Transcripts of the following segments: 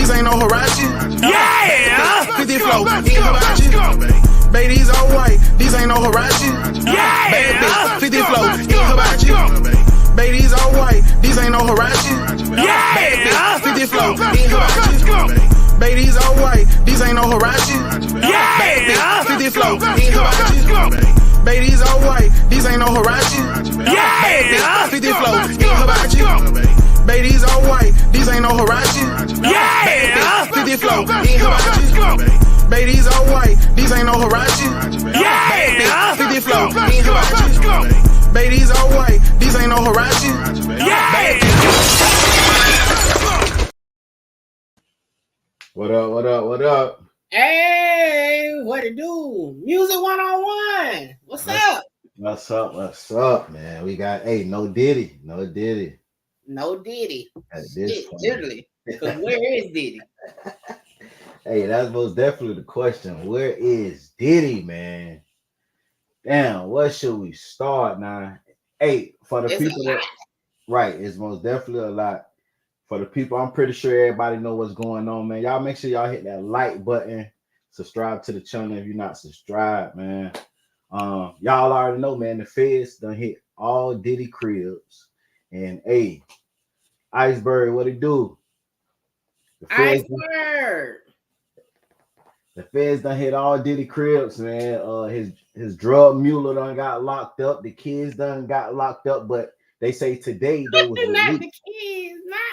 these ain't no Hirachi. Yeah! 50 flow, in Hibachi. Baby, these all white, these ain't no Hirachi. Yeah! Bad bitch, 50 flow, in Hibachi. Baby, these all white, these ain't no Hirachi. Yeah! Bad bitch, 50 flow, in Hibachi. Baby, these all white, these ain't no Hirachi. Yeah! Bad bitch, 50 flow, in Hibachi. Baby, these all white, these ain't no Hirachi. Yeah! Bad bitch, 50 flow, in Hibachi. Baby, these all white, these ain't no Hirachi. Yeah! Bad bitch, 50 flow, in Hibachi. Baby, these all white, these ain't no Hirachi. Yeah! Bad bitch, 50 flow, in Hibachi. Baby, these all white, these ain't no Hirachi. Yeah! What up, what up, what up? Hey, what it do? Music 101. What's up? What's up, man? We got, No Diddy. No Diddy. At this Shit, point. literally. Because where is Diddy? Hey, that's most definitely the question. Where is Diddy, man? Damn, what should we start now? Hey, for the It's people that right, it's most definitely a lot. For the people, I'm pretty sure everybody know what's going on, man. Y'all make sure y'all hit that like button, subscribe to the channel if you're not subscribed, man. Y'all already know, man, the feds done hit all Diddy cribs. And hey, Iceberg, what it do? Iceberg. The feds done hit all Diddy cribs, man. His drug mule done got locked up. The kids done got locked up, but they say today they was Not released.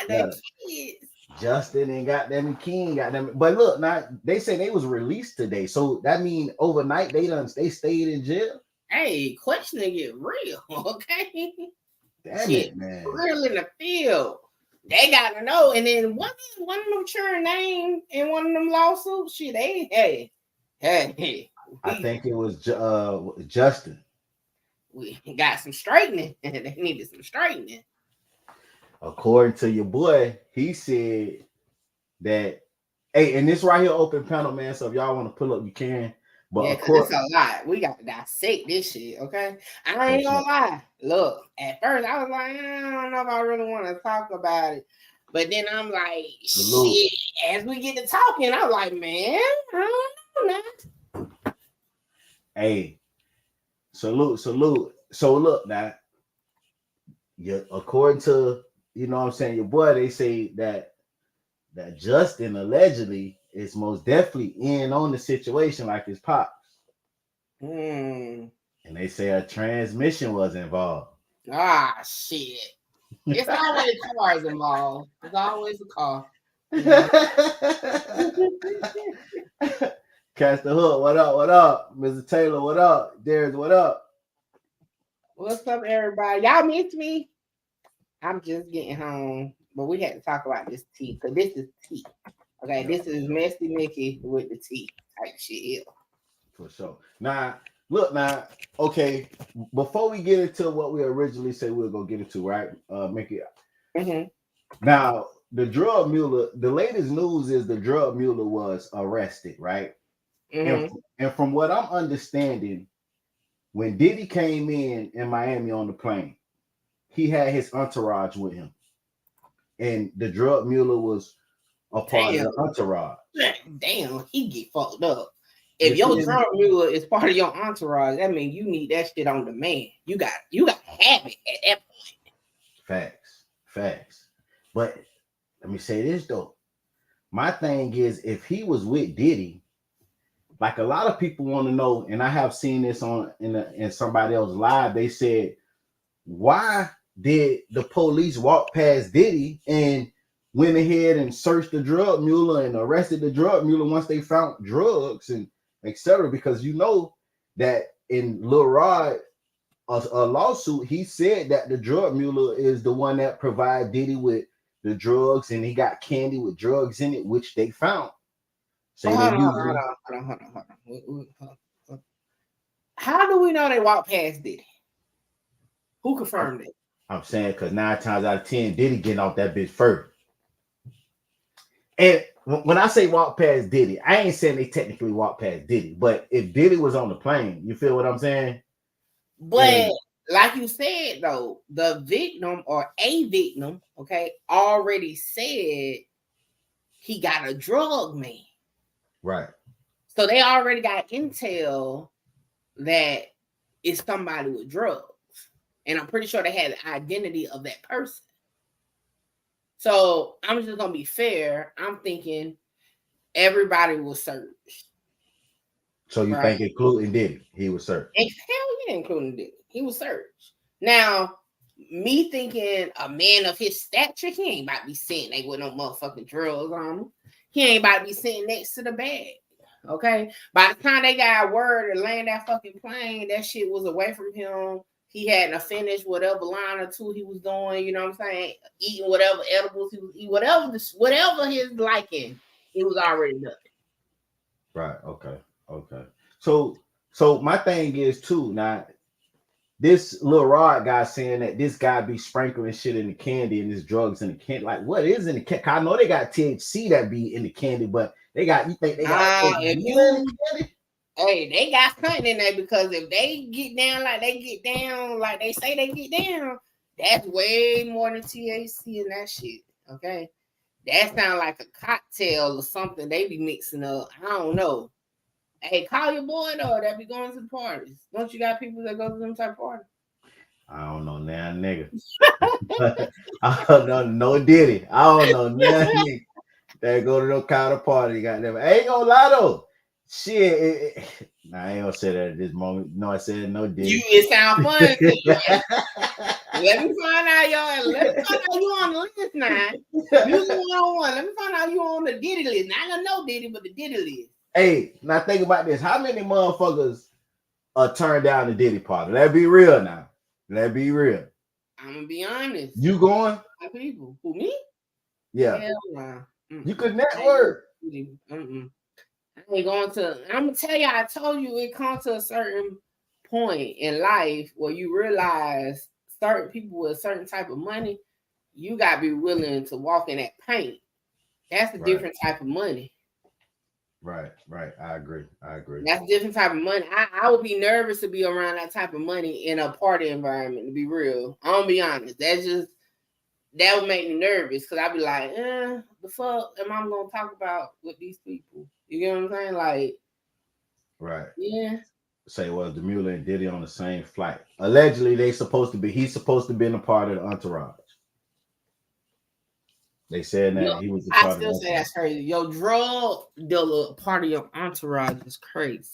the kids. Justin and goddamn King, goddamn. But look, now they say they was released today, so that mean overnight they stayed in jail. Hey, questioning get real, okay? Damn Shit, it, man. real in the field. They gotta know. And then one of them churn name in one of them lawsuits. Shit, hey. I think it was Justin. We got some straightening. They needed some straightening. According to your boy, he said that. Hey, and this right here, open panel, man. So if y'all want to pull up, you can. But yeah, because it's a lot. We got to dissect this shit, okay? I ain't gonna lie. Look, at first I was like, I don't know if I really want to talk about it. But then I'm like, shit, as we get to talking, I'm like, man, I don't know now. Hey, salute. So look, now, according to, you know what I'm saying, your boy, they say that Justin allegedly is most definitely in on the situation like his pops. And they say a transmission was involved. Ah, shit. It's always cars involved. It's always a car. Catch the hook. What up? Mr. Taylor, what up? Darius, what up? What's up, everybody? Y'all missed me? I'm just getting home. But we had to talk about this tea, because this is tea. Okay, this is Messy Mickey with the tea type shit here. For sure. Now, look, okay, before we get into what we originally said we were going to get into, right, Mickey? Mm-hmm. Now, the drug mule, the latest news is the drug mule was arrested, right? Mm-hmm. And from what I'm understanding, when Diddy came in Miami on the plane, he had his entourage with him. And the drug mule was a part of the entourage. Damn, he get fucked up. If your drug mule is part of your entourage, that means you need that shit on demand. You got to have it at that point. Facts. But let me say this though. My thing is, if he was with Diddy, like a lot of people want to know, and I have seen this in somebody else's live, they said, why did the police walk past Diddy and went ahead and searched the drug mule and arrested the drug mule once they found drugs and etc.? Because you know that in Lil Rod, a lawsuit, he said that the drug mule is the one that provided Diddy with the drugs, and he got candy with drugs in it, which they found. So hold on. How do we know they walked past Diddy? Who confirmed it? I'm saying because 9 times out of 10, Diddy getting off that bitch first. And when I say walk past Diddy, I ain't saying they technically walk past Diddy, but if Diddy was on the plane, you feel what I'm saying? But like you said, though, the victim or a victim, okay, already said he got a drug man. Right. So they already got intel that it's somebody with drugs. And I'm pretty sure they had the identity of that person. So I'm just going to be fair. I'm thinking everybody was searched. So you think including Diddy, he was searched? And hell yeah, including Diddy. He was searched. Now, me thinking a man of his stature, he ain't about to be sitting there with no motherfucking drugs on him. He ain't about to be sitting next to the bag. Okay? By the time they got word to land that fucking plane, that shit was away from him. He hadn't finished whatever line or two he was doing, you know what I'm saying? Eating whatever edibles he was eating, whatever his liking, it was already done. Right. Okay. So my thing is too, now this Lil Rod guy saying that this guy be sprinkling shit in the candy and this drugs in the candy. Like, what is in the candy? I know they got THC that be in the candy, but you think they got candy? Hey, they got something in there, because if they get down like they say they get down, that's way more than THC and that shit. Okay. That sounds like a cocktail or something they be mixing up. I don't know. Hey, call your boy though that be going to the parties. Don't you got people that go to them type of parties? I don't know now, nigga. I don't know no Diddy. I don't know nothing. They go to no kind of party. Goddamn. I ain't gonna lie though. Shit. Nah, I ain't gonna say that at this moment. No, I said no Diddy. It sound fun. Let me find out y'all. Let me find out you on the list now. You 101. Let me find out you on the Diddy list. Not gonna know Diddy, but the Diddy list. Hey, now think about this. How many motherfuckers turned down the Diddy party? Let's be real now. Let's be real. I'm gonna be honest. You going? My people. Who, me? Yeah. Hell nah. You could network. I ain't going to. I'm gonna tell you. I told you it comes to a certain point in life where you realize certain people with a certain type of money, you gotta be willing to walk in that paint. That's a different type of money. Right. I agree. That's a different type of money. I would be nervous to be around that type of money in a party environment, to be real. I'm gonna be honest. That would make me nervous, because I'd be like, the fuck am I gonna talk about with these people? You get what I'm saying? Like, right. Yeah. Say, well, the Mula and Diddy on the same flight. Allegedly, he's supposed to be in a part of the entourage. They said that he was a part of the entourage. I still say that's crazy. Your drug dealer part of your entourage is crazy.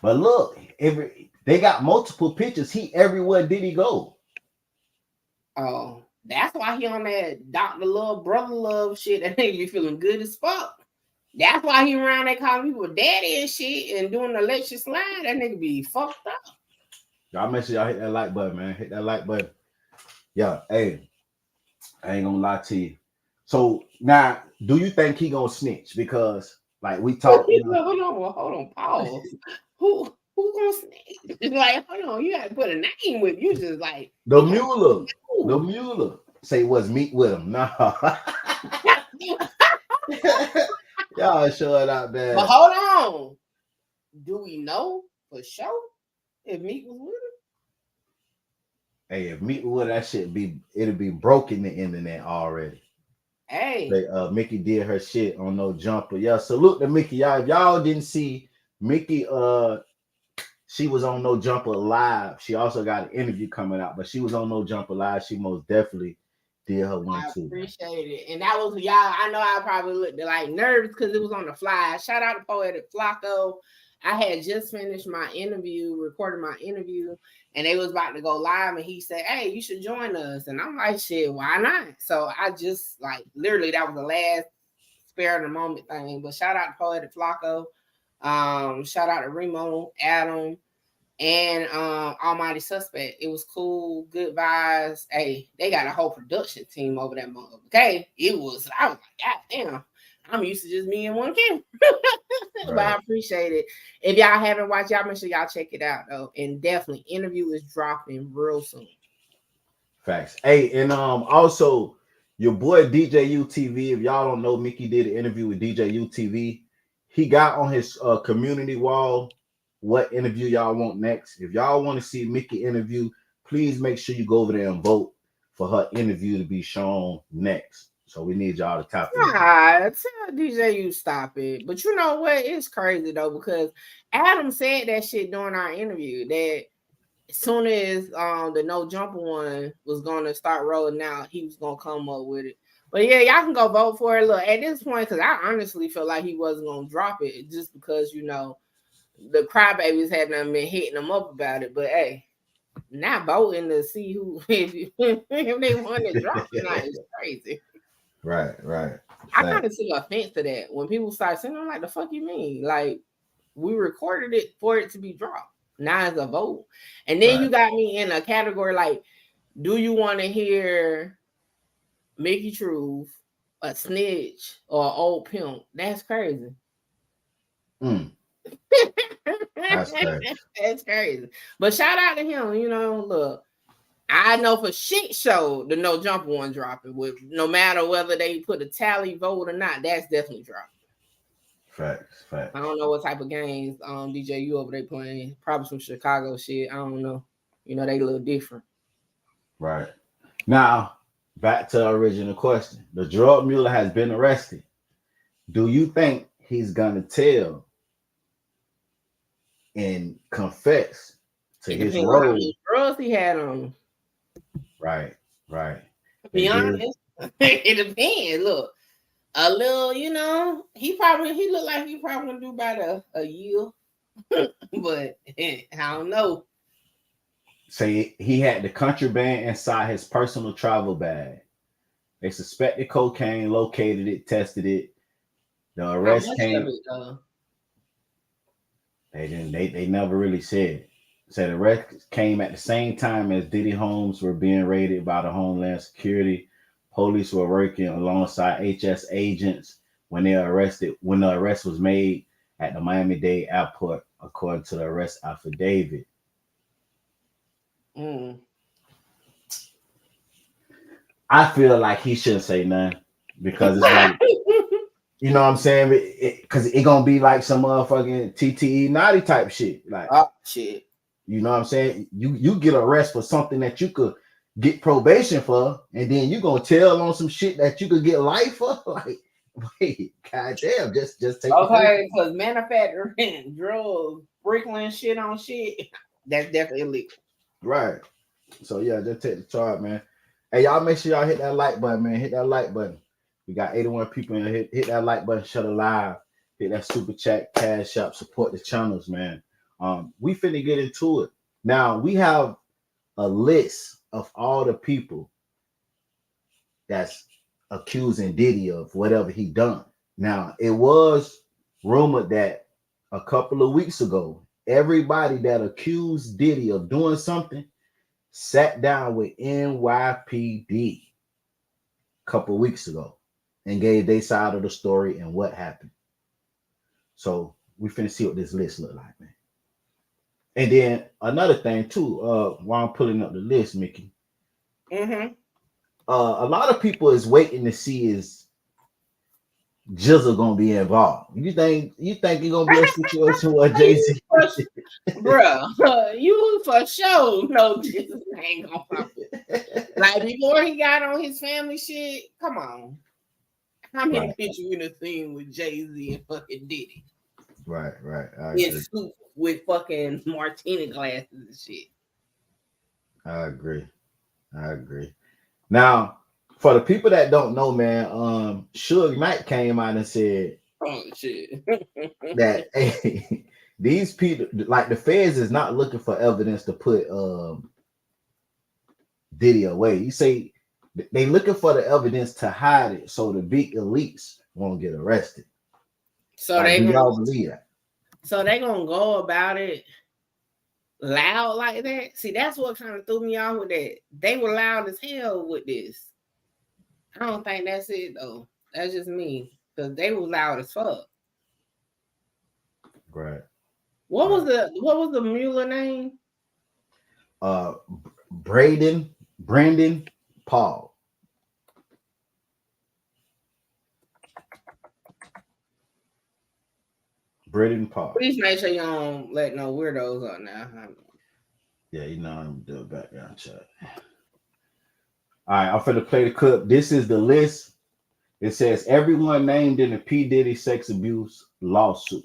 But look, they got multiple pictures. He everywhere Diddy go. Oh, that's why he on that Dr. Love, Brother Love shit that make me feeling good as fuck. That's why he around there calling people daddy and shit and doing the lecture slide. That nigga be fucked up. Y'all make sure y'all hit that like button, man. Hit that like button. Yeah, hey, I ain't gonna lie to you. So now, do you think he gonna snitch? Because like we talked. Hold on, pause. Who gonna snitch? Like, hold on, you gotta put a name with you. Just like the Mula. The Mula. Say what's meet with him. No. Y'all show it out there. But hold on. Do we know for sure if Meek was with him? Hey, if Meek was with that shit it'll be broken the internet already. Hey. Mickey did her shit on No Jumper. Yeah, salute to Mickey. Y'all, if y'all didn't see Mickey, she was on No Jumper live. She also got an interview coming out, but she was on No Jumper live. She most definitely did her one too. I appreciate it. And that was y'all. I know I probably looked like nervous because it was on the fly. Shout out to Poetic Flacco. I had just finished my interview, recording my interview, and they was about to go live, and he said, "Hey, you should join us." And I'm like, "Shit, why not?" So I just like literally that was the last spare of the moment thing. But shout out to Poetic Flacco. Shout out to Remo, Adam, and Almighty Suspect. It was cool, good vibes. Hey, they got a whole production team over that month. Okay, I was like, God damn, I'm used to just me and one camera. But I appreciate it. If y'all haven't watched, y'all make sure y'all check it out though. And definitely, interview is dropping real soon. Facts. Hey, and also your boy DJ UTV. If y'all don't know, Mickey did an interview with DJ UTV. He got on his community wall what interview y'all want next. If y'all want to see Mickey interview, please make sure you go over there and vote for her interview to be shown next. So we need y'all to tap in. Nah, tell DJ you stop it. But you know what? It's crazy though, because Adam said that shit during our interview that as soon as the no jumper one was gonna start rolling out, he was gonna come up with it. But yeah, y'all can go vote for it. Look, at this point, because I honestly feel like he wasn't gonna drop it just because you know the crybabies hadn't been hitting him up about it. But hey, not voting to see who if they want to drop tonight is crazy. Right. I kind of see offense to that when people start saying, "I'm like, the fuck you mean?" Like we recorded it for it to be dropped. Now it's a vote, and then you got me in a category like, do you want to hear Mickey Truth, a snitch, or an old pimp? That's crazy. That's crazy. That's crazy. But shout out to him. You know, look. I know for shit show the no jumper one dropping with no matter whether they put a tally vote or not, that's definitely dropping. Facts. I don't know what type of games DJ you over there playing. Probably some Chicago shit. I don't know. You know, they look different. Right. Now, back to the original question. The drug mule has been arrested. Do you think he's gonna tell and confess to his role? Drugs he had on. Right. To be honest, it depends. Look, a little, you know, he looked like he probably gonna do about a year, but I don't know. Say he had the contraband inside his personal travel bag. They suspected cocaine, located it, tested it. The arrest came. They never really said. Said the arrest came at the same time as Diddy homes were being raided by the Homeland Security. Police were working alongside HS agents when the arrest was made at the Miami-Dade airport, according to the arrest affidavit. I feel like he shouldn't say nothing because it's like, you know what I'm saying? Because it gonna be like some motherfucking TTE naughty type shit. Like, shit. You know what I'm saying? You get arrested for something that you could get probation for, and then you gonna tell on some shit that you could get life for? Like, wait, goddamn, just take. Okay, because manufacturing drugs, sprinkling shit on shit, that's definitely illegal. Right. So yeah, just take the charge, man. Hey, y'all make sure y'all hit that like button, man. Hit that like button. We got 81 people in here. Hit that like button, shut it live. Hit that super chat, cash up, support the channels, man. We finna get into it. Now we have a list of all the people that's accusing Diddy of whatever he done. Now it was rumored that a couple of weeks ago, everybody that accused Diddy of doing something sat down with NYPD a couple of weeks ago and gave their side of the story and what happened. So we finna see what this list look like, man. And then another thing too, while I'm pulling up the list, Mickey. A lot of people is waiting to see is Jizzle gonna be involved. You think it's gonna be a situation where Jay-Z? Bro, you for sure know Jizzle ain't gonna pop it. Like before he got on his family shit, come on. How many pictures you done seen with Jay-Z and fucking Diddy? Right. In suit with fucking martini glasses and shit. I agree. Now, for the people that don't know, man, Suge Knight came out and said, "Oh shit," that hey, these people, like the feds, is not looking for evidence to put Diddy away. You say they looking for the evidence to hide it so the big elites won't get arrested. So like, they y'all believe that? So they gonna go about it loud like that? See, that's what kind of threw me off with that. They were loud as hell with this. I don't think that's it though. That's just me because they were loud as fuck. Right. What was the Mula name? Brandon Paul. Braden Paul. Please make sure you don't let no weirdos up now. Yeah, you know I'm doing background check. All right, I'm finna play the clip. This is the list It says everyone named in the P. Diddy sex abuse lawsuit.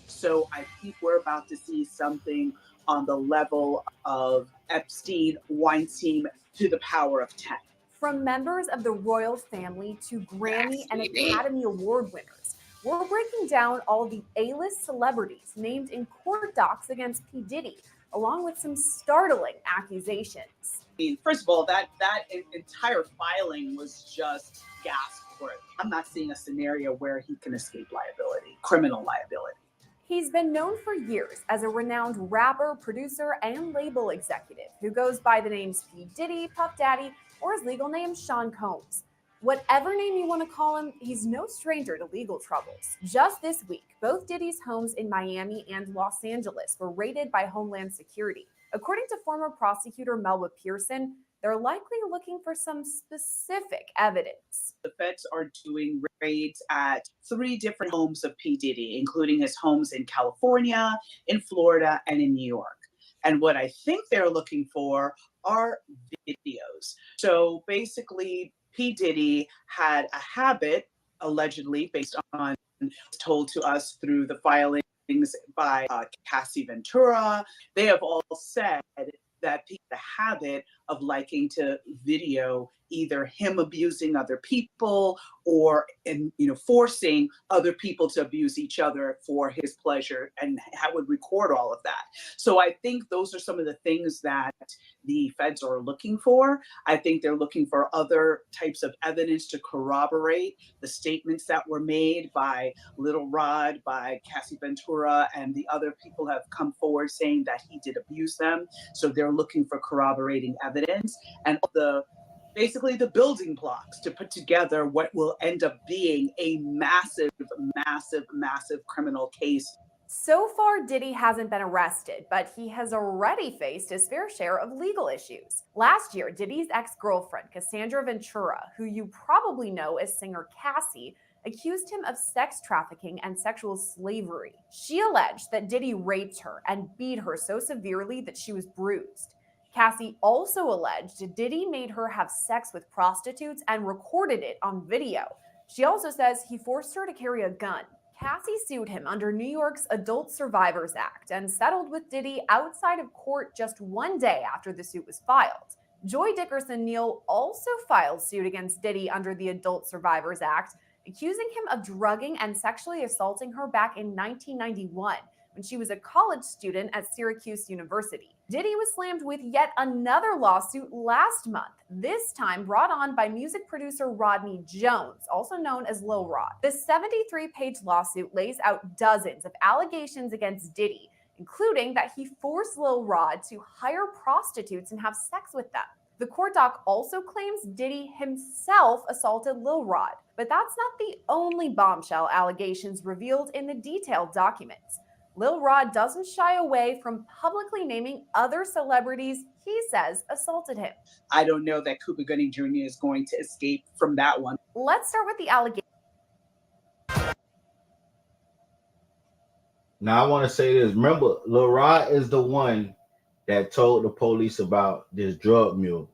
So I think we're about to see something on the level of Epstein, Weinstein to the power of 10. From members of the royal family to Grammy and Academy Award winners, we're breaking down all the A-list celebrities named in court docs against P. Diddy, along with some startling accusations. I mean, first of all, that entire filing was just gasp for it. I'm not seeing a scenario where he can escape liability, criminal liability. He's been known for years as a renowned rapper, producer, and label executive who goes by the names P. Diddy, Puff Daddy, or his legal name, Sean Combs. Whatever name you want to call him, he's no stranger to legal troubles. Just this week, both Diddy's homes in Miami and Los Angeles were raided by Homeland Security. According to former prosecutor Melba Pearson, they're likely looking for some specific evidence. The feds are doing raids at 3 different homes of P. Diddy, including his homes in California, in Florida, and in New York. And what I think they're looking for are videos. So basically, P. Diddy had a habit, allegedly, based on told to us through the filings by Cassie Ventura. They have all said that the habit of liking to video either him abusing other people or forcing other people to abuse each other for his pleasure, and would record all of that. So I think those are some of the things that the feds are looking for. I think they're looking for other types of evidence to corroborate the statements that were made by Lil Rod, by Cassie Ventura, and the other people have come forward saying that he did abuse them. So they're looking for corroborating evidence and basically the building blocks to put together what will end up being a massive, massive, massive criminal case. So far, Diddy hasn't been arrested, but he has already faced his fair share of legal issues. Last year, Diddy's ex-girlfriend, Cassandra Ventura, who you probably know as singer Cassie, accused him of sex trafficking and sexual slavery. She alleged that Diddy raped her and beat her so severely that she was bruised. Cassie also alleged Diddy made her have sex with prostitutes and recorded it on video. She also says he forced her to carry a gun. Cassie sued him under New York's Adult Survivors Act and settled with Diddy outside of court just one day after the suit was filed. Joy Dickerson-Neal also filed suit against Diddy under the Adult Survivors Act, accusing him of drugging and sexually assaulting her back in 1991. When she was a college student at Syracuse University. Diddy was slammed with yet another lawsuit last month, this time brought on by music producer Rodney Jones, also known as Lil Rod. The 73-page lawsuit lays out dozens of allegations against Diddy, including that he forced Lil Rod to hire prostitutes and have sex with them. The court doc also claims Diddy himself assaulted Lil Rod, but that's not the only bombshell allegations revealed in the detailed documents. Lil Rod doesn't shy away from publicly naming other celebrities he says assaulted him. I don't know that Cuba Gooding Jr. is going to escape from that one. Let's start with the allegations. Now I want to say this. Remember, Lil Rod is the one that told the police about this drug mule.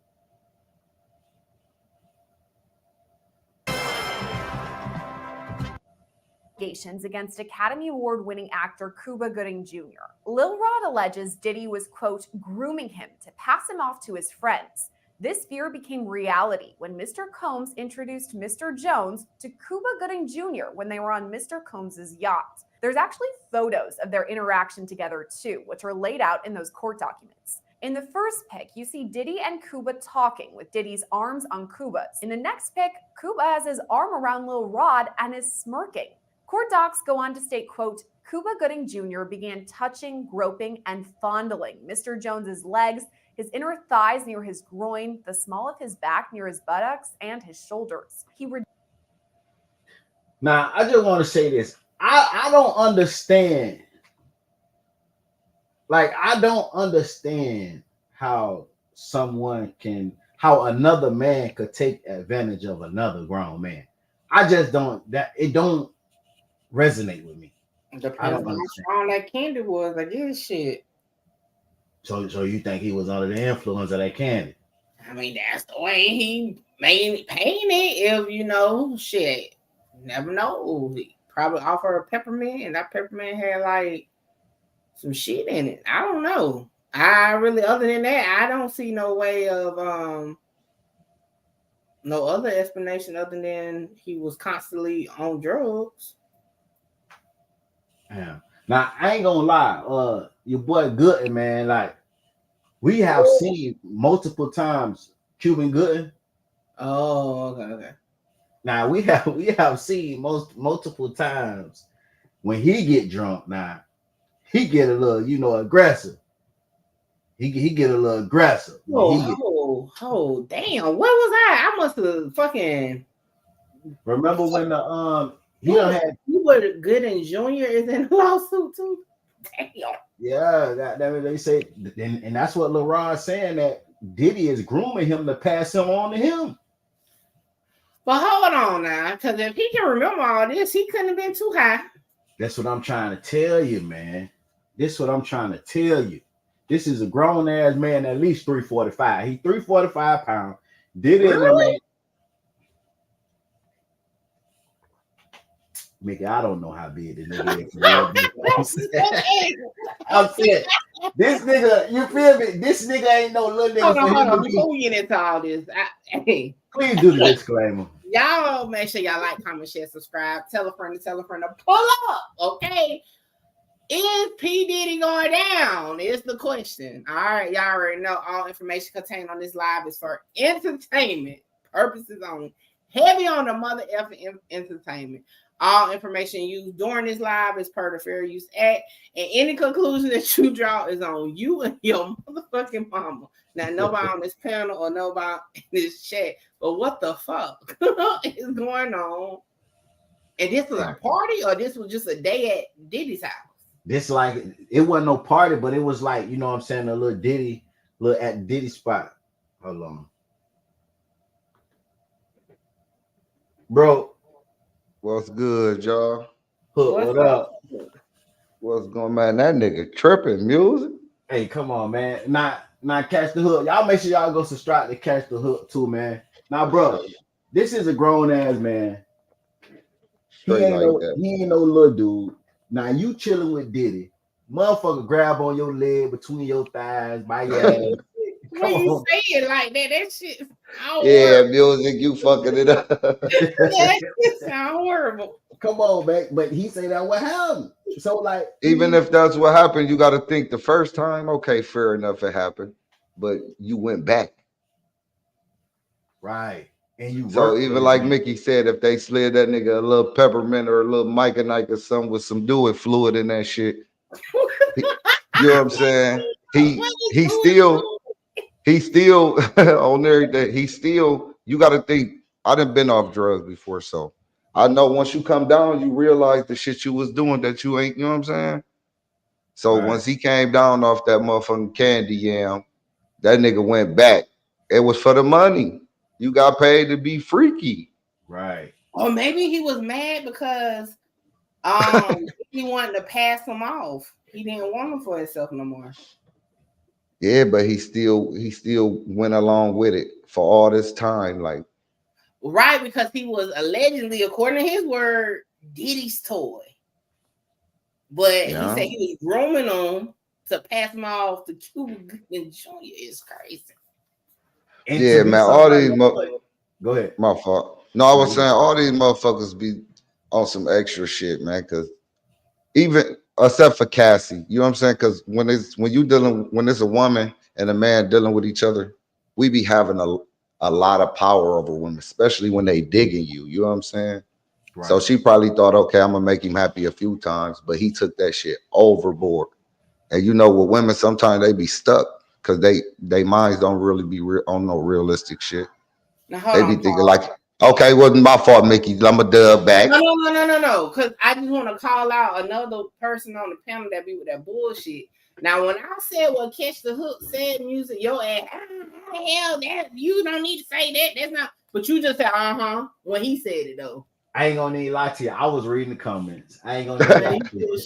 Against Academy Award-winning actor Cuba Gooding Jr. Lil Rod alleges Diddy was, quote, grooming him to pass him off to his friends. This fear became reality when Mr. Combs introduced Mr. Jones to Cuba Gooding Jr. when they were on Mr. Combs' yacht. There's actually photos of their interaction together too, which are laid out in those court documents. In the first pic, you see Diddy and Cuba talking with Diddy's arms on Cuba's. In the next pic, Cuba has his arm around Lil Rod and is smirking. Court docs go on to state, quote, Cuba Gooding Jr. began touching, groping, and fondling Mr. Jones's legs, his inner thighs near his groin, the small of his back near his buttocks, and his shoulders. Now, I just want to say this. I don't understand. I don't understand how another man could take advantage of another grown man. I just don't, it don't resonate with me. Depends on how strong that candy was. I give a shit. So you think he was under the influence of that candy? I mean, that's the way he made paint it. If you know, shit, never know. He probably offered a peppermint, and that peppermint had like some shit in it. I don't know. I really, other than that, I don't see no way of no other explanation other than he was constantly on drugs. Yeah. Now I ain't gonna lie, your boy Gooding, man, like we have seen multiple times Cuba Gooding. Oh, okay. Now we have seen multiple times when he get drunk. Now he get a little, aggressive. He get a little aggressive. Oh, damn! What was I must have fucking. Remember when the he done had Cuba Gooding Jr. is in a lawsuit too. Damn. Yeah, that they say, and that's what Lil Rod saying, that Diddy is grooming him to pass him on to him. But hold on now, because if he can remember all this, he couldn't have been too high. That's what I'm trying to tell you, man. This is what I'm trying to tell you. This is a grown ass man, at least 345. He 345 pounds. Diddy really? Mickey, I don't know how big the nigga is. I'm saying, this nigga, you feel me? This nigga ain't no little nigga. Hold on. Before we get into all this, please do the disclaimer. Y'all make sure y'all like, comment, share, subscribe. Tell a friend to pull up, okay? Is P. Diddy going down? Is the question. All right, y'all already know all information contained on this live is for entertainment purposes only. Heavy on the mother effing entertainment. All information used during this live is per the Fair Use Act, and any conclusion that you draw is on you and your motherfucking mama. Now, nobody on this panel or nobody in this chat, but what the fuck is going on? And this was a party, or this was just a day at Diddy's house? This like, it wasn't no party, but it was like, you know what I'm saying, a little Diddy, at Diddy spot. Hold on. Bro. What's good, y'all? What up? What's going on, man? That nigga tripping music. Hey, come on, man. Not Catch the Hook. Y'all make sure y'all go subscribe to Catch the Hook too, man. Now, bro, this is a grown ass man. He ain't no little dude. Now you chilling with Diddy. Motherfucker grab on your leg between your thighs, by your ass. When you say it like that shit. Yeah, music, you fucking it up. It sound horrible. Come on, man. But he say that what happened. So like, even if that's what happened, you got to think the first time, okay, fair enough, it happened, but you went back, right? And you so even like Mickey said, if they slid that nigga a little peppermint or a little Mike or something with some do-it fluid in that shit, you know what I'm saying? He still on everything. He still, you got to think, I done been off drugs before, so I know once you come down, you realize the shit you was doing that you ain't, you know what I'm saying? So once he came down off that motherfucking candy yam, that nigga went back. It was for the money. You got paid to be freaky. Right. Or maybe he was mad because he wanted to pass him off. He didn't want him for himself no more. Yeah, but he still went along with it for all this time, like. Right, because he was allegedly, according to his word, Diddy's toy. But he said he was grooming him to pass him off to Cuba Gooding Jr. It's crazy. And yeah, man, all these go ahead. My fault. No, I was saying all these motherfuckers be on some extra shit, man. Because even except for Cassie, you know what I'm saying? Because when it's a woman and a man dealing with each other, we be having a lot of power over women, especially when they digging you. You know what I'm saying? Right. So she probably thought, okay, I'm gonna make him happy a few times, but he took that shit overboard. And you know, with women, sometimes they be stuck because they minds don't really be on no realistic shit. Now, they be thinking like, okay, wasn't my fault, Mickey. I'm a dub back. No. Because I just want to call out another person on the panel that be with that bullshit. Now, when I said, well, Catch the Hook said music, your ass, how the hell that you don't need to say that. That's not, but you just said, when he said it though. I ain't gonna need to lie to you. I was reading the comments. I ain't gonna need to lie to you.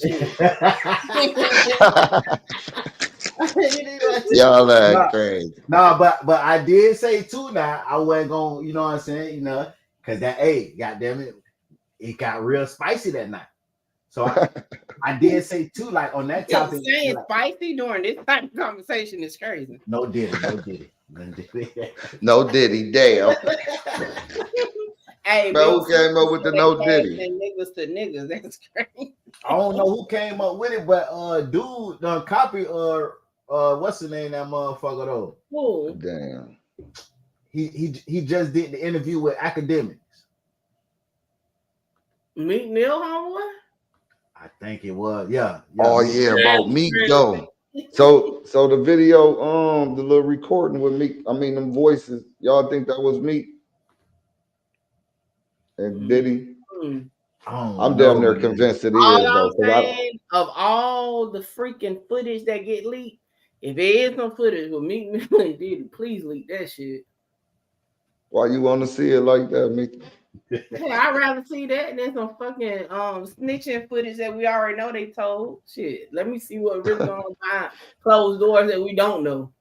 Y'all that Nah, crazy. nah, but I did say too. Now I wasn't gonna, you know what I'm saying, because that, hey, goddamn it, it got real spicy that night. So I did say too, like on that Just topic, saying like, spicy during this type of conversation is crazy. no Diddy. No Diddy, damn. Hey, But who came up with the No Diddy? and niggas to niggas, that's crazy. I don't know who came up with it, but dude done copy what's the name of that motherfucker though? Cool. Damn. He just did the interview with academics. Meek Mill, homeboy? I think it was, yeah. Oh yeah, about Meek though. So the video, the little recording with Meek, I mean them voices, y'all think that was Meek and Diddy? I'm damn near convinced it is though. Of all the freaking footage that get leaked, if there is no footage with Meek Mill and Diddy, please leak that shit. Why you want to see it like that, Mickey? Yeah, I'd rather see that than some fucking snitching footage that we already know they told. Shit, let me see what really going on behind closed doors that we don't know.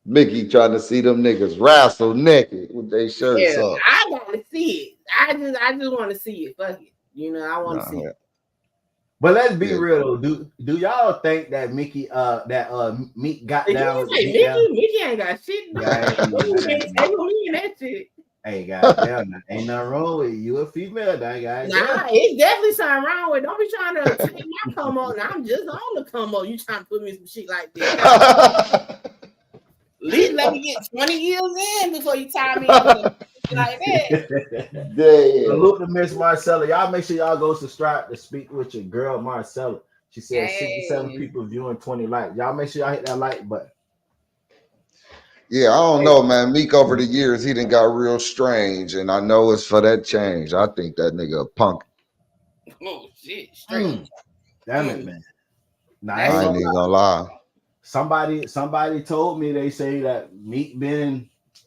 Mickey trying to see them niggas wrestle naked with their shirts up. I gotta see it. I just want to see it. Fuck it. I want to see it. But let's be real. Do y'all think that Mickey Meek got down with Mickey ain't got shit. That shit. Hey, goddamn, ain't nothing wrong with you. A female, that guy. Nah, it's definitely something wrong with. Don't be trying to take my come on. Now I'm just on the come on. You trying to put me some shit like this? At least let me get 20 years in before you tie me up like that. Salute to Miss Marcella. Y'all make sure y'all go subscribe to Speak with Your Girl Marcella. She said 67 people viewing, 20 likes. Y'all make sure y'all hit that like button. Yeah, I don't know, man. Meek over the years, he done got real strange, and I know it's for that change. I think that nigga a punk. Oh shit, strange. Damn it, man. Nah, I ain't even gonna lie. Somebody told me, they say that Meek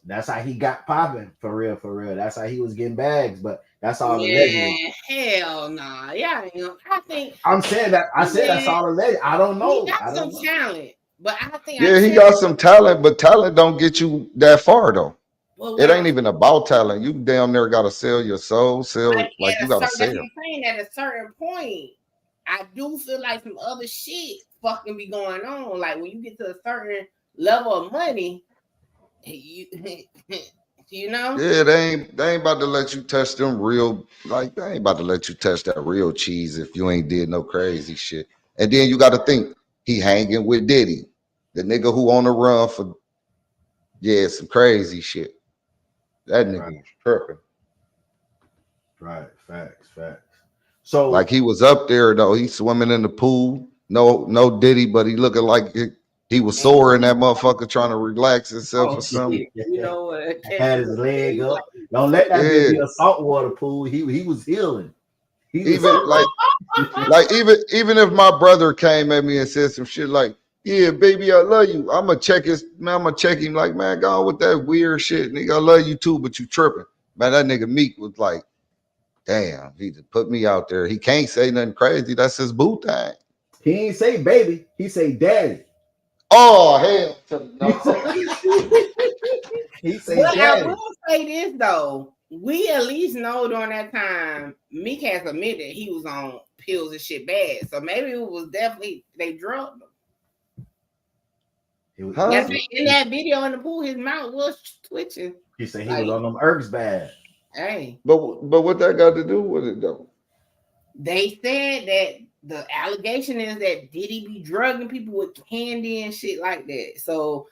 that's how he got popping, for real. That's how he was getting bags, but that's all alleged. Hell nah. Yeah, I think I'm saying that. I said that's all alleged. I don't know. He got some talent, but I think he got some talent, but talent don't get you that far though. Well, it ain't even about talent. You damn near gotta sell your soul, like you gotta sell. That's what I'm saying. At a certain point, I do feel like some other shit fucking be going on. Like when you get to a certain level of money, you know. Yeah, they ain't about to let you touch them real. Like they ain't about to let you touch that real cheese if you ain't did no crazy shit. And then you got to think he hanging with Diddy, the nigga who on the run for some crazy shit. That nigga was tripping. Right, facts. So like he was up there though. He swimming in the pool. No Diddy, but he looking like he was sore in that motherfucker trying to relax himself or something. You know what? Had his leg up. Don't let that be a saltwater pool. He was healing. Even if my brother came at me and said some shit like, "Yeah, baby, I love you," I'ma check him like, "Man, go on with that weird shit, nigga. I love you too, but you tripping." Man, that nigga Meek was like, "Damn, he just put me out there. He can't say nothing crazy. That's his boo thing." He ain't say baby. He say daddy. Oh hell no. He say daddy. I will say this though. We at least know during that time, Meek has admitted he was on pills and shit bad. So maybe it was definitely they drugged him. In that video in the pool, his mouth was twitching. He said he was on them herbs bad. Hey. But what that got to do with it though? They said that the allegation is that Diddy be drugging people with candy and shit like that. So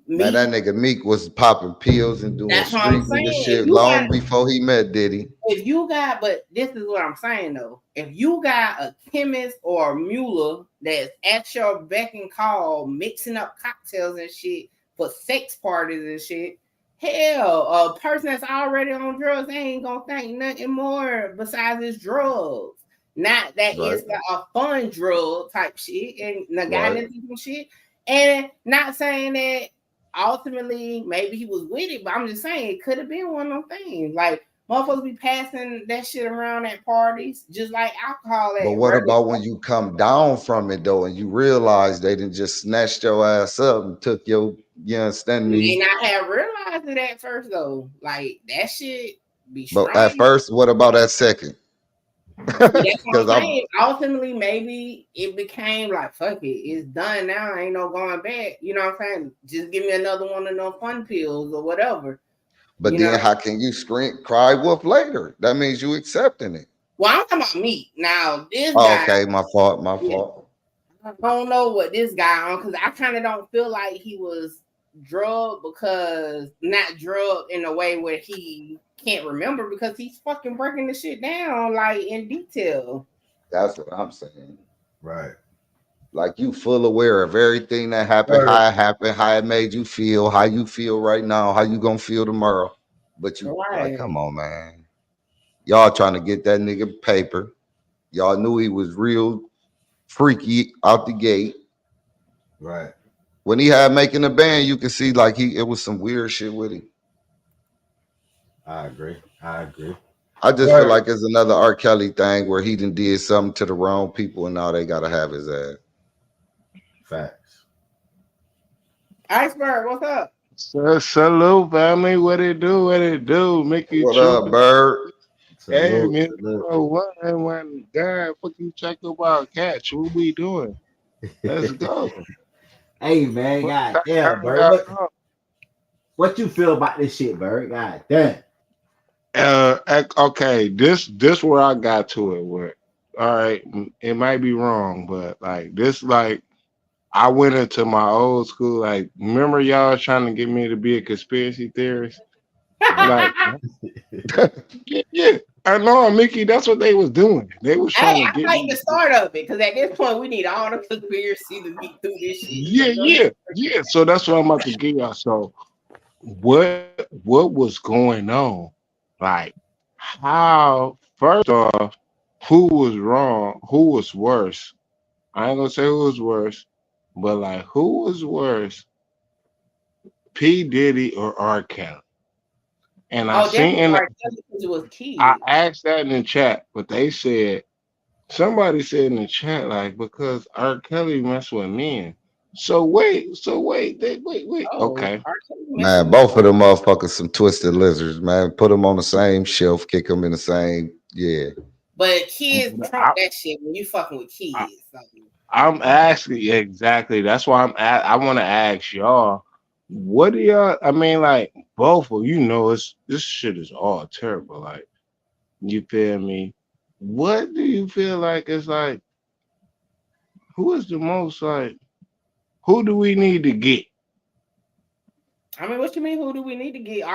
man, that nigga Meek was popping pills and doing street nigga shit long before he met Diddy. But this is what I'm saying though. If you got a chemist or a mule that's at your beck and call, mixing up cocktails and shit for sex parties and shit, hell, a person that's already on drugs, they ain't gonna think nothing more besides his drugs. Not that it's a fun drug type shit and the guy into some shit. And not saying that ultimately maybe he was with it, but I'm just saying it could have been one of them things. Like Motherfuckers be passing that shit around at parties, just like alcohol. But what about when you come down from it though, and you realize they didn't just snatched your ass up and took your, you understand You me? may not have realized it at first though. Like that shit be strong. But at first, what about that second? That's what I'm saying. Ultimately, maybe it became like, fuck it, it's done now. Ain't no going back. You know what I'm saying? Just give me another one of those fun pills or whatever. But you then know? how can you cry wolf later? That means you accepting it. Well, I'm talking about Meek. Now, this Oh, guy. okay, my fault. I don't know what this guy on, because I kind of don't feel like he was drugged, because not drugged in a way where he can't remember, because he's fucking breaking the shit down like in detail. That's what I'm saying. Right. Like you full aware of everything that happened, how it happened, how it made you feel, how you feel right now, how you gonna feel tomorrow. But you like, come on, man. Y'all trying to get that nigga paper. Y'all knew he was real freaky out the gate. Right. When he had making a band, you could see like it was some weird shit with him. I agree. I just feel like it's another R. Kelly thing where he did something to the wrong people and now they gotta have his ass. Facts. Iceberg, what's up? Salute, family. What it do? Mickey. What up, Bird? Hey, man. One guy, fuck you check about catch. What we doing? Let's go. Hey, man. God damn, Bird. What you feel about this shit, Bird? God damn. Okay, this where I got to it with. All right, it might be wrong, but like this, like I went into my old school. Like, remember y'all trying to get me to be a conspiracy theorist? Like, yeah, I know, Mickey. That's what they was doing. They was trying to get like me the start of it, because at this point we need all the conspiracy to get through this shit. Yeah. So that's what I'm about to get y'all. So, what was going on? Like, how? First off, who was wrong? Who was worse? I ain't gonna say who was worse, but like, who was worse? P. Diddy or R. Kelly? And I seen I asked that in the chat, but they said somebody said in the chat like because R. Kelly messed with men. So wait. Okay, man, both of them motherfuckers some twisted lizards, man. Put them on the same shelf, kick them in the same, yeah. But kids trump that shit when you fucking with kids. I'm asking exactly. That's why I want to ask y'all. What do y'all? I mean, like both of you know, this shit is all terrible. Like, you feel me? What do you feel like is like? Who is the most like? Who do we need to get? I mean, what you mean? Who do we need to get?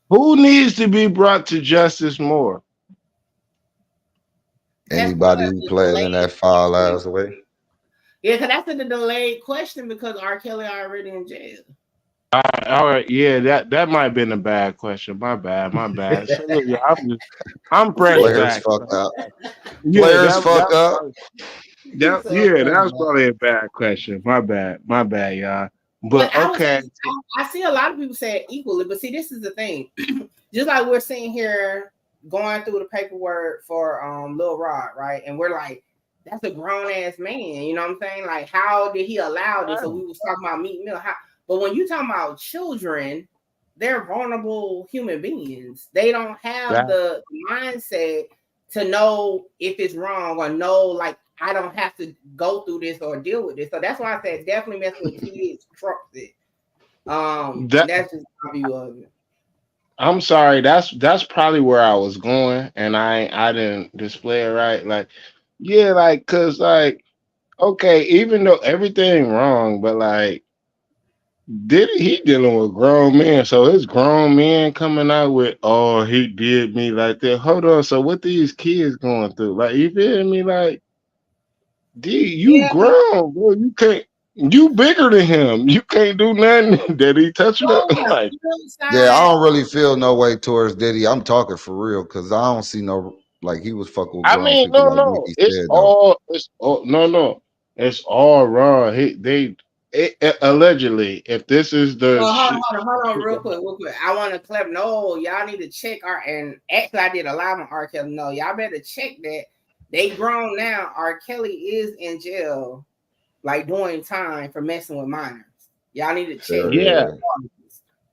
Who needs to be brought to justice more? Anybody who played in that foul ass way. Yeah, because that's a delayed question because R. Kelly already in jail. All right, yeah, that might have been a bad question. My bad. So, yeah, I'm fresh back. Fuck up. Yeah, Players fuck up. That was probably a bad question. My bad, y'all. But okay, I see a lot of people say it equally, but see, this is the thing. Just like we're sitting here going through the paperwork for Lil Rod, right? And we're like, that's a grown ass man. You know what I'm saying? Like, how did he allow this? So we was talking about Meek Mill. But when you talking about children, they're vulnerable human beings. They don't have the mindset to know if it's wrong or know, like, I don't have to go through this or deal with this. So that's why I said definitely mess with kids trumps it. That's just my view of it. I'm sorry, that's probably where I was going, and I didn't display it right. Like, yeah, like, cause like, okay, even though everything wrong, but like, he dealing with grown men, so it's grown men coming out with, oh, he did me like that. Hold on, so what these kids going through? Like, you feel me? Like, you grown, bro. You can't. You bigger than him. You can't do nothing that he touching up. Like, yeah, I don't really feel no way towards Diddy. I'm talking for real because I don't see no like he was fucking with grown people. No. It's all wrong. allegedly, if this is the Well, shit. hold on, real quick. I want to clap. No, y'all need to check and actually, I did a live on R. Kelly. No, y'all better check that. They grown now. R. Kelly is in jail, like doing time for messing with minors. Y'all need to check. Yeah,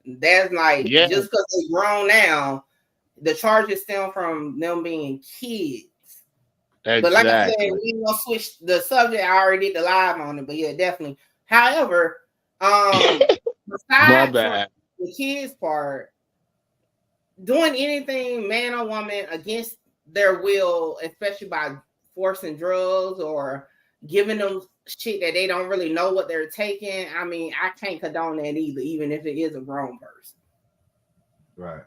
That's like yeah, just because they grown now, the charges stem from them being kids. exactly. But like I said, we gonna switch the subject. I already did the live on it, but yeah, definitely. However, My besides bad. the kids part, doing anything man or woman against their will, especially by forcing drugs or giving them shit that they don't really know what they're taking. I mean, I can't condone that either, even if it is a grown person. Right.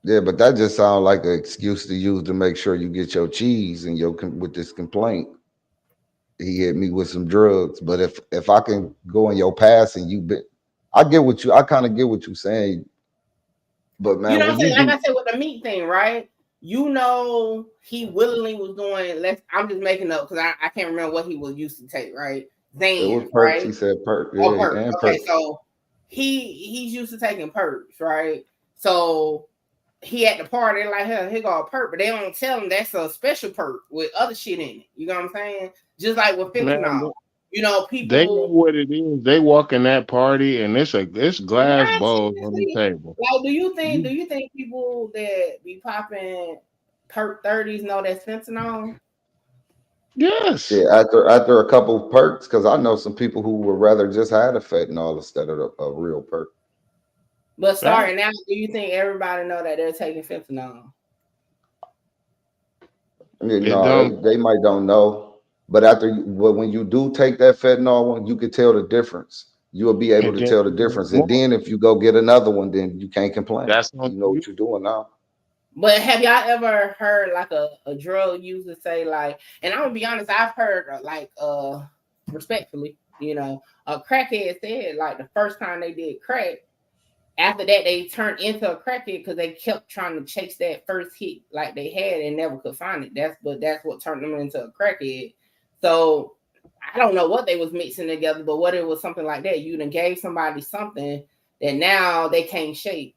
Yeah, but that just sounds like an excuse to use to make sure you get your cheese and with this complaint. He hit me with some drugs, but if I can go in your past and I kind of get what you're saying. But man, You know what when I'm you saying? do, Like I said with the meat thing, right? You know, he willingly was doing. I'm just making up because I can't remember what he was used to take. Right, it was Zans, perks. right? He said perk, Oh, yeah, perks. and Okay, perks. so he's used to taking perks, right? So he at the party like, hell, here go a perk, but they don't tell him that's a special perk with other shit in it. You know what I'm saying? Just like with Man, fentanyl. You know, they know people. what it is. They walk in that party and it's glass Not bowls on the seriously. table. Like, do you You- think people that be popping perk 30s know that's fentanyl? Yes. Yeah, after a couple of perks, because I know some people who would rather just have a fentanyl instead of a real perk. But Fact. starting out, do you think everybody know that they're taking fentanyl? You It know, don't. they might don't know, but when you do take that fentanyl one, you can tell the difference. You will be able And to then tell the you want difference, and more. then if you go get another one, then you can't complain. That's on You know you. what you're doing now. But have y'all ever heard like a drug user say like, and I'm gonna be honest, I've heard like respectfully, you know, a crackhead said like the first time they did crack, after that they turned into a crackhead because they kept trying to chase that first hit like they had and never could find it. That's what turned them into a crackhead. So I don't know what they was mixing together, but what it was something like that. You done gave somebody something that now they can't shake.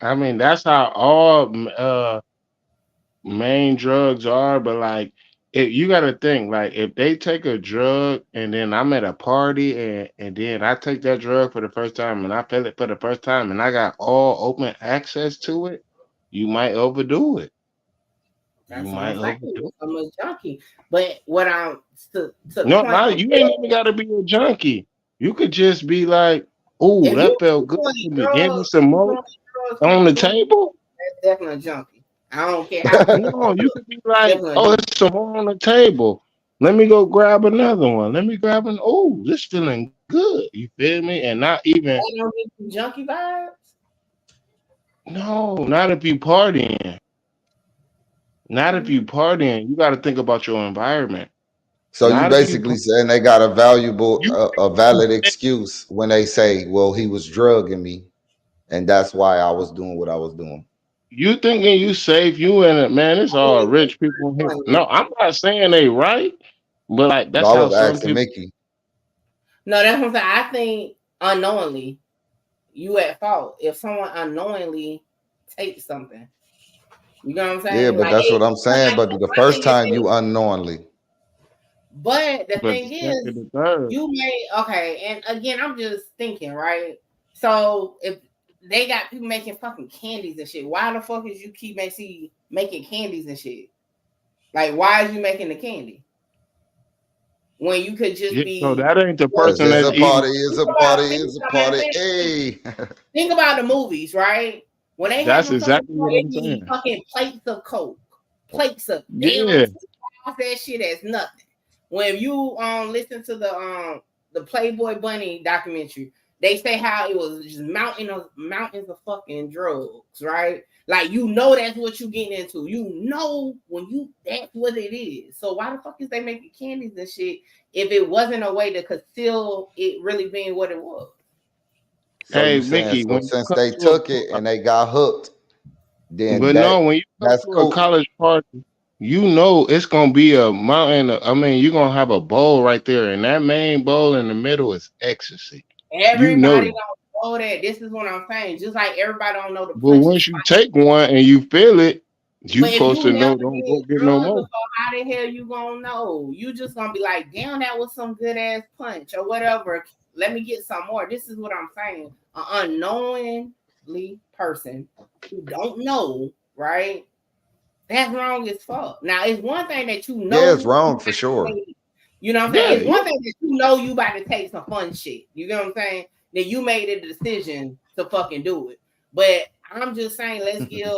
I mean, that's how all main drugs are, but like if you gotta think, like if they take a drug and then I'm at a party and then I take that drug for the first time and I feel it for the first time and I got all open access to it, you might overdo it. You That's what I'm might saying. overdo it. I'm a junkie. But what I'm to the No, point no, of you ain't even gotta be a junkie. You could just be like, oh, if you that felt keep good doing to me. Give me drugs, some more keep on the doing table. that's definitely a junkie. I don't care how No, you could be like, definitely a oh, junkie. there's some more on the table. Let me go grab another one. Let me grab an. Oh, this feeling good. You feel me? And not even. That don't give you junkie vibes. No, not if you partying. Not if you partying. You got to think about your environment. So you Not if you. basically saying they got You. a valid excuse when they say, "Well, he was drugging me, and that's why I was doing what I was doing." You thinking you safe? You in it, man? It's I all mean, rich people in here. No, I'm not saying they right, but like No, that's I how was some asking people. Mickey. no, that's what I'm saying. I think unknowingly you at fault if someone unknowingly takes something. You know what I'm Yeah, saying? but Like, that's what I'm saying. But the my first thing is time this. you unknowingly, But the But the thing second, is, the third. you may okay, and again, I'm just thinking, right? So if they got people making fucking candies and shit, why the fuck is you keep making candies and shit? Like, why is you making the candy when you could just Yeah, so be? that ain't the Well, because person it's that's a eating. party, it's think a about party, think, it's a I mean, party. Hey, think about the movies, right? When they That's having fucking exactly what they I'm need saying. fucking plates of coke, plates of they Yeah. don't off that shit as nothing. When you listen to the Playboy Bunny documentary, they say how it was just mountains of fucking drugs, right? Like you know that's what you getting into. You know when you that's what it is. So why the fuck is they making candies and shit if it wasn't a way to conceal it really being what it was? so Hey, you saying Mickey, so when you since come they to took it and they got hooked, then but no, when you come that's to a cool. college party, you know it's gonna be a mountain. I mean, you're gonna have a bowl right there, and that main bowl in the middle is ecstasy. You know Everybody that. don't know that. This is what I'm saying. Just like everybody don't know the But punches. once you take one and you feel it, you But if supposed you to know. never Don't did go get no drugs more. before, how the hell you gonna know? You just gonna be like, damn, that was some good ass punch or whatever. Let me get some more. This is what I'm saying. An unknowingly person who don't know, right? That's wrong as fuck. Now, it's one thing that you know. Yeah, it's wrong for sure. You know what I'm Yeah, saying? It's one yeah. thing that you know you about to take some fun shit. You know what I'm saying? That you made a decision to fucking do it. But I'm just saying, let's give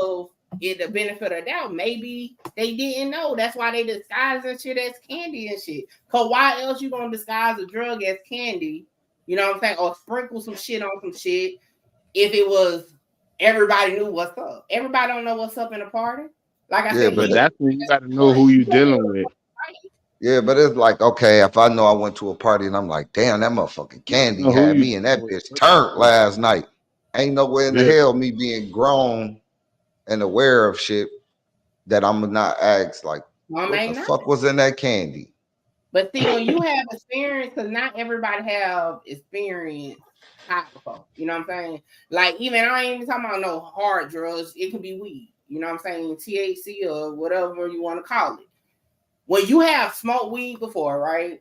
it the benefit of the doubt. Maybe they didn't know. That's why they disguising shit as candy and shit. Cause why else you gonna disguise a drug as candy? You know what I'm saying? Or sprinkle some shit on some shit if it was everybody knew what's up. Everybody don't know what's up in a party. Like I Yeah, said, But but that's when you got to know who you dealing with. yeah, but it's like, okay, if I know I went to a party and I'm like, damn, that motherfucking candy Know who had you me and that dealing with. bitch turned last night. Ain't no way in the Yeah. hell me being grown and aware of shit that I'm not asked like, Well, what the not. fuck was in that candy? But see, when you have experience, because not everybody have experience high before. You know what I'm saying? Like, even I ain't even talking about no hard drugs. It could be weed. You know what I'm saying? THC or whatever you want to call it. When you have smoked weed before, right?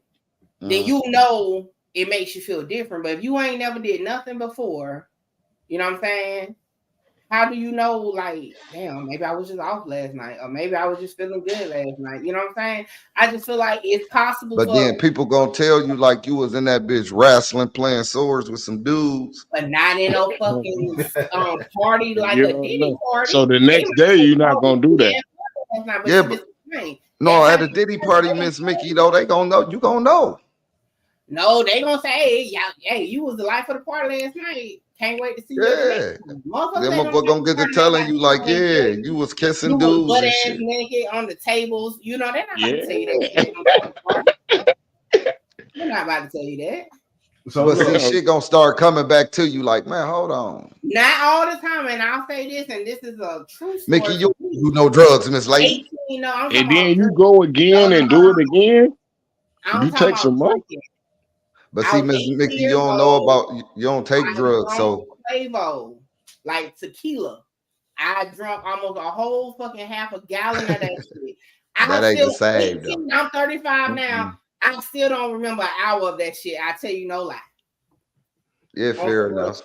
Then you know it makes you feel different. But if you ain't never did nothing before, you know what I'm saying? How do you know, like, damn, maybe I was just off last night, or maybe I was just feeling good last night? You know what I'm saying? I just feel like it's possible But then people gonna tell you like you was in that bitch wrestling, playing swords with some dudes. but not in no fucking party like You a don't Diddy know. party. So the next day you're not gonna do that. Yeah, but no, at a Diddy party, Miss Mickey, though, they gonna know. You gonna know. No, they gonna say, hey, yeah, hey, you was the life of the party last night. Can't wait to see you. Yeah. Then motherfucker gonna get to telling you like, yeah, you was kissing you was dudes butt and ass shit. naked on the tables. You know, they're not about to tell you Yeah. that. They're not about to tell you that. So But look, see, shit gonna start coming back to you like, man, hold on. Not all the time, and I'll say this, and this is a true story. Mickey, you do no drugs, Miss Lady. 18, no, I'm And talking then about you go again and do it again. I'm You talking take some about more. drinking. But I see, was Miss 18 Mickey, you years don't know old. about, you don't take I drugs, drunk so Quavo, like tequila. I drunk almost a whole fucking half a gallon of that shit. that I ain't the still same 18, though. I'm 35 now. I still don't remember an hour of that shit. I tell you no lie. Yeah, fair enough.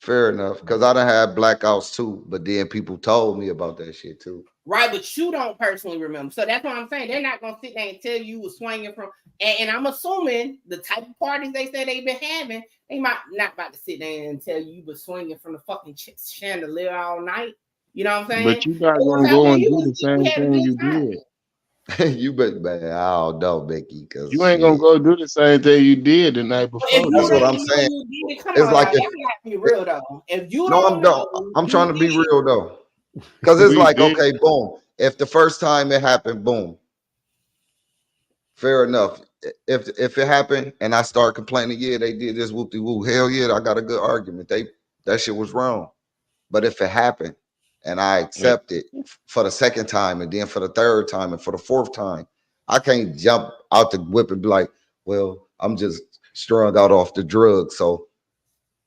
Fair enough. Because I done had blackouts too, but then people told me about that shit too. Right, but you don't personally remember. So that's what I'm saying. They're not going to sit there and tell you was swinging from, and I'm assuming the type of parties they say they've been having, they might not about to sit there and tell you was swinging from the fucking chandelier all night. You know what I'm saying? But you're not gonna go and do the same thing you did. You bet, man. I don't know, Mickey, because You ain't gonna go do the same thing you did the night before. That's what I'm saying. It's like if, be real though. If you don't know, I'm trying to be real though, because it's like, okay, boom. If the first time it happened, boom, fair enough. If it happened and I start complaining, yeah, they did this, whoop de whoop. Hell yeah, I got a good argument. That shit was wrong. But if it happened and I accept it for the second time and then for the third time and for the fourth time, I can't jump out the whip and be like, well, I'm just strung out off the drugs. So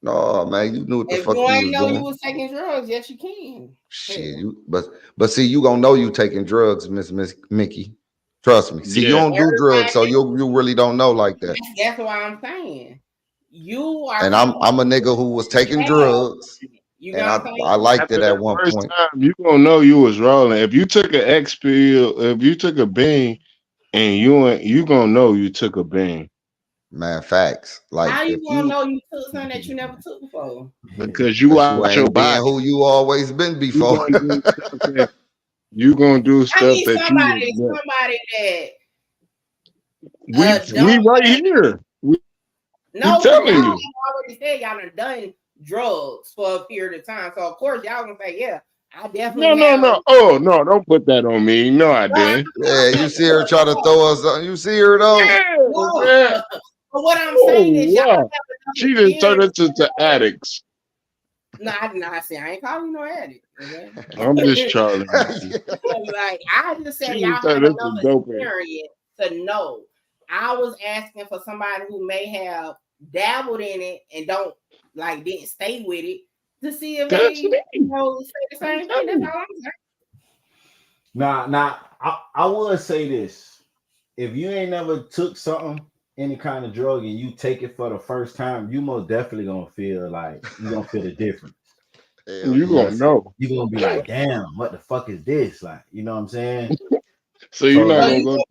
no, man, you knew what the fuck you was doing. You was taking drugs, yes, you can. Shit, but see, you gonna know you taking drugs, Miss Mickey. Trust me. See, you don't do drugs, so you really don't know like that. That's what I'm saying. You are, and I'm a nigga who was taking drugs. You and I liked it at one point. You gonna know you was rolling. If you took an X pill, if you took a bean, and you gonna know you took a bean. Man, facts. Like, how you gonna know you took something that you never took before? Because you out your body. Who you always been before. You gonna do stuff I mean, that somebody that we right here. We telling you. already said y'all done drugs for a period of time, so of course y'all gonna say, yeah, I definitely. No. Oh no, don't put that on me. No, I didn't. Yeah, you see her try to throw us. You see her though. Yeah. But what I'm saying is, y'all she just turned us into addicts. No, I did not say I ain't calling you no addict. Okay? I'm just trolling. Like I just said, She y'all said have this enough is dope. experience to know. I was asking for somebody who may have dabbled in it and didn't stay with it to see if That's they it. say the same thing. That's all I'm saying. Now, I would say this: if you ain't never took something, any kind of drug, and you take it for the first time, you most definitely gonna feel like you're gonna feel the difference. You gonna know. You're gonna be like, damn, what the fuck is this? Like, you know what I'm saying? So you're not So gonna you go. gonna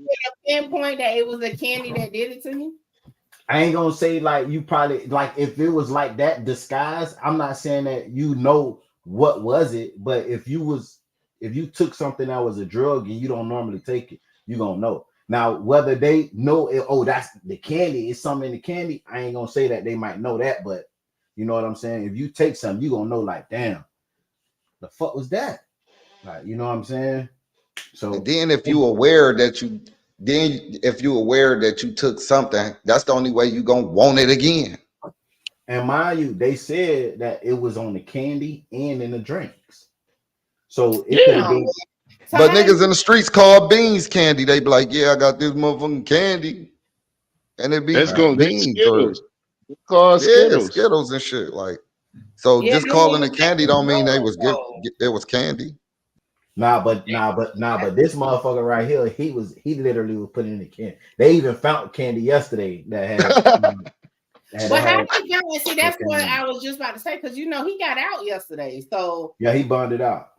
pinpoint that it was the candy that did it to you? I ain't gonna say like you probably like if it was like that disguise. I'm not saying that you know what was it, but if you took something that was a drug and you don't normally take it, you gonna know. Now whether they know it, oh, that's the candy, it's something in the candy. I ain't gonna say that they might know that, but you know what I'm saying. If you take something, you gonna know like, damn, the fuck was that? Like, you know what I'm saying. So And then if you aware that you took something, that's the only way you gonna want it again. and mind you, they said that it was on the candy and in the drinks. So it could have Yeah, been. But niggas in the streets call beans candy. They be like, yeah, I got this motherfucking candy. And it be it's gonna be beans or Skittles. It's called yeah, Skittles. Skittles and shit. Like, so Yeah, just them calling was it candy don't mean they was though. it was candy. But this motherfucker right here, he literally was putting in the candy. They even found candy yesterday that But how had they found it? See, that's what cocaine in it. I was just about to say, because he got out yesterday, so Yeah, he bonded out.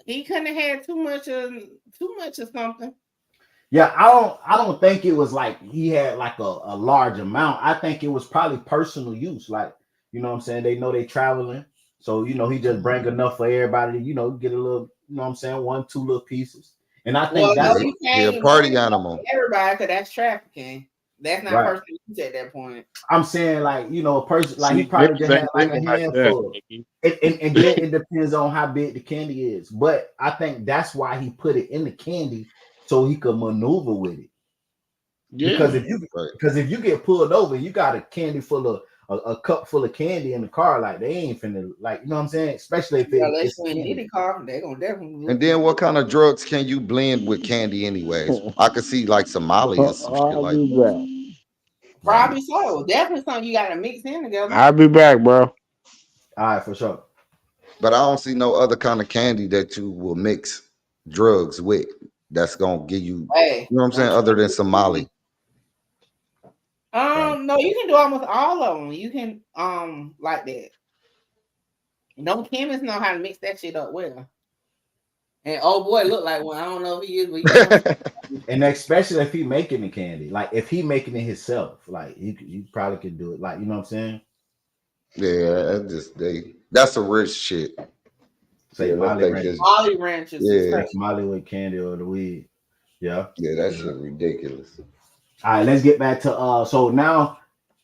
he couldn't have had too much of something. Yeah, I don't think it was like he had like a large amount. I think it was probably personal use. Like, you know what I'm saying? They know they traveling. So, you know, he just bring enough for everybody to, you know, get a little, you know what I'm saying, 1-2 little pieces. And I think Well, no, that's you He a can't party bring animal. everybody because that's trafficking. That's not right. personal use at that point. I'm saying, like, you know, a person like he See, probably just niggas had ain't like a thinking like that. handful. Nigga. And then it depends on how big the candy is. But I think that's why he put it in the candy so he could maneuver with it. Because Yeah, if you get pulled over, you got a candy full of a cup full of candy in the car, like they ain't finna, like, you know what I'm saying? Especially if Yeah, unless it's you in candy. Diddy car, they gonna definitely And lose then it. what kind of drugs can you blend with candy anyways? I could see like Somali or some shit I'll like be that. back. Right. Probably so. Definitely something you gotta mix in together. I'll be back, bro. All right, for sure. But I don't see no other kind of candy that you will mix drugs with that's gonna give you, Hey, you know what I'm saying, other than Somali. Right. no, you can do almost all of them. You can like that. No chemists know how to mix that shit up well. And oh boy, look like one. I don't know if he is, but he doing. And especially if he making the candy, like if he making it himself, like you probably could do it, like, you know what I'm saying? Yeah, that's a rich shit. Say Yeah, Molly Ranch, Molly ranches is Yeah. crazy. Molly with candy or the weed. Yeah. Yeah, that shit ridiculous. All right, let's get back to so now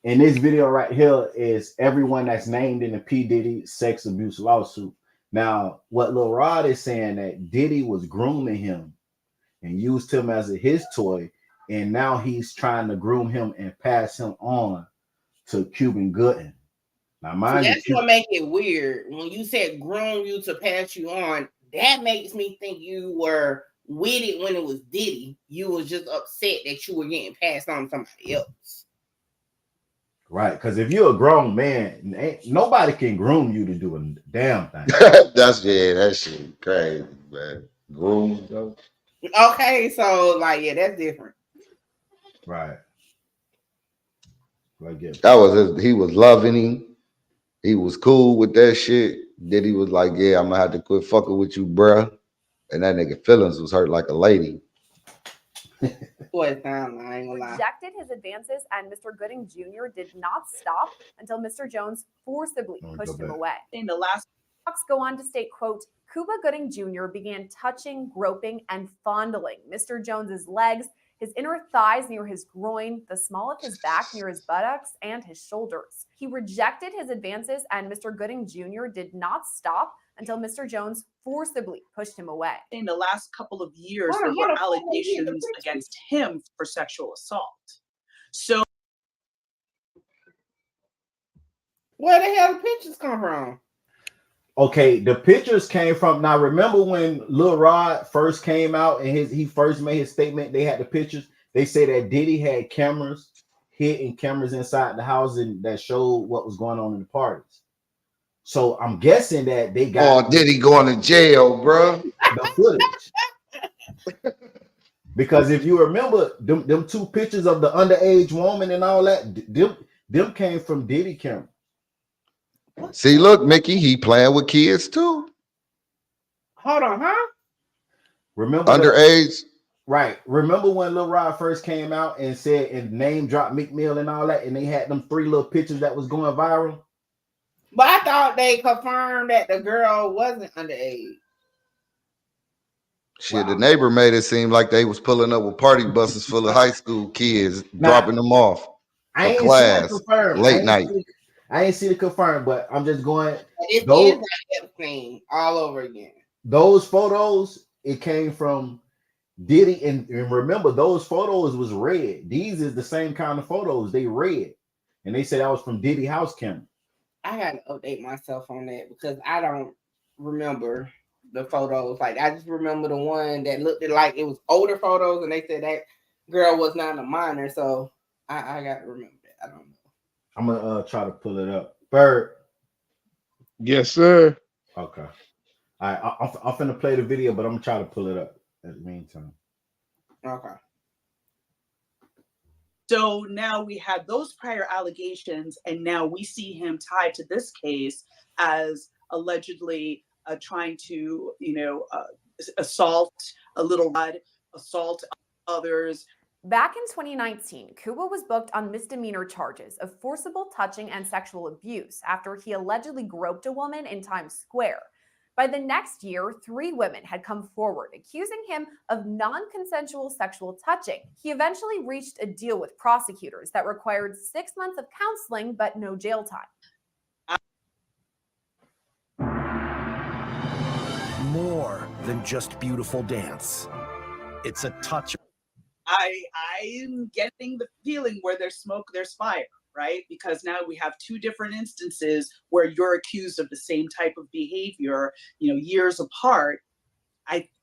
in this video right here is everyone that's named in the P. Diddy sex abuse lawsuit. Now, what Lil Rod is saying that Diddy was grooming him and used him as his toy, and now he's trying to groom him and pass him on to Cuba Gooding. Now, mind That's you, what make it weird. When you said groom you to pass you on, that makes me think you were with it when it was Diddy. You was just upset that you were getting passed on to somebody else. right? Because if you're a grown man, nobody can groom you to do a damn thing. That shit crazy, man. Groom though. Okay, so like, yeah, that's different. Right. Like, yeah. That was he was loving him. He was cool with that shit. Diddy was like, yeah, I'm gonna have to quit fucking with you, bruh. And that nigga feelings was hurt like a lady. Boy, I ain't gonna lie. Rejected his advances, and Mr. Gooding Jr. did not stop until Mr. Jones forcibly pushed him away. In the last Talks go on to state, quote, Cuba Gooding Jr. began touching, groping, and fondling Mr. Jones's legs, his inner thighs near his groin, the small of his back near his buttocks, and his shoulders. He rejected his advances, and Mr. Gooding Jr. did not stop until Mr. Jones forcibly pushed him away. in the last couple of years, there were allegations against him for sexual assault. So Where the hell the pictures come from? Okay, the pictures came from. Now, remember when Lil Rod first came out and he first made his statement? They had the pictures. They say that Diddy had cameras, hidden cameras inside the house, and that showed what was going on in the parties. So I'm guessing that they got Oh, Diddy going to jail, bro. the footage. Because if you remember them two pictures of the underage woman and all that, them came from Diddy camera. See, look, Mickey, he playing with kids too. Hold on, huh? Remember Underage. right. Remember when Lil Rod first came out and said and name dropped Meek Mill and all that, and they had them 3 little pictures that was going viral. But I thought they confirmed that the girl wasn't underage. Shit, the neighbor made it seem like they was pulling up with party buses full of high school kids, dropping them off I for ain't class see it confirmed. late night. I ain't see it confirmed, but I'm just going. It Those, is like Epstein all over again. those photos, it came from Diddy, and remember those photos was red. These is the same kind of photos. They red, and they said that was from Diddy house camera. I gotta update myself on that because I don't remember the photos. Like I just remember the one that looked like it was older photos, and they said that girl was not a minor. So I gotta remember that. I don't know. I'm gonna try to pull it up. Bird. Yes, sir. Okay. All right. I'm finna play the video, but I'm gonna try to pull it up in the meantime. Okay. So now we had those prior allegations, and now we see him tied to this case as allegedly trying to, assault a Lil Rod, assault others. Back in 2019, Cuba was booked on misdemeanor charges of forcible touching and sexual abuse after he allegedly groped a woman in Times Square. By the next year, 3 women had come forward accusing him of non-consensual sexual touching. He eventually reached a deal with prosecutors that required 6 months of counseling but no jail time. More than just beautiful dance. It's a touch. I'm getting the feeling where there's smoke, there's fire, right? Because now we have 2 different instances where you're accused of the same type of behavior, years apart.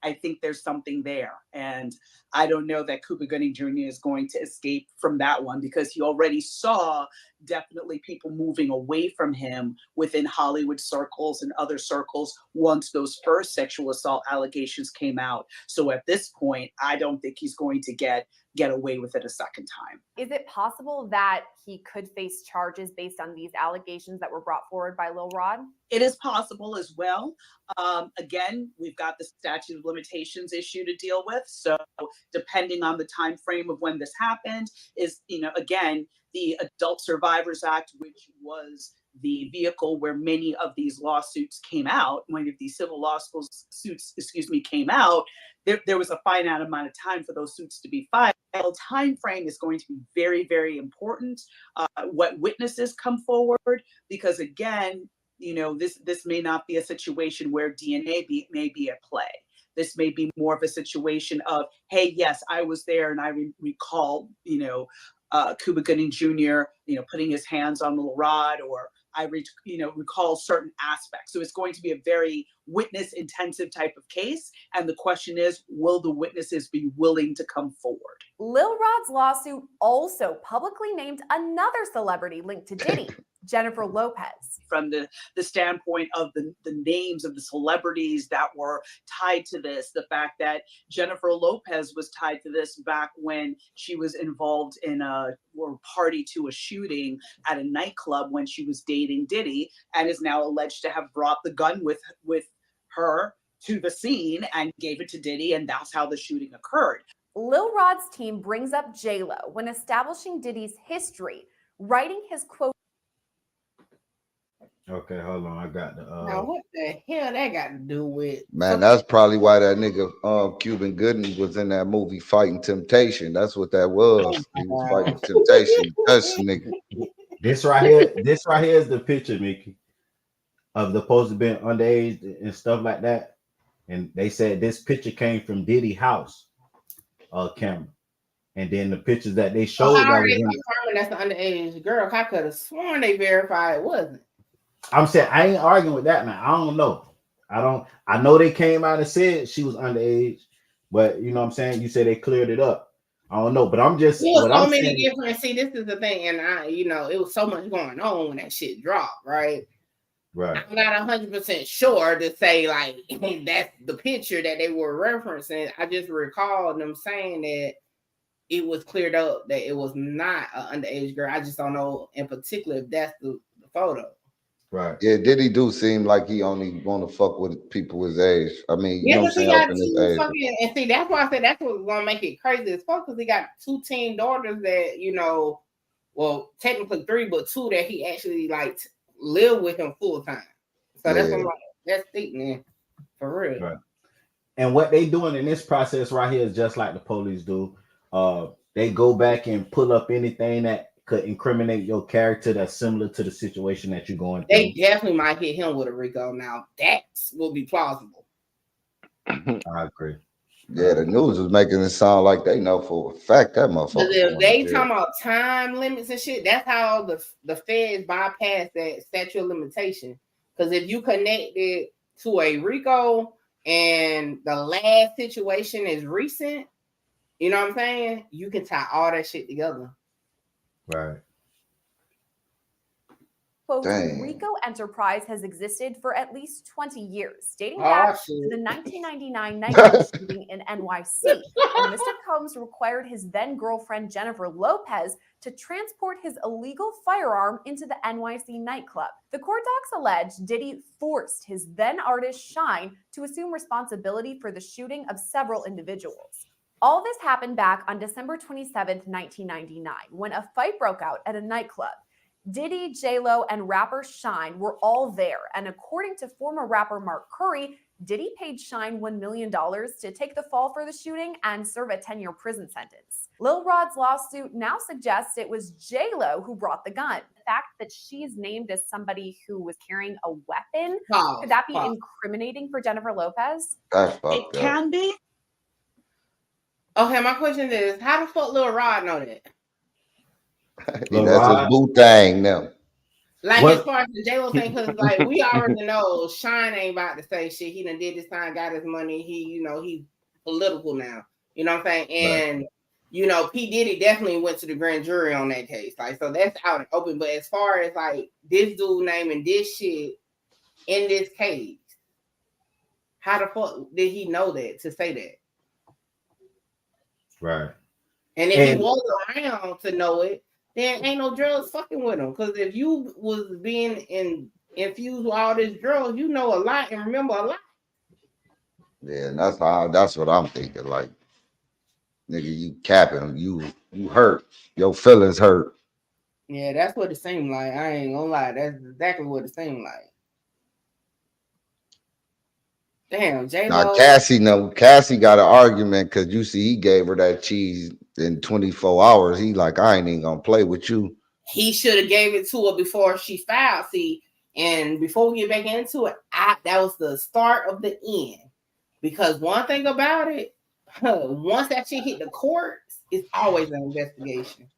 I think there's something there. And I don't know that Cuba Gooding Jr. is going to escape from that one because he already saw definitely people moving away from him within Hollywood circles and other circles once those first sexual assault allegations came out. So at this point, I don't think he's going to get away with it a second time. Is it possible that he could face charges based on these allegations that were brought forward by Lil Rod? It is possible as well. Again, we've got the statute of limitations issue to deal with. So depending on the time frame of when this happened is, again, the Adult Survivors Act, which was the vehicle where many of these lawsuits came out, many of these civil lawsuits, came out, there was a finite amount of time for those suits to be filed. Time frame is going to be very, very important. What witnesses come forward, because again, this may not be a situation where DNA may be at play. This may be more of a situation of, hey, yes, I was there and I recall, Cuba Gooding Jr., putting his hands on Lil Rod, or I recall certain aspects. So it's going to be a very witness intensive type of case. And the question is, will the witnesses be willing to come forward? Lil Rod's lawsuit also publicly named another celebrity linked to Diddy, Jennifer Lopez. From the standpoint of the names of the celebrities that were tied to this, the fact that Jennifer Lopez was tied to this back when she was involved in or party to a shooting at a nightclub when she was dating Diddy, and is now alleged to have brought the gun with her to the scene and gave it to Diddy, and that's how the shooting occurred. Lil Rod's team brings up J-Lo when establishing Diddy's history, writing his quote. Okay, hold on. I got the. Now, what the hell that got to do with? Man, that's probably why that nigga Cuba Gooding was in that movie Fighting Temptation. That's what that was. He was fighting temptation. That's nigga. This right here is the picture, Mickey, of the supposed to be underage and stuff like that. And they said this picture came from Diddy house camera. And then the pictures that they showed, I already confirmed that's the underage girl. I could have sworn they verified it wasn't. I'm saying I ain't arguing with that, man. I don't know. I know they came out and said she was underage, but you know what I'm saying? You said they cleared it up. I don't know, but I'm There just was what so I'm many saying. different. See, this is the thing, and it was so much going on when that shit dropped, right? Right. I'm not 100% sure to say like that's the picture that they were referencing. I just recall them saying that it was cleared up that it was not an underage girl. I just don't know in particular if that's the photo. Right. Yeah, Diddy do seem like he only want to fuck with people his age. I mean, you Yeah, know what I'm because he saying, up got in his two age. fucking, and see, that's why I said that's what's gonna make it crazy as fuck. Because he got 2 teen daughters that well, technically 3, but 2 that he actually like live with him full time. So that's what I'm like, that's thick, man, for real. Right. And what they doing in this process right here is just like the police do. They go back and pull up anything that could incriminate your character that's similar to the situation that you're going through. They definitely might hit him with a RICO. Now that will be plausible. I agree. Yeah, the news is making it sound like they know for a fact that motherfucker. Because if they talking about time limits and shit, that's how the feds bypass that statute of limitation. Because if you connect it to a RICO and the last situation is recent, you know what I'm saying? You can tie all that shit together. Right. Quote, Dang. RICO enterprise has existed for at least 20 years, dating back to the 1999 nightclub shooting in NYC, when Mr. Combs required his then-girlfriend Jennifer Lopez to transport his illegal firearm into the NYC nightclub. The court docs allege Diddy forced his then-artist Shyne to assume responsibility for the shooting of several individuals. All this happened back on December 27th, 1999, when a fight broke out at a nightclub. Diddy, J-Lo, and rapper Shyne were all there, and according to former rapper Mark Curry, Diddy paid Shyne $1 million to take the fall for the shooting and serve a 10-year prison sentence. Lil Rod's lawsuit now suggests it was J-Lo who brought the gun. The fact that she's named as somebody who was carrying a weapon, could that be incriminating for Jennifer Lopez? It can be. Okay, my question is, how the fuck Lil Rod know that? That's his boo thing now. Like as far as the J-Lo thing, because like we already know Shyne ain't about to say shit. He done did this time, got his money. He's political now. You know what I'm saying? And P. Diddy definitely went to the grand jury on that case. Like, so that's out and open. But as far as like this dude naming this shit in this case, how the fuck did he know that to say that? Right. And if he was around to know it, then ain't no drugs fucking with him. Because if you was being infused with all this drugs, you know a lot and remember a lot. Yeah, and that's what I'm thinking. Like, nigga, you capping, you hurt, your feelings hurt. Yeah, that's what it seemed like. I ain't gonna lie, that's exactly what it seemed like. Damn, J-Lo. Now Cassie got an argument because you see he gave her that cheese in 24 hours. He like, I ain't even gonna play with you. He should have gave it to her before she filed. See, and before we get back into it, that was the start of the end. Because one thing about it, once that shit hit the courts, it's always an investigation.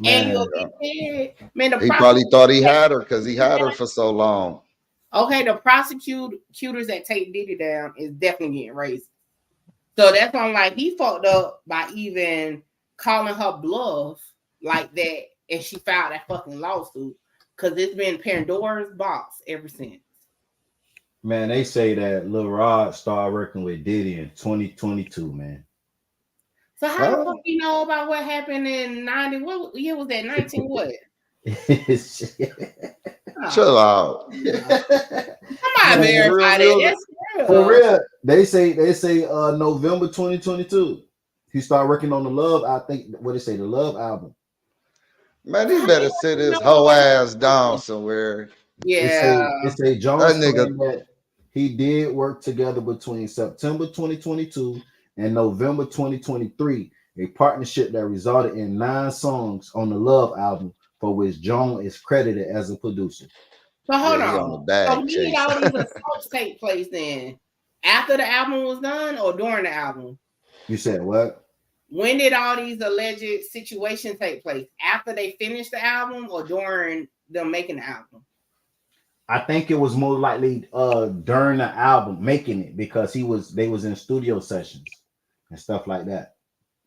Man, and you'll get paid. Man, he probably thought he had her because he had her for so long. Okay, the prosecutors that take Diddy down is definitely getting raised. So that's why I'm like, he fucked up by even calling her bluff like that, and she filed that fucking lawsuit because it's been Pandora's box ever since. Man, they say that Lil Rod started working with Diddy in 2022, man. So how the fuck you know about what happened in 90? What year was that? 19 what? Chill out. Come on, verify that. For real. They say November 2022. He started working on the Love. I think what they say, the Love album. Man, he better sit his whole ass down somewhere. Yeah. It say Jones claimed that he did work together between September 2022 and November 2023, a partnership that resulted in 9 songs on the Love album, for which Jones is credited as a producer. So hold on. So when did all these assaults take place then? After the album was done or during the album? You said what? When did all these alleged situations take place? After they finished the album or during them making the album? I think it was more likely during the album making it because they was in studio sessions and stuff like that.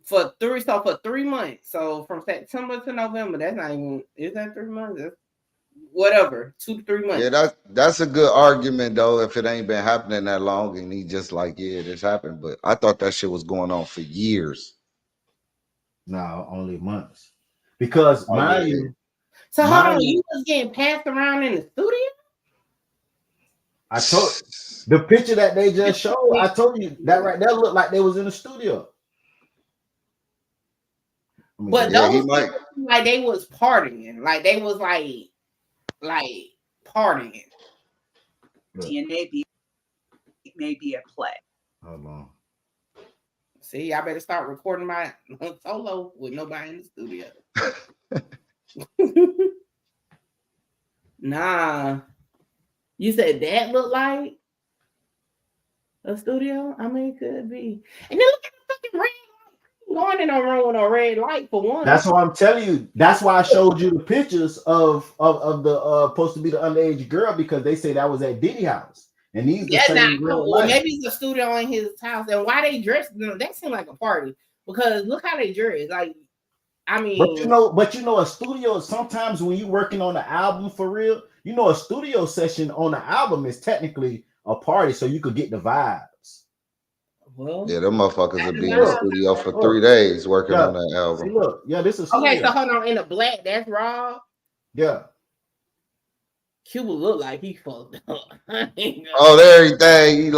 For 3 months. So from September to November, that's not even, is that 3 months? That's whatever, 2 to 3 months. Yeah, that's a good argument though. If it ain't been happening that long, and he just like, yeah, this happened. But I thought that shit was going on for years. No, only months. Because mind you, so hold on, you was getting passed around in the studio? I told the picture that they just showed, I told you that right there looked like they was in the studio. But yeah, those people, like they was partying, like they was like partying. DNA may be at play. Hold on. See, I better start recording my solo with nobody in the studio. Nah. You said that looked like a studio? I mean, it could be. And then look at the fucking red light. Going in a room with a red light for one. That's what I'm telling you. That's why I showed you the pictures of the supposed to be the underage girl, because they say that was at Diddy house. And these the same well, maybe it's a studio in his house. And why they dressed, that seemed like a party. Because look how they dress. Like, I mean, but you know, a studio, sometimes when you're working on the album for real, you know, a studio session on the album is technically a party, so you could get the vibes. Well, yeah, them motherfuckers would be in the studio for 3 days working on that album. See, look, yeah, this is okay. So hold on, in the black, that's Rod. Yeah. Cuba look like he fucked up. Oh, there everything. He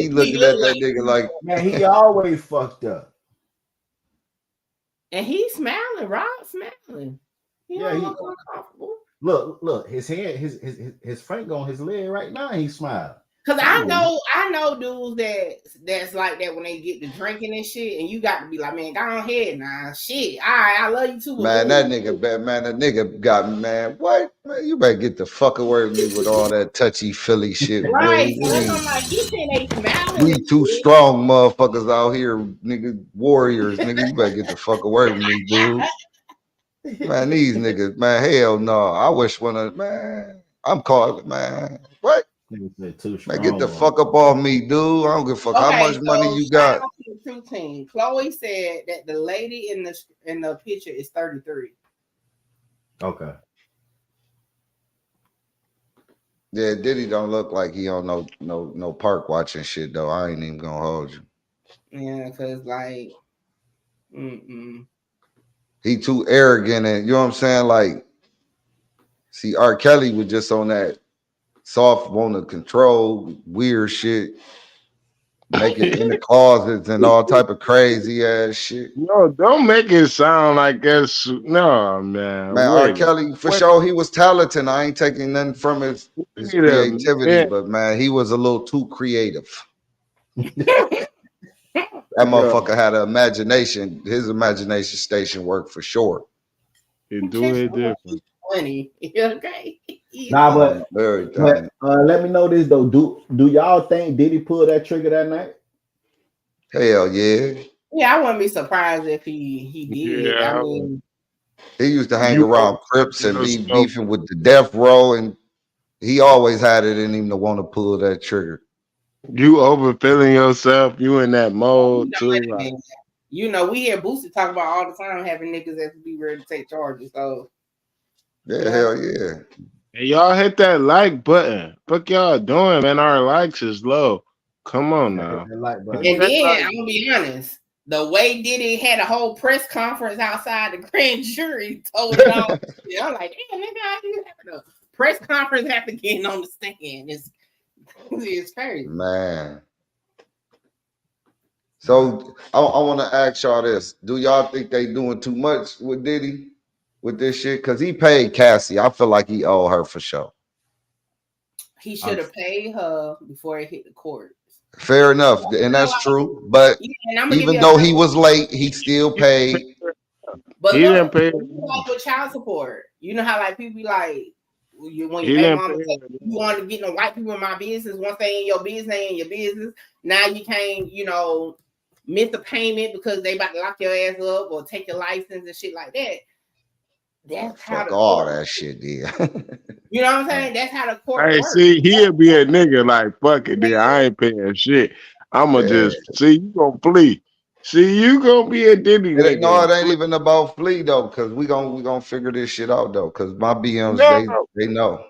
looking at that nigga like, man, he always fucked up. And he's smiling, Rod smiling. He look uncomfortable. Look, his hand, his finger on his leg right now, he's smiling. Cause I know dudes that's like that when they get to drinking and shit, and you got to be like, man, go ahead now, shit. All right, I love you too. Man, that nigga got me, man. What? Man, you better get the fuck away from me with all that touchy Philly shit. Right? So I'm like, you think they smiling? We two strong motherfuckers out here, nigga, warriors, nigga. You better get the fuck away from me, dude. Man, these niggas, man, hell no. I wish man. I'm calling, man. What? Man, get the fuck up off me, dude. I don't give a fuck how much money you got. Chloe said that the lady in the picture is 33. Okay. Yeah, Diddy don't look like he on no park watching shit though. I ain't even gonna hold you. Yeah, cause like, he too arrogant, and you know what I'm saying? Like, see, R. Kelly was just on that soft, want to control weird shit, make it in the closets and all type of crazy ass shit. No, don't make it sound like that's no, man. Man, R. Kelly for sure, he was talented. I ain't taking nothing from his creativity, but man, he was a little too creative. That motherfucker had an imagination. His imagination station worked for sure. He do it different. Funny, okay. Nah, but let me know this though. Do y'all think Diddy pulled that trigger that night? Hell yeah. Yeah, I wouldn't be surprised if he did. Yeah. I mean, he used to hang around Crips and be beefing with the Death Row, and he always had it in him to want to pull that trigger. You overfeeling yourself. You in that mode too. Like, you know, we hear Boosie talk about all the time having niggas that be ready to take charges. So yeah, hell yeah. And y'all hit that like button. Fuck y'all doing, man. Our likes is low. Come on now. And then I'm gonna be honest. The way Diddy had a whole press conference outside the grand jury told it all. I'm like, damn, nigga, how you having a press conference after getting on the stand? It's crazy. Man. So I want to ask y'all this. Do y'all think they doing too much with Diddy with this shit? Because he paid Cassie. I feel like he owed her for sure. He should have paid her before it hit the court. Fair enough. And that's true. But even though he was late, he still paid. But he didn't pay. Like with child support. You know how like people be like, when you pay mama, you want to get no white people in my business. Once they in your business, they in your business. Now you can't, miss a payment because they about to lock your ass up or take your license and shit like that. That's how Fuck the all court. that shit, yeah. You know what I'm saying? That's how the court Hey, works. see, he'll be a nigga like, fuck it, then I ain't paying shit. I'ma Yeah. just see you gonna flee. See, you gonna be a Diddy nigga No, and it ain't flee. even about flee though, cause we gonna figure this shit out though, cause my BMs No, they know.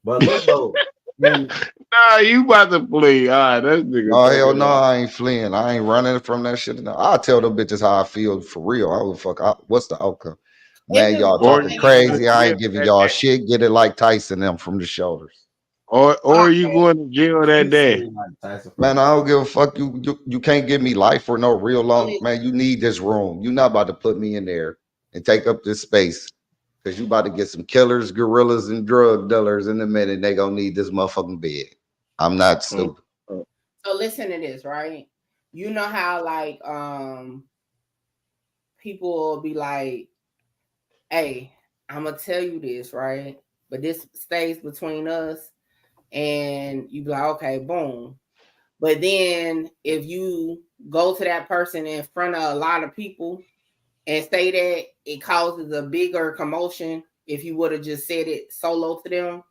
But look though, and nah, you about to flee. All right, that nigga No, hell talking no, about. I ain't fleeing. I ain't running from that shit. No. I'll tell them bitches how I feel for real. I will fuck out. What's the outcome? It's Man, just y'all one Or talking you thing. going to crazy. I jail ain't giving that y'all day. shit. Get it like Tyson them from the shoulders. Or Okay. you going to jail that he said day. Mike Tyson from Man, the I don't give a fuck. You can't give me life for no real So long. Man, you need this room. You not about to put me in there and take up this space. Cause you about to get some killers, gorillas, and drug dealers in a minute. They gonna need this motherfucking bed. I'm not Mm, stupid. mm. So listen to this, right? You know how like people will be like, hey, I'm gonna tell you this, right? But this stays between us, and you be like, okay, boom. But then if you go to that person in front of a lot of people and say that, it causes a bigger commotion if you would have just said it solo to them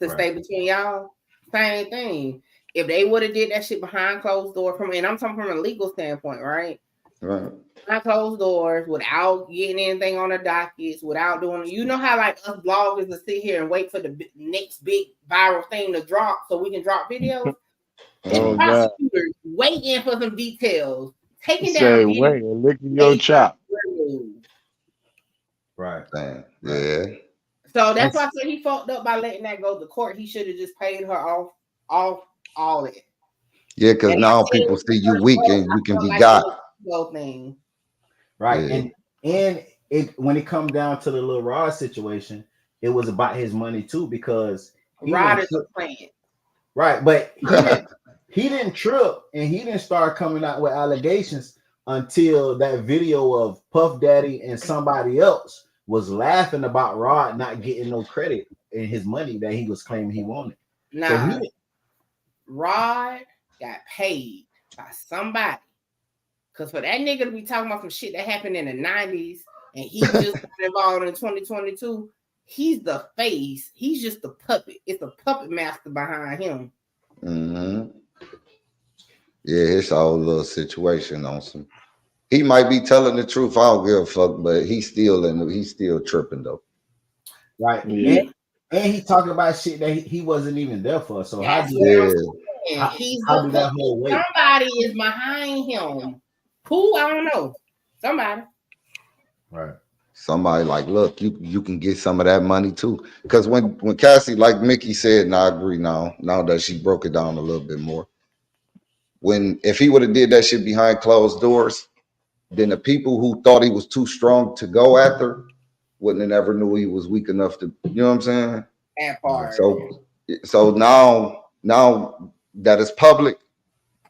to stay between y'all. Same thing. If they would have did that shit behind closed doors, and I'm talking from a legal standpoint, right? Right. Behind closed doors, without getting anything on the dockets, without doing, you know how like us bloggers will sit here and wait for the next big viral thing to drop so we can drop videos. And Oh God. prosecutors waiting for some details, He taking down say, video, wait, and licking your major chop. removes. right. Man, Right. yeah. So that's why I That's said he fucked up by letting that go to court. He should have just paid her off all it. Yeah, because And I now said it people was the see you first weak one. and I you can felt be like it got. was a ego thing. Right. Yeah. And it when it come down to the Lil Rod situation, it was about his money too, because he Rod didn't is trip. a plant. Right, but he didn't trip and he didn't start coming out with allegations until that video of Puff Daddy and somebody else was laughing about Rod not getting no credit in his money that he was claiming he wanted. So Nah, Rod got paid by somebody. Because for that nigga to be talking about some shit that happened in the 90s and he just got involved in 2022, he's the face. He's just the puppet. It's a puppet master behind him. Mm-hmm. Yeah, it's all a little situation on some. He might be telling the truth. I don't give a fuck, but he's still tripping though. right, yeah. and he talking about shit that he wasn't even there for. So how That's do what that I'm Yeah, saying. how, He's how the do that puppet. whole weight? Somebody is behind him. Who? I don't know. Somebody. Right, somebody like, look, you can get some of that money too. Because when Cassie, like Mickey said, and I agree now that she broke it down a little bit more. When if he would have did that shit behind closed doors, then the people who thought he was too strong to go after wouldn't have ever knew he was weak enough to, you know what I'm saying? That right, part. So now that it's public,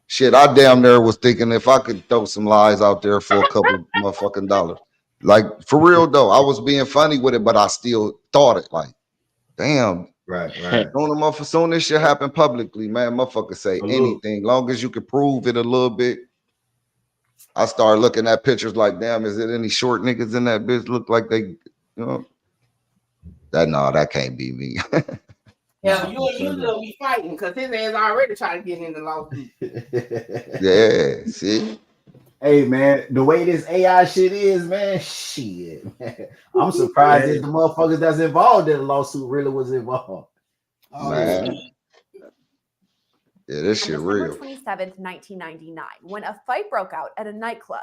shit, I damn near was thinking if I could throw some lies out there for a couple motherfucking dollars. Like for real though, I was being funny with it, but I still thought it like, damn, right. soon this shit happen publicly, man. Motherfucker say Salute. anything, long as you can prove it a little bit. I started looking at pictures like, damn, is it any short niggas in that bitch look like they, you know? That can't be me. Hell, Nah, you for and sure. you will be fighting because his ass already trying to get in the lawsuit. Yeah, see? Hey man, the way this AI shit is, man, shit, man. I'm surprised Hey, if the motherfuckers that's involved in the lawsuit really was involved. Oh Shit. Man. shit. Yeah, this On shit December real. 27th, 1999, when a fight broke out at a nightclub,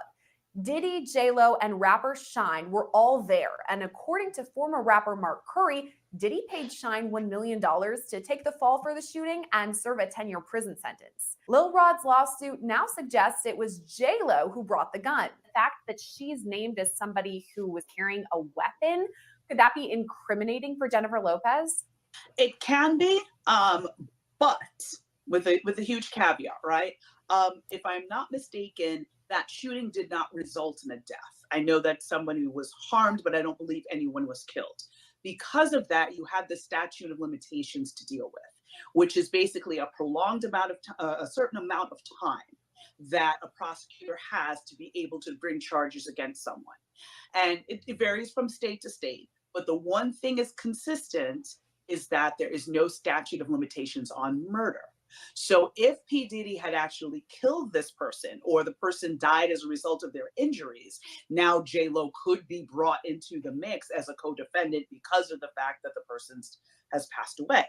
Diddy, J-Lo, and rapper Shyne were all there. And according to former rapper Mark Curry, Diddy paid Shyne $1 million to take the fall for the shooting and serve a 10-year prison sentence. Lil Rod's lawsuit now suggests it was J-Lo who brought the gun. The fact that she's named as somebody who was carrying a weapon, could that be incriminating for Jennifer Lopez? It can be, but with a huge caveat, right? If I'm not mistaken, that shooting did not result in a death. I know that somebody was harmed, but I don't believe anyone was killed. Because of that, you have the statute of limitations to deal with, which is basically a prolonged amount of a certain amount of time that a prosecutor has to be able to bring charges against someone. And it varies from state to state. But the one thing is consistent is that there is no statute of limitations on murder. So if P. Diddy had actually killed this person, or the person died as a result of their injuries, now J-Lo could be brought into the mix as a co-defendant because of the fact that the person has passed away.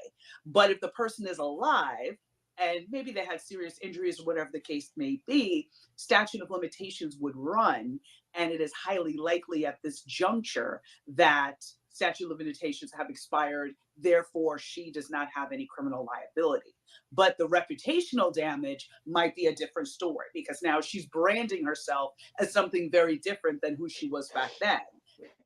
But if the person is alive, and maybe they had serious injuries or whatever the case may be, statute of limitations would run. And it is highly likely at this juncture that statute of limitations have expired. Therefore, she does not have any criminal liability. But the reputational damage might be a different story, because now she's branding herself as something very different than who she was back then.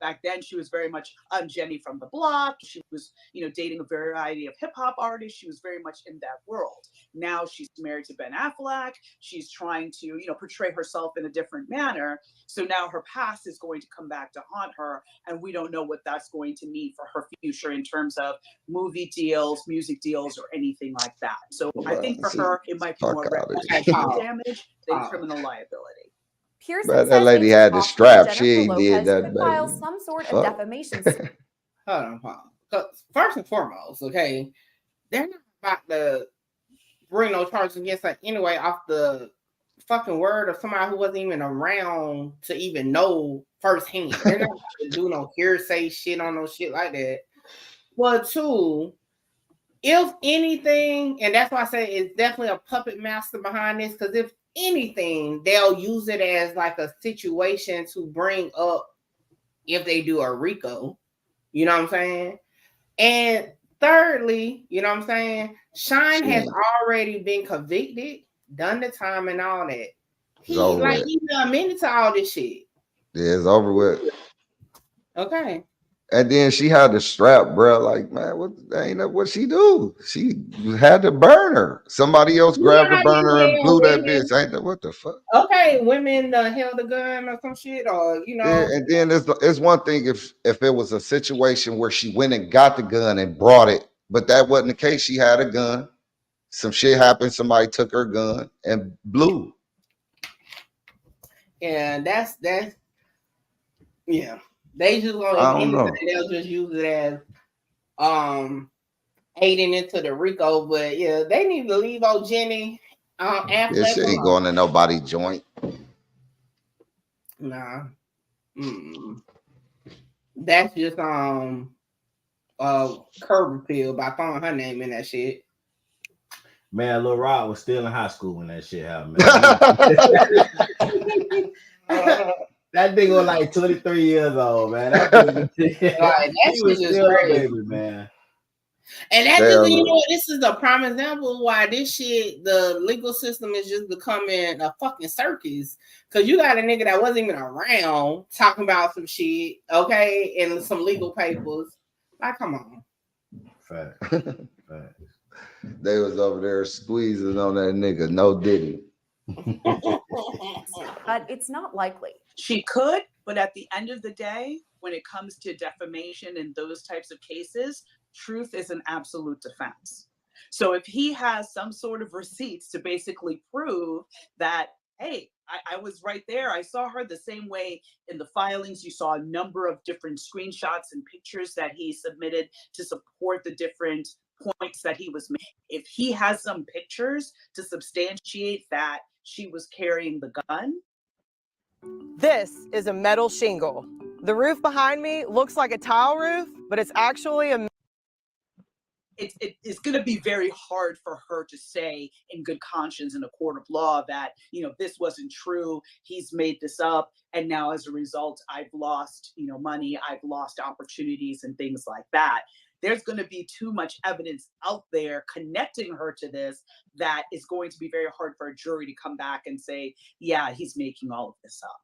Back then, she was very much Jenny from the block. She was, dating a variety of hip hop artists. She was very much in that world. Now she's married to Ben Affleck. She's trying to, portray herself in a different manner. So now her past is going to come back to haunt her, and we don't know what that's going to mean for her future in terms of movie deals, music deals, or anything like that. So I think for her, it might be more reputational damage than criminal liability. Pearson But that says lady agents had the Austin strap. and She Jennifer ain't did Lopez that, could baby. file some sort of defamation suit. Hold on, Paul. First and foremost, okay, they're not about to bring no charges against her anyway off the fucking word of somebody who wasn't even around to even know firsthand. They're not about to do no hearsay shit on no shit like that. Well, two, if anything, and that's why I say it's definitely a puppet master behind this, because if anything, they'll use it as like a situation to bring up if they do a RICO. You know what I'm saying? And thirdly, you know what I'm saying? Shyne has already been convicted, done the time and all that. He's admitted to all this shit. Yeah, it's over with. Okay. And then she had the strap, bro. Like, man, ain't that what she do? She had to burn her. Somebody else grabbed the burner and blew that bitch. Ain't that what the fuck? Okay, women held a gun or some shit, or Yeah, and then it's one thing if it was a situation where she went and got the gun and brought it, but that wasn't the case. She had a gun. Some shit happened. Somebody took her gun and blew. Yeah, that's yeah. They just I don't know. they'll just use it as aiding into the RICO, but yeah, they need to leave old Jenny Affleck. Yeah, she ain't going to nobody's joint. Nah. That's just curb appeal by throwing her name in that shit. Man, Lil Rod was still in high school when that shit happened, man. That nigga was like 23 years old, man. That was still a baby, man. And that just, this is a prime example of why this shit, the legal system is just becoming a fucking circus. Because you got a nigga that wasn't even around talking about some shit, okay, and some legal papers. Like, come on. Fact. They was over there squeezing on that nigga, No Diddy. But it's not likely. She could, but at the end of the day, when it comes to defamation and those types of cases, truth is an absolute defense. So if he has some sort of receipts to basically prove that, hey, I was right there, I saw her the same way in the filings, you saw a number of different screenshots and pictures that he submitted to support the different points that he was making. If he has some pictures to substantiate that she was carrying the gun. This is a metal shingle. The roof behind me looks like a tile roof, but it's actually a... It's going to be very hard for her to say in good conscience in a court of law that, this wasn't true. He's made this up. And now as a result, I've lost, money. I've lost opportunities and things like that. There's going to be too much evidence out there connecting her to this that is going to be very hard for a jury to come back and say, yeah, he's making all of this up.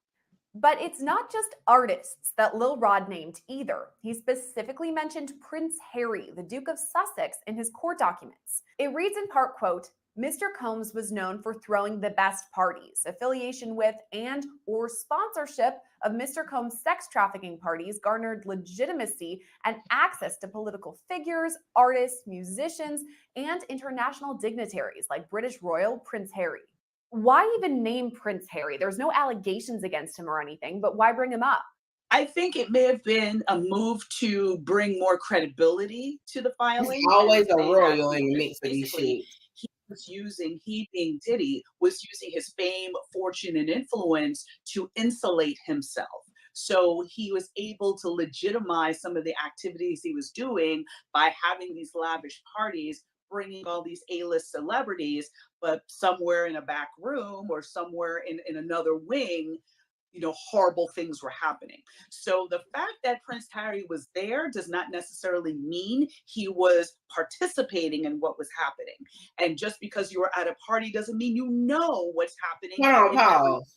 But it's not just artists that Lil Rod named either. He specifically mentioned Prince Harry, the Duke of Sussex, in his court documents. It reads in part, quote, Mr. Combs was known for throwing the best parties, affiliation with and or sponsorship of Mr. Combs' sex trafficking parties garnered legitimacy and access to political figures, artists, musicians, and international dignitaries like British Royal Prince Harry. Why even name Prince Harry? There's no allegations against him or anything, but why bring him up? I think it may have been a move to bring more credibility to the filing. It's always and a say royal that, in the mix of these basically, shit. he being Diddy, was using his fame, fortune, and influence to insulate himself. So he was able to legitimize some of the activities he was doing by having these lavish parties, bringing all these A-list celebrities, but somewhere in a back room or somewhere in another wing, horrible things were happening. So the fact that Prince Harry was there does not necessarily mean he was participating in what was happening. And just because you were at a party doesn't mean you know what's happening. Hold on, pause.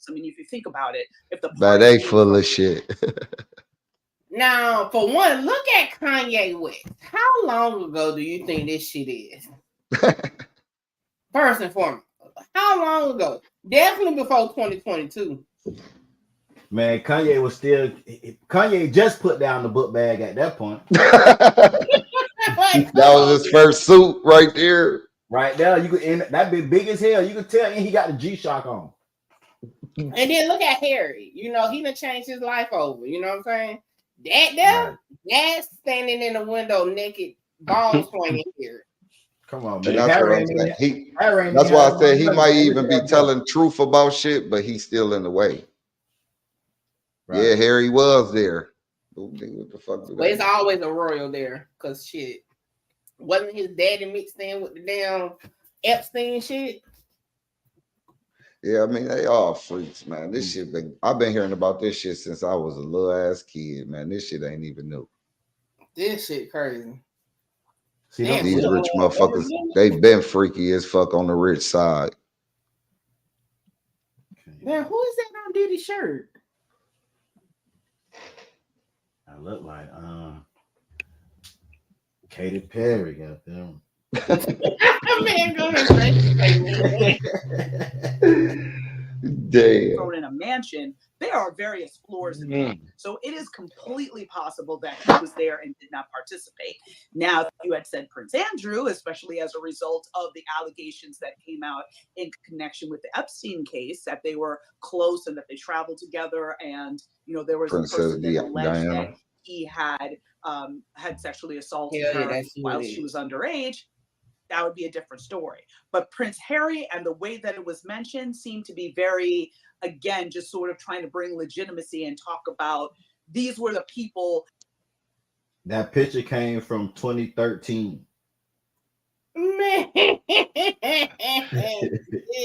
I mean, if you think about it, if the But they full of shit. Now, for one, look at Kanye West. How long ago do you think this shit is? First and foremost, how long ago? Definitely before 2022. Man, Kanye just put down the book bag at that point. That was his first suit right there. Right there, you could end that be big as hell. You could tell, and he got the G-Shock on. And then look at Harry. He done changed his life over. You know what I'm saying? That there, that's standing in the window naked, ball swinging here. Come on, And man. that's what I'm saying. That's why I said he might even be telling truth about shit, but he's still in the way. Right. Yeah, Harry was there. What the fuck? But it's always a royal there, cause shit, wasn't his daddy mixed in with the damn Epstein shit? Yeah, I mean, they all freaks, man. This shit I've been hearing about this shit since I was a little ass kid, man. This shit ain't even new. This shit crazy. See, these rich motherfuckers, they been freaky as fuck on the rich side. Man, who is that on Diddy's shirt? I look like Katy Perry got them. Man, go ahead. Damn. Thrown in a mansion, there are various floors in it. So it is completely possible that he was there and did not participate. Now, you had said Prince Andrew, especially as a result of the allegations that came out in connection with the Epstein case, that they were close and that they traveled together, and there was a person that alleged that he had sexually assaulted her while she was underage. That would be a different story. But Prince Harry and the way that it was mentioned seemed to be very, again, just sort of trying to bring legitimacy and talk about these were the people. That picture came from 2013. Man.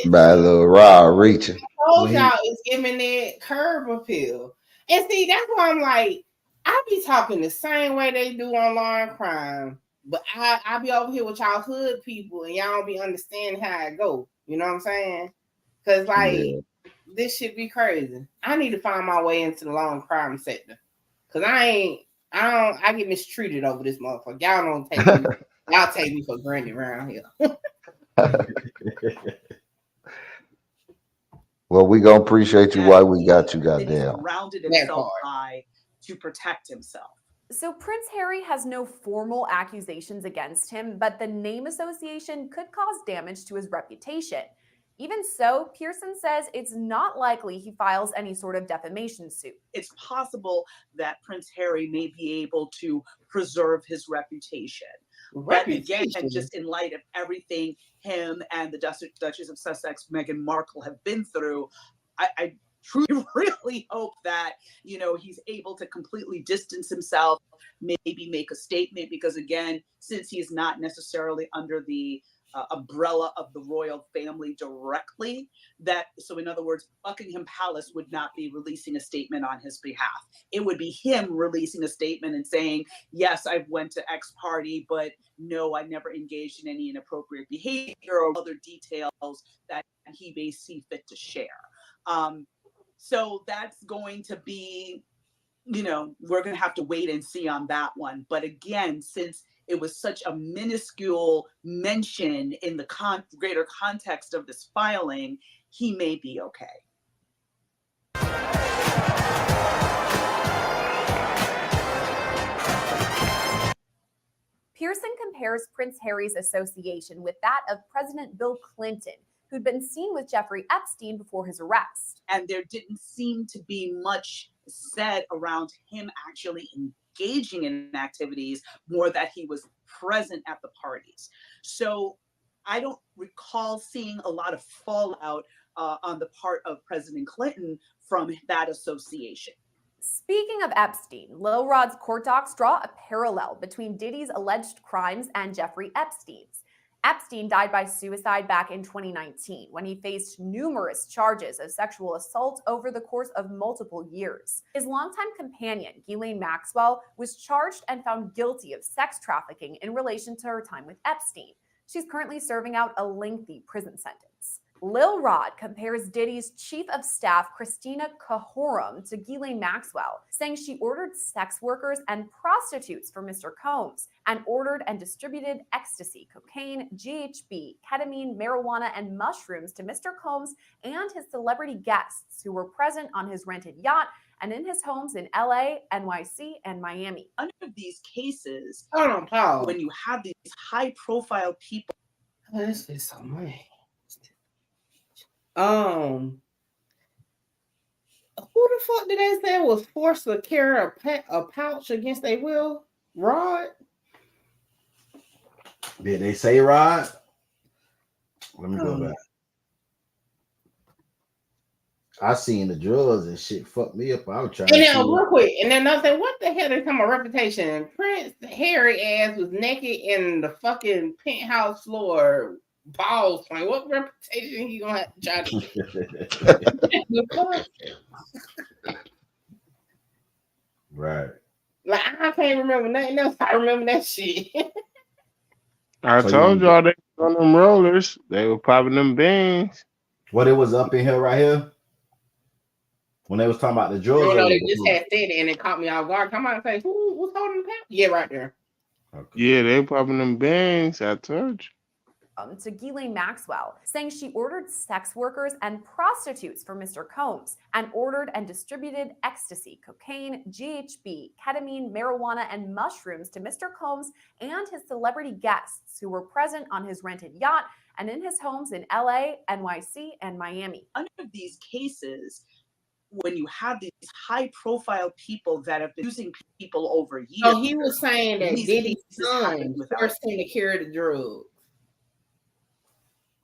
By Lil Rod reaching. Y'all is giving that curb appeal. And see, that's why I'm like, I be talking the same way they do online crime. But I be over here with y'all hood people and y'all don't be understanding how it go. You know what I'm saying? Because this should be crazy. I need to find my way into the long crime sector. Because I get mistreated over this motherfucker. Y'all don't take me. Y'all take me for granted around here. Well, we gonna appreciate you while we got you, goddamn. Surrounded himself by to protect himself. So Prince Harry has no formal accusations against him, but the name association could cause damage to his reputation. Even so, Pearson says it's not likely he files any sort of defamation suit. It's possible that Prince Harry may be able to preserve his reputation. But again, just in light of everything him and the Duchess of Sussex, Meghan Markle, have been through, I truly really hope that he's able to completely distance himself, maybe make a statement, because again, since he's not necessarily under the umbrella of the royal family directly, so in other words, Buckingham Palace would not be releasing a statement on his behalf. It would be him releasing a statement and saying, yes, I went to X party, but no, I never engaged in any inappropriate behavior or other details that he may see fit to share. So that's going to be, we're going to have to wait and see on that one. But again, since it was such a minuscule mention in the greater context of this filing, he may be okay. Pearson compares Prince Harry's association with that of President Bill Clinton, who'd been seen with Jeffrey Epstein before his arrest. And there didn't seem to be much said around him actually engaging in activities more that he was present at the parties. So I don't recall seeing a lot of fallout on the part of President Clinton from that association. Speaking of Epstein, Lil Rod's court docs draw a parallel between Diddy's alleged crimes and Jeffrey Epstein's. Epstein died by suicide back in 2019 when he faced numerous charges of sexual assault over the course of multiple years. His longtime companion, Ghislaine Maxwell, was charged and found guilty of sex trafficking in relation to her time with Epstein. She's currently serving out a lengthy prison sentence. Lil Rod compares Diddy's chief of staff, Christina Cahorum, to Ghislaine Maxwell, saying she ordered sex workers and prostitutes for Mr. Combs and ordered and distributed ecstasy, cocaine, GHB, ketamine, marijuana, and mushrooms to Mr. Combs and his celebrity guests who were present on his rented yacht and in his homes in LA, NYC, and Miami. Under these cases, Hold on, Paul. when you have these high-profile people, This is so much. Who the fuck did they say was forced to carry a pouch against their will? Rod? Did they say Rod? Let me go back. I seen the drugs and shit fuck me up. I was trying And to now, see real quick, and then I said, what the hell is my reputation? Prince Harry ass was naked in the fucking penthouse floor, balls playing. What reputation he gonna have to try to right. Like, I can't remember nothing else. I remember that shit. I So told you- y'all they was on them rollers. They were popping them beans. What it was up in here right here? When they was talking about the drugs. No, or they the just food? had said it and it caught me off guard. Come on and say, who's holding the pouch? Yeah, right there. Okay. Yeah, they popping them beans. I told you. To Ghislaine Maxwell, saying she ordered sex workers and prostitutes for Mr. Combs and ordered and distributed ecstasy, cocaine, GHB, ketamine, marijuana, and mushrooms to Mr. Combs and his celebrity guests who were present on his rented yacht and in his homes in LA, NYC, and Miami. under these cases, when you have these high-profile people that have been using people over years, So he was saying that these Diddy's cases happen son without- forced him to carry the drugs.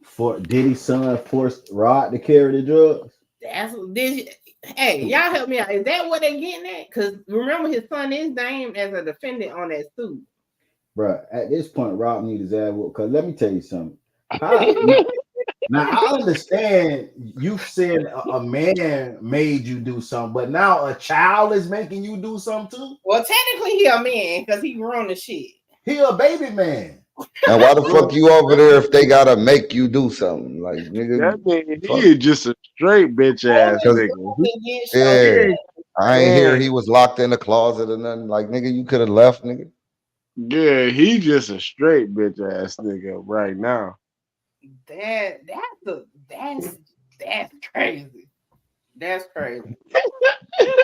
For Diddy's son forced Rod to carry the drugs. That's what hey, y'all help me out. Is that what they're getting at? Because remember, his son is named as a defendant on that suit. Bro, at this point, Rob needs his ass whooped. Cause let me tell you something. Now I understand you said a man made you do something, but now a child is making you do something too. Well, technically, he a man because he grown the shit. He a baby man. And why the fuck you over there if they gotta make you do something? Like, nigga, That mean fuck. he is just a straight bitch ass nigga. Yeah, I ain't hear he was locked in the closet or nothing. Like, nigga, you could have left, nigga. Yeah, he just a straight bitch ass nigga right now. That's crazy. That's crazy.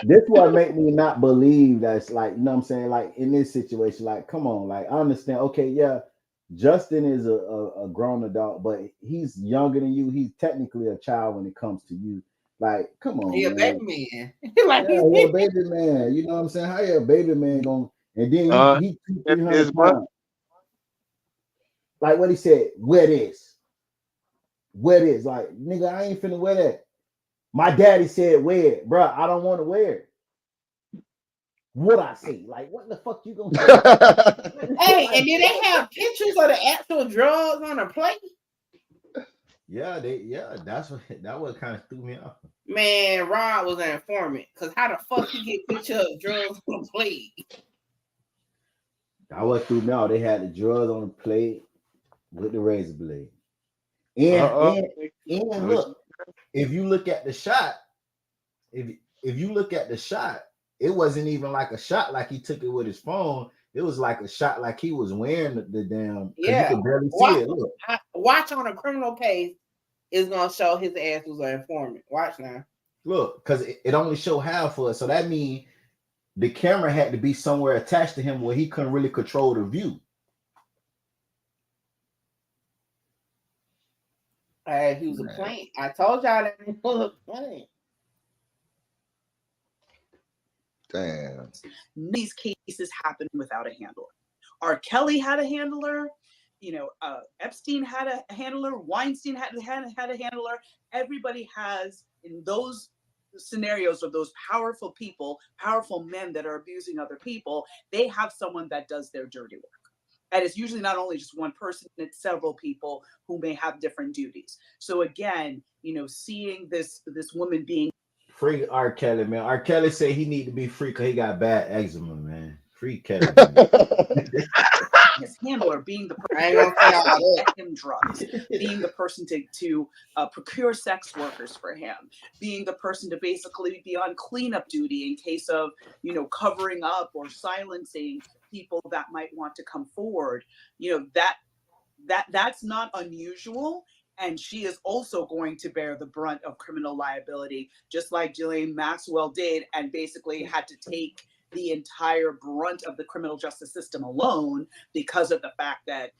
This what make me not believe that's like, you know what I'm saying? Like in this situation, like, come on, like I understand. Okay, yeah, Justin is a grown adult, but he's younger than you. He's technically a child when it comes to you. Like, come on, He a man. baby man. Like Yeah, he a baby man. You know what I'm saying? How you a baby man going? And then he 300 his pounds. Like what he said, wear this. Wear this. Like, nigga, I ain't finna wear that. My daddy said wear it, bro. I don't want to wear it. What I say? Like, what the fuck you gonna say? Hey, and did they have pictures of the actual drugs on the plate? Yeah, that what kind of threw me off. Man, Rod was an informant. Cause how the fuck he get pictures of drugs on the plate? That what threw me off. They had the drugs on the plate with the razor blade. And look, if you look at the shot, if you look at the shot, it wasn't even like a shot like he took it with his phone. It was like a shot like he was wearing the damn. Yeah, you could barely see it. Look. Watch on a criminal case is gonna show his ass was an informant. Watch now. Look, because it only showed half of it. So that means the camera had to be somewhere attached to him where he couldn't really control the view. Hey, he was a plant. I told y'all that he was a plant. Damn. These cases happen without a handler. R. Kelly had a handler. Epstein had a handler. Weinstein had a handler. Everybody has, in those scenarios of those powerful people, powerful men that are abusing other people, they have someone that does their dirty work. And it's usually not only just one person, it's several people who may have different duties. So again, seeing this woman being free R. Kelly, man. R. Kelly said he need to be free because he got bad eczema, man. Free Kelly. his handler, being the person to get him drugs, being the person to procure sex workers for him, being the person to basically be on cleanup duty in case of, covering up or silencing people that might want to come forward. That's not unusual. And she is also going to bear the brunt of criminal liability, just like Ghislaine Maxwell did, and basically had to take the entire brunt of the criminal justice system alone because of the fact that,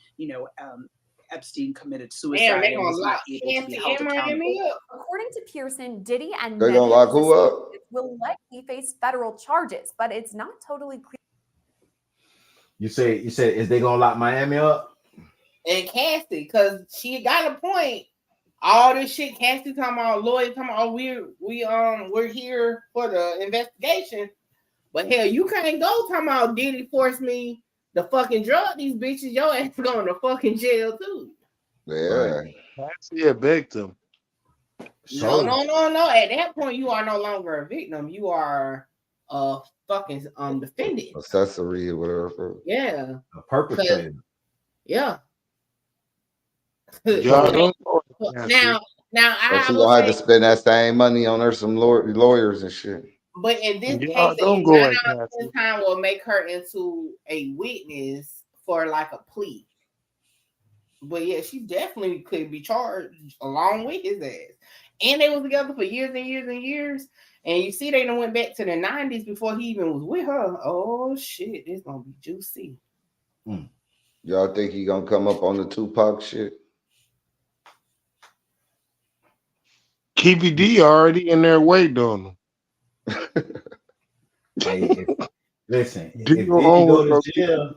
Epstein committed suicide and was not able to be held accountable. According to Pearson, Diddy and They many gonna of lock his who up? associates will likely face federal charges, but it's not totally clear. You said, is they gonna lock Miami up? And Cassie, because she got a point. All this shit, Cassie talking about, Lloyd talking about, we're here for the investigation. But hell, you can't go talking about Diddy forced me to fucking drug these bitches. Your ass going to fucking jail too. Yeah. Cassie a victim. No. At that point, you are no longer a victim. You are a fucking defendant. Accessory or whatever. Yeah. A perpetrator. Yeah. Y'all Now I she will gonna have say, to spend that same money on her some lawyers and shit. but in this Y'all case, don't go at Cassie. this time will make her into a witness for like a plea. But yeah, she definitely could be charged along with his ass. And they was together for years and years and years. And you see, they done went back to the 90s before he even was with her. Oh shit, it's gonna be juicy. Y'all think he gonna come up on the Tupac shit? KBD already in there waiting on him. Hey, listen, if Get Diddy your own go to with jail,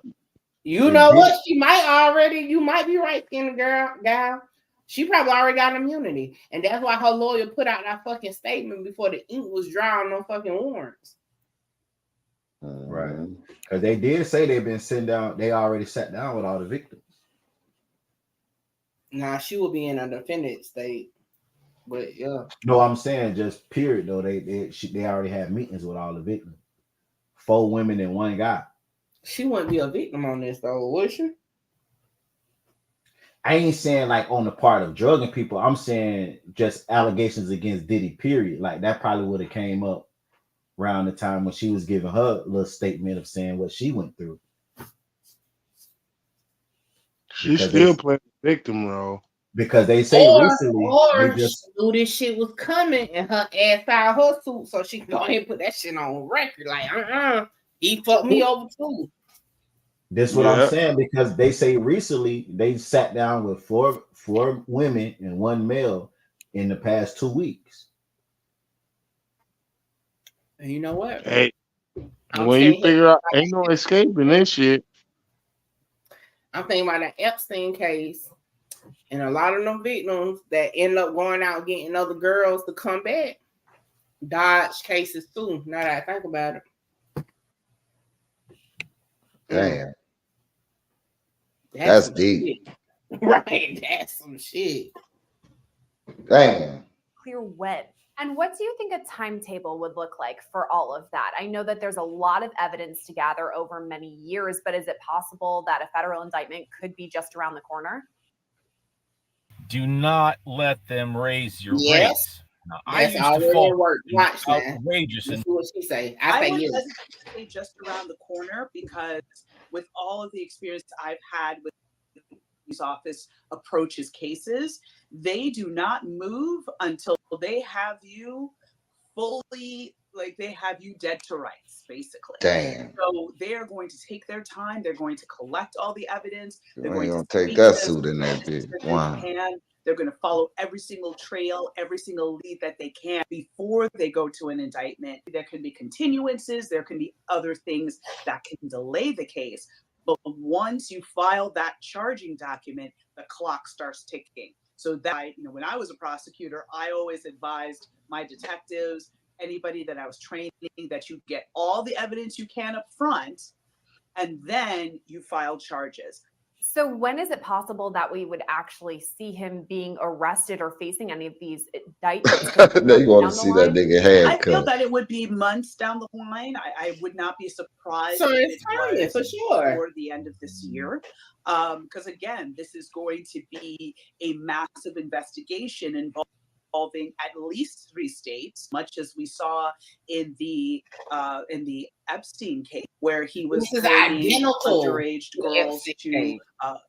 You know what? She might already, you might be right, skinny gal. She probably already got immunity. And that's why her lawyer put out that fucking statement before the ink was dry on no fucking warrants. right? Because they did say they've been sitting down, they already sat down with all the victims. Nah, she will be in a defendant state. But yeah. No, I'm saying just period though. They already had meetings with all the victims. 4 women and 1 guy. She wouldn't be a victim on this though, would she? I ain't saying like on the part of drugging people. I'm saying just allegations against Diddy, period. Like that probably would have came up around the time when she was giving her little statement of saying what she went through. She's still playing the victim role. Because they say recently or she knew this shit was coming and her ass filed her suit so she can go ahead and put that shit on record. Like, he fucked me over too. That's what I'm saying, because they say recently they sat down with four women and 1 male in the past 2 weeks. And you know what? Hey, when you figure out ain't no escaping this shit. I'm thinking about that Epstein case. And a lot of them victims that end up going out getting other girls to come back dodge cases too. Now that I think about it. Damn. That's deep. Shit. Right. That's some shit. Damn. Clear when. And what do you think a timetable would look like for all of that? I know that there's a lot of evidence to gather over many years, but is it possible that a federal indictment could be just around the corner? Do not let them raise your rates. Now, I used to fall outrageous. And what she say? I would yes. say just around the corner, because with all of the experience I've had with these office approaches cases, they do not move until they have you fully, like they have you dead to rights, basically. Damn. So they are going to take their time. They're going to collect all the evidence. They're going to to take that suit in that bitch. Wow. They're going to follow every single trail, every single lead that they can before they go to an indictment. There can be continuances. There can be other things that can delay the case. But once you file that charging document, the clock starts ticking. So that, when I was a prosecutor, I always advised my detectives, anybody that I was training, that you get all the evidence you can up front, and then you file charges. So when is it possible that we would actually see him being arrested or facing any of these indictments? Now you want to see that nigga I feel handcuffed. that it would be months down the line. I would not be surprised So if it's it timely, was for sure. before the end of this year. Because again, this is going to be a massive investigation involving at least 3 states, much as we saw in the Epstein case, where he was bringing underage girls to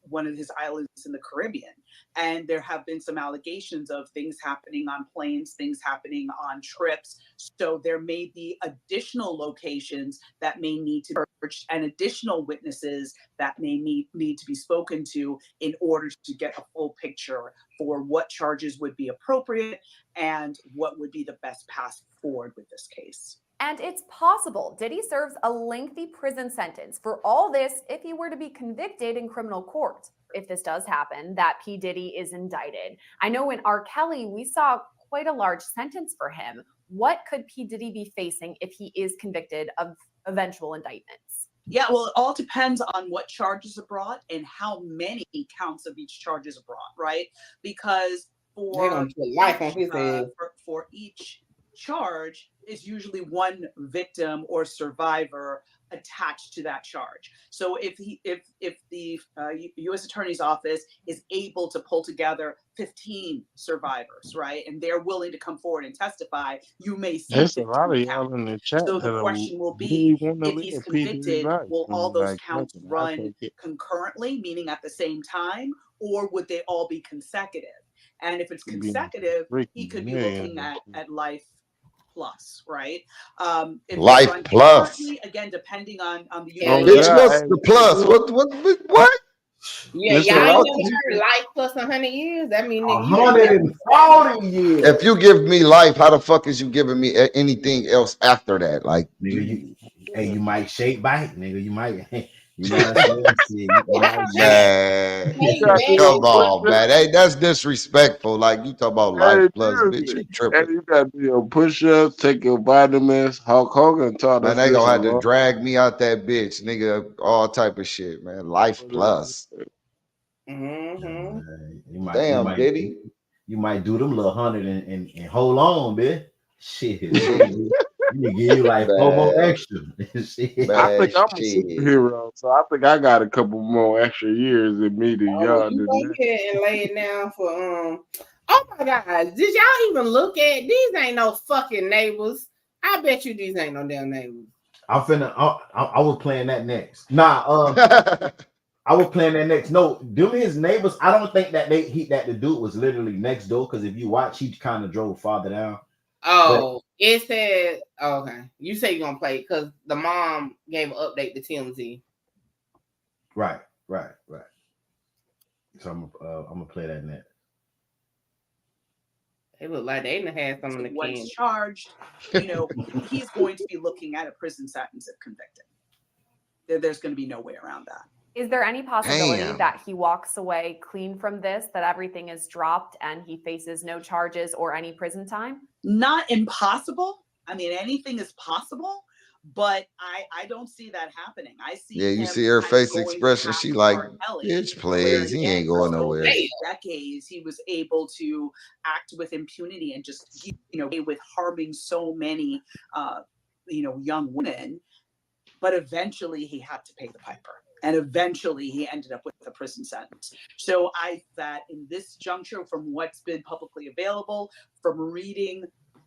one of his islands in the Caribbean. And there have been some allegations of things happening on planes, things happening on trips. So there may be additional locations that may need to be searched and additional witnesses that may need to be spoken to in order to get a full picture for what charges would be appropriate and what would be the best path forward with this case. And it's possible Diddy serves a lengthy prison sentence for all this if he were to be convicted in criminal court. If this does happen, that P. Diddy is indicted. I know in R. Kelly, we saw quite a large sentence for him. What could P. Diddy be facing if he is convicted of eventual indictments? Yeah, well, it all depends on what charges are brought and how many counts of each charge is brought, right? Because for each charge is usually one victim or survivor attached to that charge. So if the U.S. Attorney's Office is able to pull together 15 survivors, right, and they're willing to come forward and testify, you may see There's a 15 lot of y'all counts. in the chat So that the are question will really be, want to if he's live P. Diddy's convicted, life. will all And those like, counts listen, I run take it. concurrently, meaning at the same time, or would they all be consecutive? And if it's consecutive, he could be looking at life plus, right? If Life plus. again, depending on the Bitch, what's the plus? What? Yeah, y'all ain't never heard life plus 100 years. That means 140 years. If you give me life, how the fuck is you giving me anything else after that? Like, nigga, you might shake back, nigga. You might, you know what I'm saying? man, come on, man. Hey, that's disrespectful. Like, you talk about life plus, bitch, you tripping. And you got to do your push-ups, take your vitamins. Hulk Hogan taught us Man, they this gonna a have to lot. drag me out that bitch, nigga. All type of shit, man. Life plus. Mm-hmm. Damn, Diddy. You might do them little 100 and hold on, bitch. Shit. You give you like 4 more extra. Shit. I think I'm a superhero, so I think I got a couple more extra years in me than y'all You did. go ahead and lay it down for Oh my God! Did y'all even look at these? Ain't no fucking neighbors. I bet you these ain't no damn neighbors. I was playing that next. Nah, I was playing that next. No, them his neighbors. I don't think that the dude was literally next door. Because if you watch, he kind of drove farther down. Oh, it said okay. You say you're gonna play because the mom gave an update to TMZ. Right. So I'm gonna play that next. It looked like they didn't have some in the can. Once charged, he's going to be looking at a prison sentence if convicted. There's going to be no way around that. Is there any possibility that he walks away clean from this, that everything is dropped and he faces no charges or any prison time? Not impossible. I mean, anything is possible, but I don't see that happening. I see. Yeah, you see her face expression. She like, bitch, please. He ain't going nowhere. Decades, he was able to act with impunity and just, with harming so many, young women. But eventually, he had to pay the piper. And eventually he ended up with a prison sentence. So that in this juncture, from what's been publicly available, from reading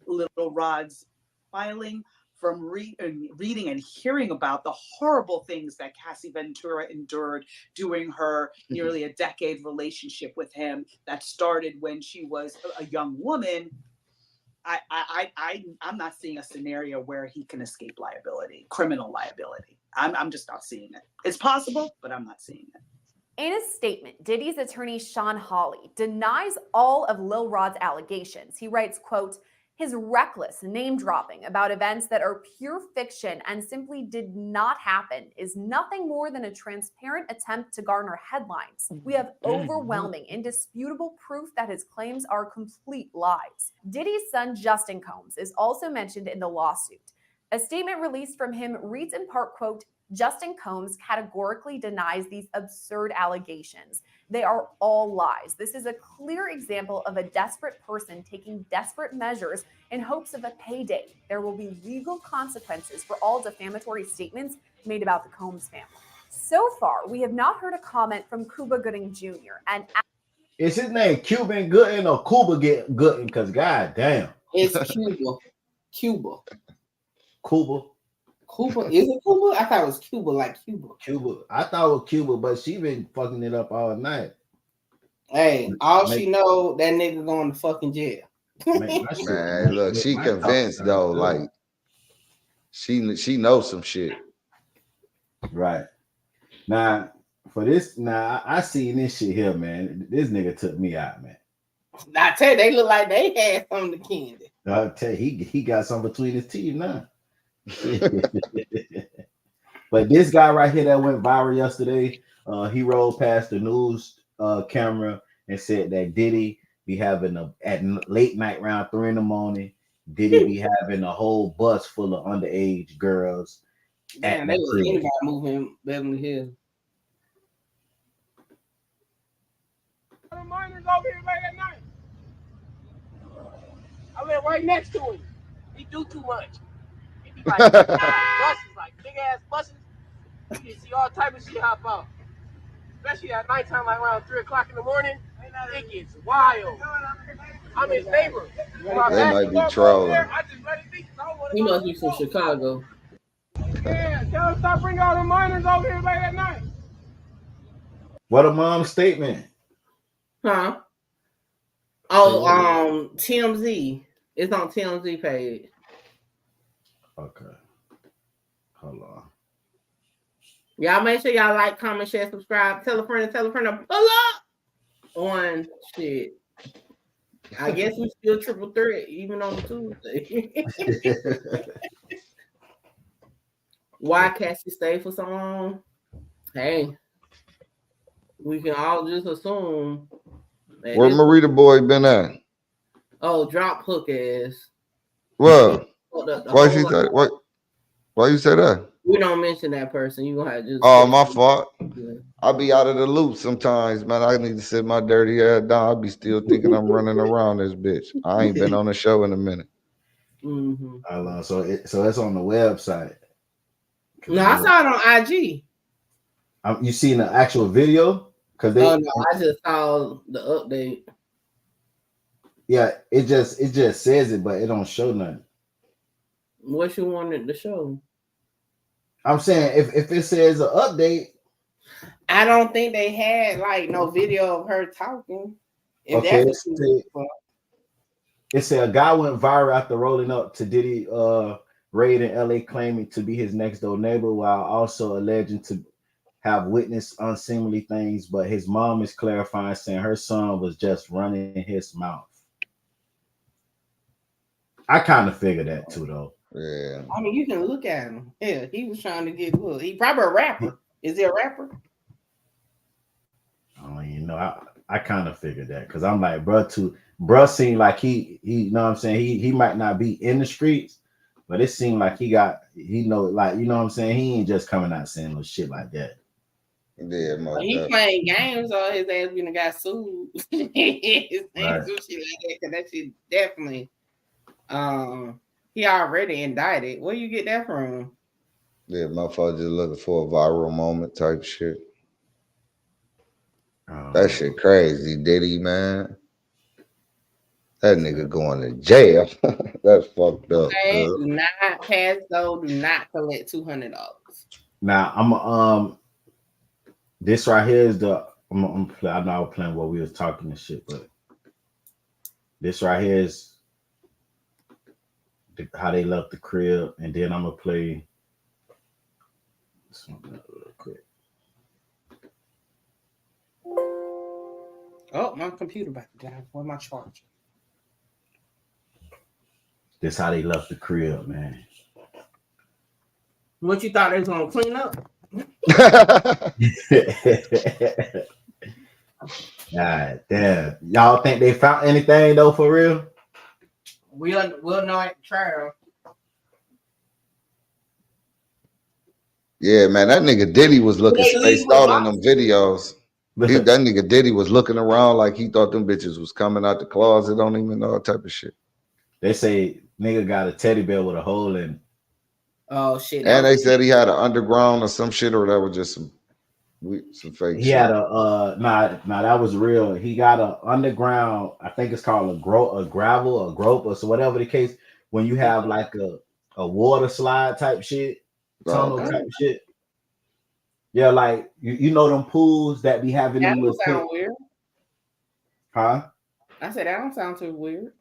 Lil Rod's filing, from reading and hearing about the horrible things that Cassie Ventura endured during her nearly a decade relationship with him that started when she was a young woman, I'm not seeing a scenario where he can escape liability, criminal liability. I'm just not seeing it. It's possible, but I'm not seeing it. In a statement, Diddy's attorney Sean Hawley denies all of Lil Rod's allegations. He writes, quote, his reckless name dropping about events that are pure fiction and simply did not happen is nothing more than a transparent attempt to garner headlines. We have overwhelming, indisputable proof that his claims are complete lies. Diddy's son, Justin Combs, is also mentioned in the lawsuit. A statement released from him reads in part, quote, Justin Combs categorically denies these absurd allegations. They are all lies. This is a clear example of a desperate person taking desperate measures in hopes of a payday. There will be legal consequences for all defamatory statements made about the Combs family. So far, we have not heard a comment from Cuba Gooding Jr. And is his name Cuban Gooding or Cuba Gooding? Because goddamn, it's Cuba. Cuba. Is it Cuba? I thought it was Cuba, like Cuba. Cuba. I thought it was Cuba, but she been fucking it up all night. Hey, all she know, that nigga going to fucking jail. Man, look, she convinced though, like she knows some shit. Right. Now, for this, I seen this shit here, man. This nigga took me out, man. I tell you, they look like they had something to candy. I tell you, he got something between his teeth now. But this guy right here that went viral yesterday, he rolled past the news camera and said that Diddy be having at late night around 3 a.m. Diddy be having a whole bus full of underage girls. Man, they was anybody moving Beverly Hills. Miners over here late at night. I live right next to him. He do too much. He be like buses, like big ass buses. You can see all type of shit hop out. Especially at nighttime, like around 3 o'clock in the morning. It gets wild. I'm his neighbor. They might be trolling. He must be from Chicago. Yeah, tell him stop bringing all the miners over here late at night. What a mom's statement. Huh? Oh, TMZ. It's on TMZ page. Okay. Hold on. Y'all make sure y'all like, comment, share, subscribe. Tell a friend to pull up on shit. I guess we still triple threat even on Tuesday. Why Cassie stay for so long? Hey, we can all just assume. Where Marita boy been at? Oh, drop hook ass. What? Why she say? Why you say that? We don't mention that person. You gonna have to just. Oh, my fault. I'll be out of the loop sometimes, man. I need to sit my dirty ass down. I'll be still thinking I'm running around this bitch. I ain't been on the show in a minute. Mm-hmm. So it's on the website. No, I saw it on IG. You seen the actual video? Oh no, I just saw the update. Yeah, it just says it, but it don't show nothing. What you wanted to show? I'm saying if it says an update, I don't think they had like no video of her talking. It said a guy went viral after rolling up to Diddy raid in LA, claiming to be his next door neighbor, while also alleging to have witnessed unseemly things. But his mom is clarifying, saying her son was just running his mouth. I kind of figured that too, though. Yeah. I mean, you can look at him. Yeah, he was trying to get hooked. He probably a rapper. Is he a rapper? Oh, I kind of figured that because I'm like, bruh seemed like he you know what I'm saying? He might not be in the streets, but it seemed like he know, like, you know what I'm saying? He ain't just coming out saying no shit like that. Yeah, he playing games or his ass gonna got sued. His right. shit like that, because that shit definitely he already indicted. Where you get that from? Yeah, motherfucker just looking for a viral moment type shit. That shit crazy, Diddy, man. That nigga going to jail. That's fucked up. Okay, do not pass go. Do not collect $200. Now I'm this right here is I know I was playing while we was talking and shit, but this right here is how they left the crib, and then I'm gonna play this one real quick. Oh, my computer about to die. Where's my charger? That's how they left the crib, man. What you thought they was gonna clean up? God damn. Y'all think they found anything though for real? We'll know at the trial. Yeah, man, that nigga Diddy was looking spaced out in them videos. That nigga Diddy was looking around like he thought them bitches was coming out the closet. Don't even know that type of shit. They say nigga got a teddy bear with a hole in it. Oh shit! And they said he had an underground or some shit, or that was just some fake He shit. had a nah, that was real. He got a underground, I think it's called a gravel, a grope, or so whatever the case, when you have like a water slide type shit, tunnel type shit. Yeah, like you know them pools that be having that them don't sound weird. Huh? I said that don't sound too weird.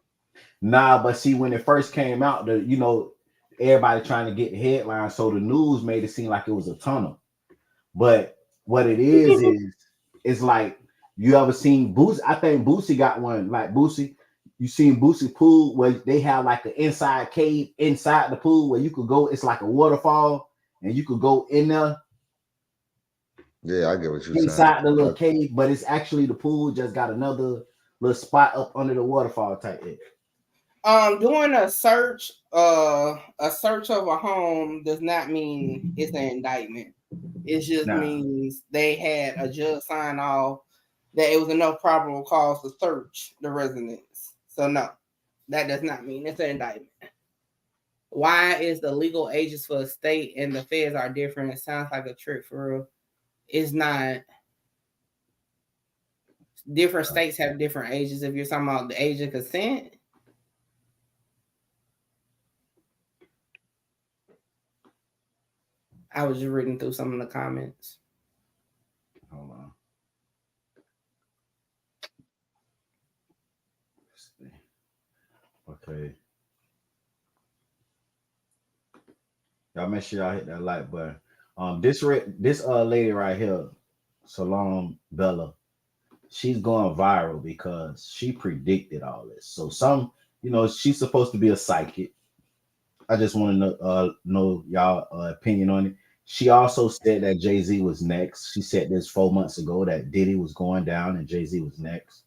Nah, but see, when it first came out, everybody trying to get the headlines, so the news made it seem like it was a tunnel. But what it is like, you ever seen Boosie? I think Boosie got one. Like Boosie, you seen Boosie pool where they have like an inside cave inside the pool where you could go. It's like a waterfall, and you could go in there. Yeah, I get what you're saying. Inside the little cave, but it's actually the pool just got another little spot up under the waterfall type thing. Doing a search of a home does not mean it's an indictment. It just means they had a judge sign off that it was enough probable cause to search the residence. So no, that does not mean it's an indictment. Why is the legal ages for the state and the feds are different? It sounds like a trick for real. It's not. Different states have different ages. If you're talking about the age of consent. I was just reading through some of the comments. Hold on. Okay. Y'all make sure y'all hit that like button. This lady right here, Salome Bella, she's going viral because she predicted all this. So she's supposed to be a psychic. I just want to know y'all opinion on it. She also said that Jay-Z was next. She said this 4 months ago that Diddy was going down and Jay-Z was next.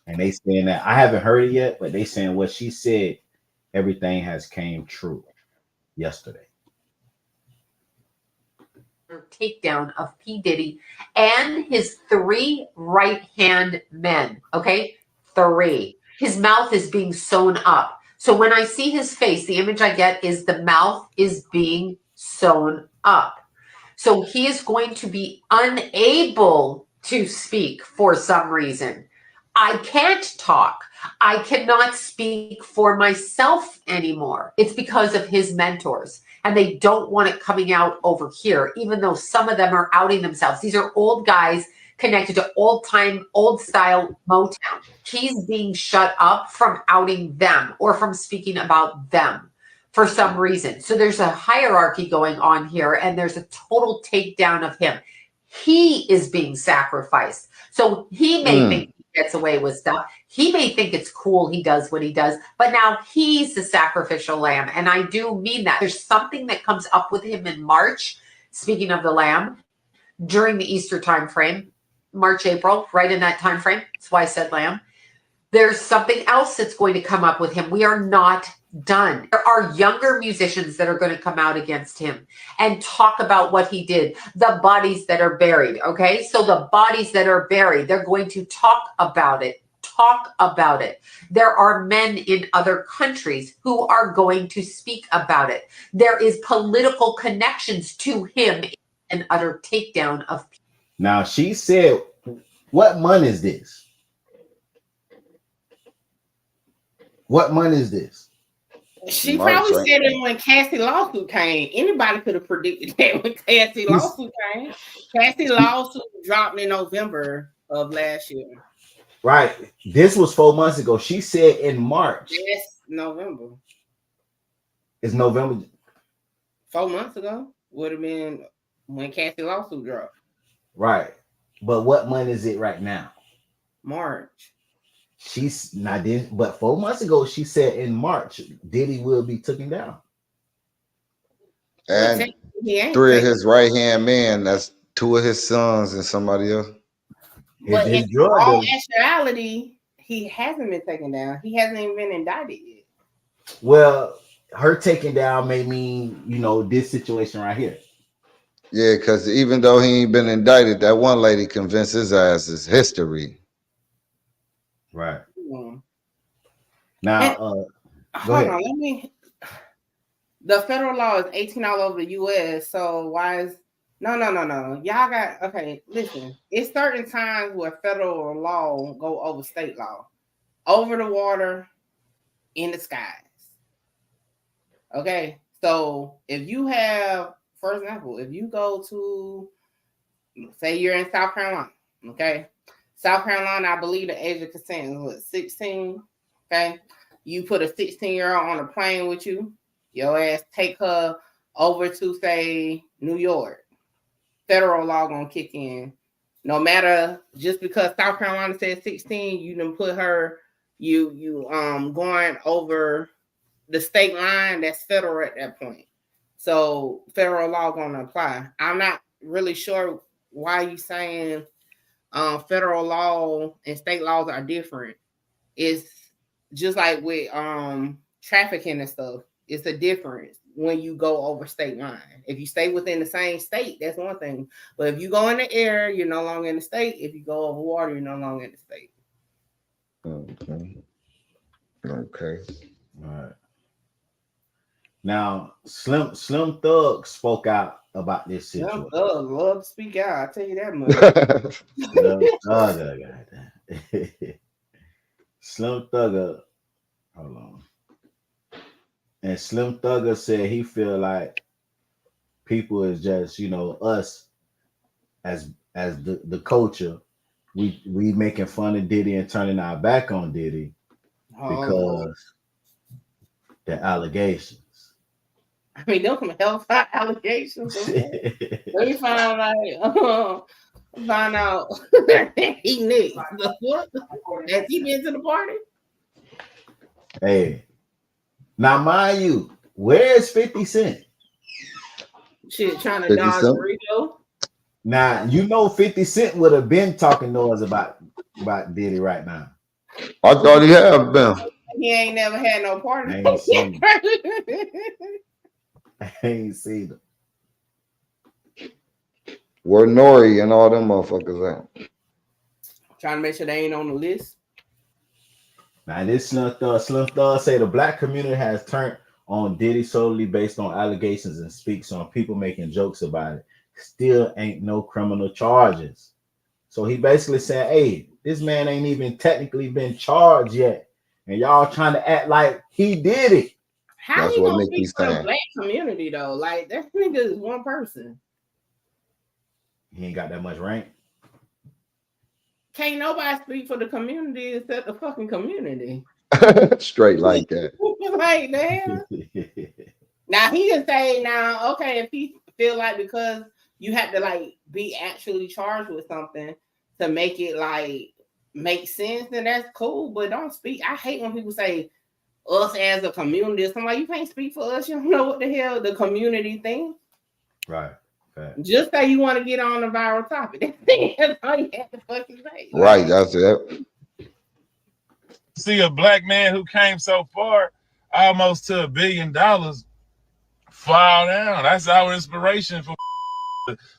And they saying that, I haven't heard it yet, but they saying what she said, everything has came true yesterday. Takedown of P. Diddy and his 3 right-hand men. Okay, 3. His mouth is being sewn up. So when I see his face, the image I get is the mouth is being sewn up. So he is going to be unable to speak for some reason. I can't talk. I cannot speak for myself anymore. It's because of his mentors. And they don't want it coming out over here, even though some of them are outing themselves. These are old guys connected to old-time, old-style Motown. He's being shut up from outing them or from speaking about them for some reason. So there's a hierarchy going on here, and there's a total takedown of him. He is being sacrificed. So he may think he gets away with stuff. He may think it's cool he does what he does, but now he's the sacrificial lamb. And I do mean that. There's something that comes up with him in March, speaking of the lamb, during the Easter time frame. March, April, right in that time frame. That's why I said lamb. There's something else that's going to come up with him. We are not done. There are younger musicians that are going to come out against him and talk about what he did, the bodies that are buried. Okay, so the bodies that are buried, they're going to talk about it. There are men in other countries who are going to speak about it. There is political connections to him, an utter takedown of people. Now she said, what month is this? What month is this? She probably said it when Cassie lawsuit came. Anybody could have predicted that when Cassie lawsuit came. Cassie lawsuit dropped in November of last year. Right. This was 4 months ago. She said in March. Yes, November. It's November. 4 months ago would have been when Cassie lawsuit dropped. Right. But what month is it right now? March. She's not did, but 4 months ago she said in March Diddy will be taken down. And 3 of his right hand men. That's 2 of his sons and somebody else. But in all actuality, he hasn't been taken down. He hasn't even been indicted yet. Well, her taking down may mean, you know, this situation right here. Yeah, because even though he ain't been indicted, that one lady convinced his ass is history. Right. Hmm. Now, go ahead. on, let me. The federal law is 18 all over the U.S. So why is no? Y'all got okay. Listen, it's certain times where federal law go over state law, over the water, in the skies. Okay, so if you have, for example, if you go to, say you're in South Carolina, okay, South Carolina, I believe the age of consent is what, 16. Okay, you put a 16-year-old on a plane with you. Your ass take her over to, say, New York. Federal law gonna kick in. No matter, just because South Carolina said 16, you done put her, you going over the state line, that's federal at that point. So federal law gonna apply. I'm not really sure why you saying federal law and state laws are different. It's just like with trafficking and stuff. It's a difference when you go over state line. If you stay within the same state, that's one thing. But if you go in the air, you're no longer in the state. If you go over water, you're no longer in the state. Okay. All right. Now, Slim Thug spoke out about this situation. Slim Thug love to speak out. I'll tell you that much. Slim Thugger, hold on. And Slim Thugger said he feel like people is just, you know, us as the culture, we making fun of Diddy and turning our back on Diddy because the allegations. I mean, those some hellfire allegations. Okay? Let me find out he nicked. The what? Has he been to the party? Hey, now mind you, where's 50 Cent? Shit, trying to dodge RICO. Now you know 50 Cent would have been talking noise about Diddy right now. I thought he had been. He ain't never had no party. I ain't seen him. I ain't seen them. Where Nori and all them motherfuckers at? Trying to make sure they ain't on the list. Now this Slim Thug say the black community has turned on Diddy solely based on allegations and speaks on people making jokes about it. Still ain't no criminal charges. So he basically said, hey, this man ain't even technically been charged yet. And y'all trying to act like he did it. How you gonna speak for the black community though? Like that nigga is one person. He ain't got that much rank. Can't nobody speak for the community except the fucking community. Straight like that. Like damn. Now he can say now, okay, if he feel like because you have to like be actually charged with something to make it like make sense, then that's cool. But don't speak. I hate when people say us as a community. So I'm like, you can't speak for us. You don't know what the hell the community thing. Right. Okay. Just say you want to get on a viral topic. That's all you have to fucking say. Right. That's it. See a black man who came so far, almost to $1 billion, fall down. That's our inspiration for.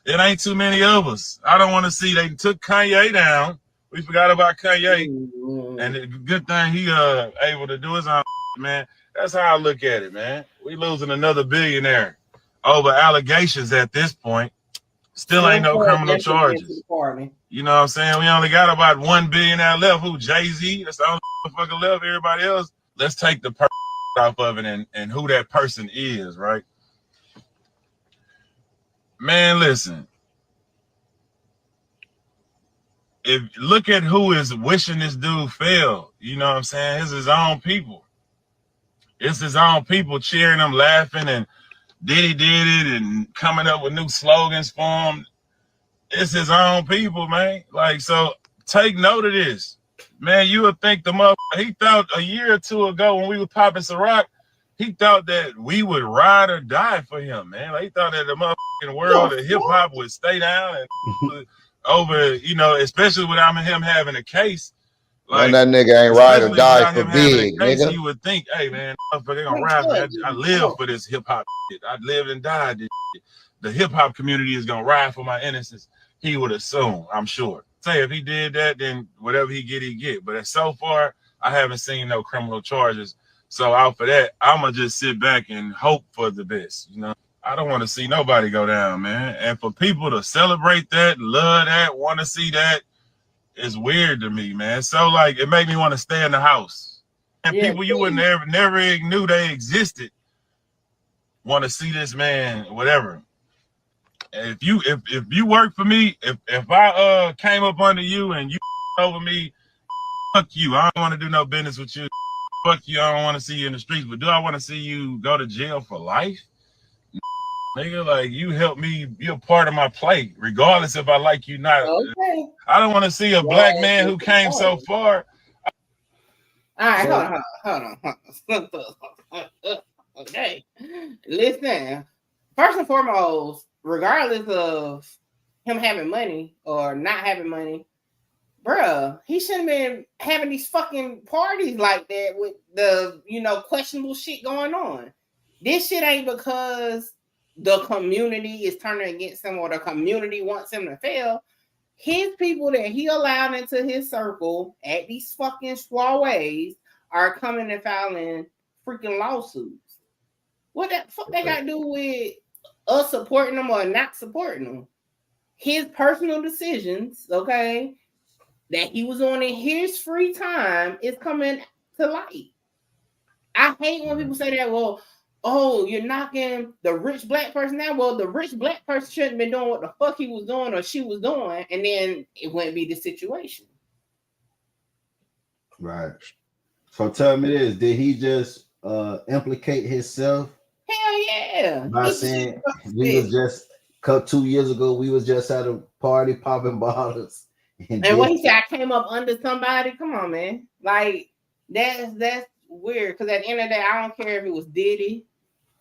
It ain't too many of us. I don't want to see they took Kanye down. We forgot about Kanye, and the good thing he able to do his own, man. That's how I look at it, man. We losing another billionaire over allegations at this point. Still ain't no criminal charges. You know what I'm saying? We only got about 1 billionaire left. Who? Jay-Z? That's the only motherfucker left. Everybody else, let's take the person off of it and who that person is, right? Man, listen. If look at who is wishing this dude fail, you know what I'm saying? It's his own people. It's his own people cheering him, laughing, and Diddy did it and coming up with new slogans for him. It's his own people, man. Like, so take note of this. Man, you would think the motherfucker, he thought a year or two ago when we were popping Ciroc, he thought that we would ride or die for him, man. Like, he thought that the motherfucking world of hip hop would stay down and over, you know, especially without him having a case. Like, man, that nigga ain't ride or die for big, case, nigga. You would think, hey, man, they gonna ride for me. I live for this hip hop shit. I lived and died this shit. The hip hop community is gonna ride for my innocence. He would assume, I'm sure. Say if he did that, then whatever he get. But so far, I haven't seen no criminal charges. So out for that, I'ma just sit back and hope for the best. You know, I don't want to see nobody go down, man. And for people to celebrate that, love that, want to see that, is weird to me, man. So like, it made me want to stay in the house. And people you would never knew they existed want to see this man, whatever. If you work for me, if I came up under you and you over me, fuck you. I don't want to do no business with you. Fuck you. I don't want to see you in the streets. But do I want to see you go to jail for life? Nigga, like, you help me, you're part of my play, regardless if I like you or not. Okay. I don't want to see a black man who came so far. All right, hold on. Okay. Listen, first and foremost, regardless of him having money or not having money, bruh, he shouldn't have been having these fucking parties like that with the, you know, questionable shit going on. This shit ain't because the community is turning against him or the community wants him to fail. His people that he allowed into his circle at these fucking soirees are coming and filing freaking lawsuits. What the fuck they got to do with us supporting them or not supporting them? His personal decisions, okay, that he was on in his free time is coming to light. I hate when people say that, well, oh, you're knocking the rich black person out. Well, the rich black person shouldn't have been doing what the fuck he was doing or she was doing, and then it wouldn't be the situation. Right. So tell me this, did he just implicate himself? Hell yeah. By saying we was just 2 years ago, we was just at a party popping bottles. And when he said I came up under somebody, come on, man. Like, that's weird. Because at the end of the day, I don't care if it was Diddy,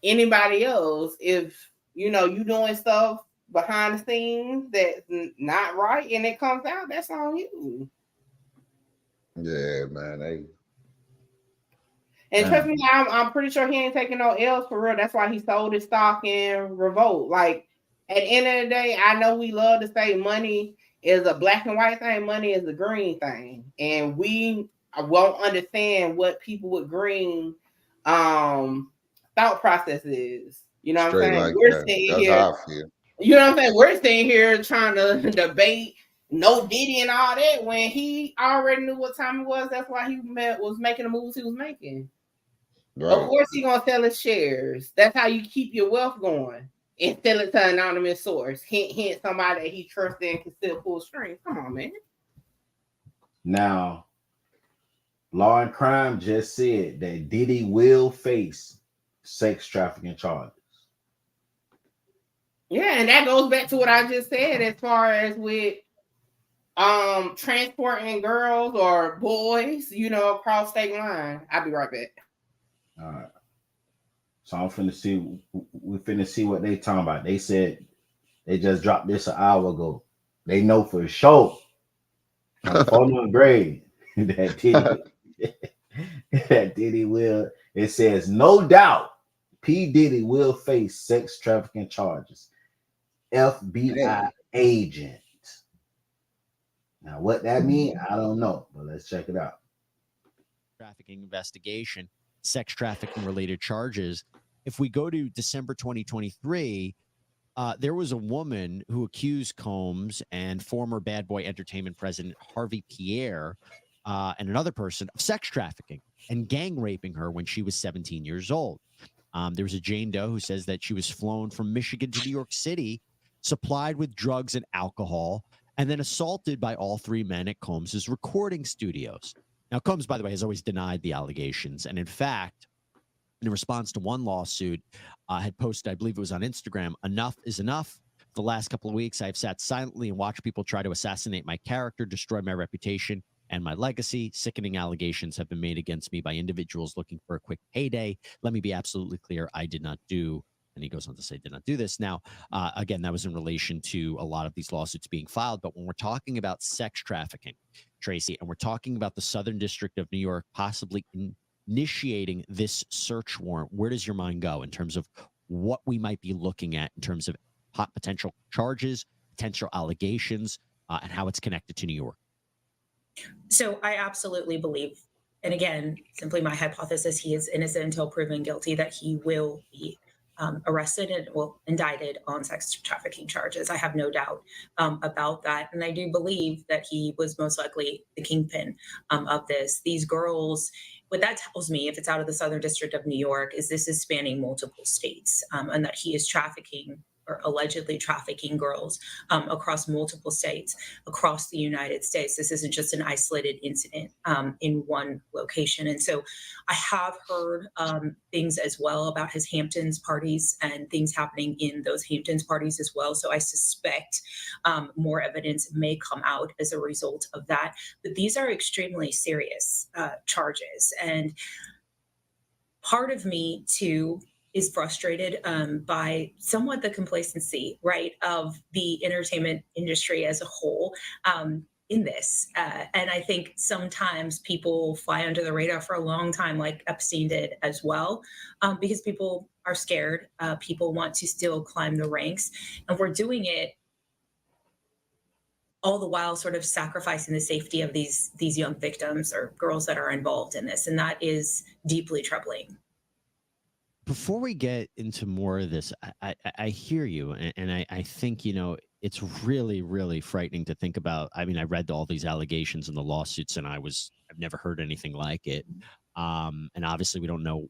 anybody else. If, you know, you doing stuff behind the scenes that's not right and it comes out, that's on you. Yeah, man. And trust me, I'm pretty sure he ain't taking no L's for real. That's why he sold his stock in Revolt. Like, at the end of the day, I know we love to say money is a black and white thing. Money is a green thing. And we won't understand what people with green thought process is. You know what I'm saying? Like we're sitting here. You know what I'm saying? We're sitting here trying to debate No Diddy and all that when he already knew what time it was. That's why he was making the moves he was making. Right. Of course, he's gonna sell his shares. That's how you keep your wealth going and sell it to an anonymous source. Hint somebody that he trusts and can still pull strings. Come on, man. Now, Law and Crime just said that Diddy will face sex trafficking charges. Yeah, and that goes back to what I just said as far as with transporting girls or boys, you know, across state line. I'll be right back. All right. So I'm finna see. We're finna see what they talking about. They said they just dropped this an hour ago. They know for sure. On phone grade that Diddy will. It says no doubt P. Diddy will face sex trafficking charges. FBI agent. Now, what that means, I don't know, but let's check it out. Trafficking investigation, sex trafficking related charges. If we go to December 2023, there was a woman who accused Combs and former Bad Boy Entertainment president Harvey Pierre and another person of sex trafficking and gang raping her when she was 17 years old. There was a Jane Doe who says that she was flown from Michigan to New York City, supplied with drugs and alcohol, and then assaulted by all three men at Combs's recording studios. Now, Combs, by the way, has always denied the allegations. And in fact, in response to one lawsuit, had posted, I believe it was on Instagram, enough is enough. the last couple of weeks, I've sat silently and watched people try to assassinate my character, destroy my reputation and my legacy. Sickening allegations have been made against me by individuals looking for a quick payday. Let me be absolutely clear. I did not do, and he goes on to say, did not do this. Now, again, that was in relation to a lot of these lawsuits being filed. But when we're talking about sex trafficking, Tracy, and we're talking about the Southern District of New York possibly initiating this search warrant, where does your mind go in terms of what we might be looking at in terms of potential charges, potential allegations, and how it's connected to New York? So I absolutely believe, and again, simply my hypothesis, he is innocent until proven guilty, that he will be arrested and indicted on sex trafficking charges. I have no doubt about that. And I do believe that he was most likely the kingpin of this. These girls, what that tells me, if it's out of the Southern District of New York, is this is spanning multiple states, and that he is trafficking or allegedly trafficking girls across multiple states, across the United States. This isn't just an isolated incident in one location. And so I have heard things as well about his Hamptons parties and things happening in those Hamptons parties as well. So I suspect more evidence may come out as a result of that. But these are extremely serious charges. And part of me too is frustrated by somewhat the complacency, right, of the entertainment industry as a whole in this. And I think sometimes people fly under the radar for a long time, like Epstein did as well, because people are scared. People want to still climb the ranks. And we're doing it all the while sort of sacrificing the safety of these young victims or girls that are involved in this. And that is deeply troubling. Before we get into more of this, I hear you, and I think, you know, it's really, really frightening to think about. I mean, I read all these allegations and the lawsuits, and I've never heard anything like it. And obviously, we don't know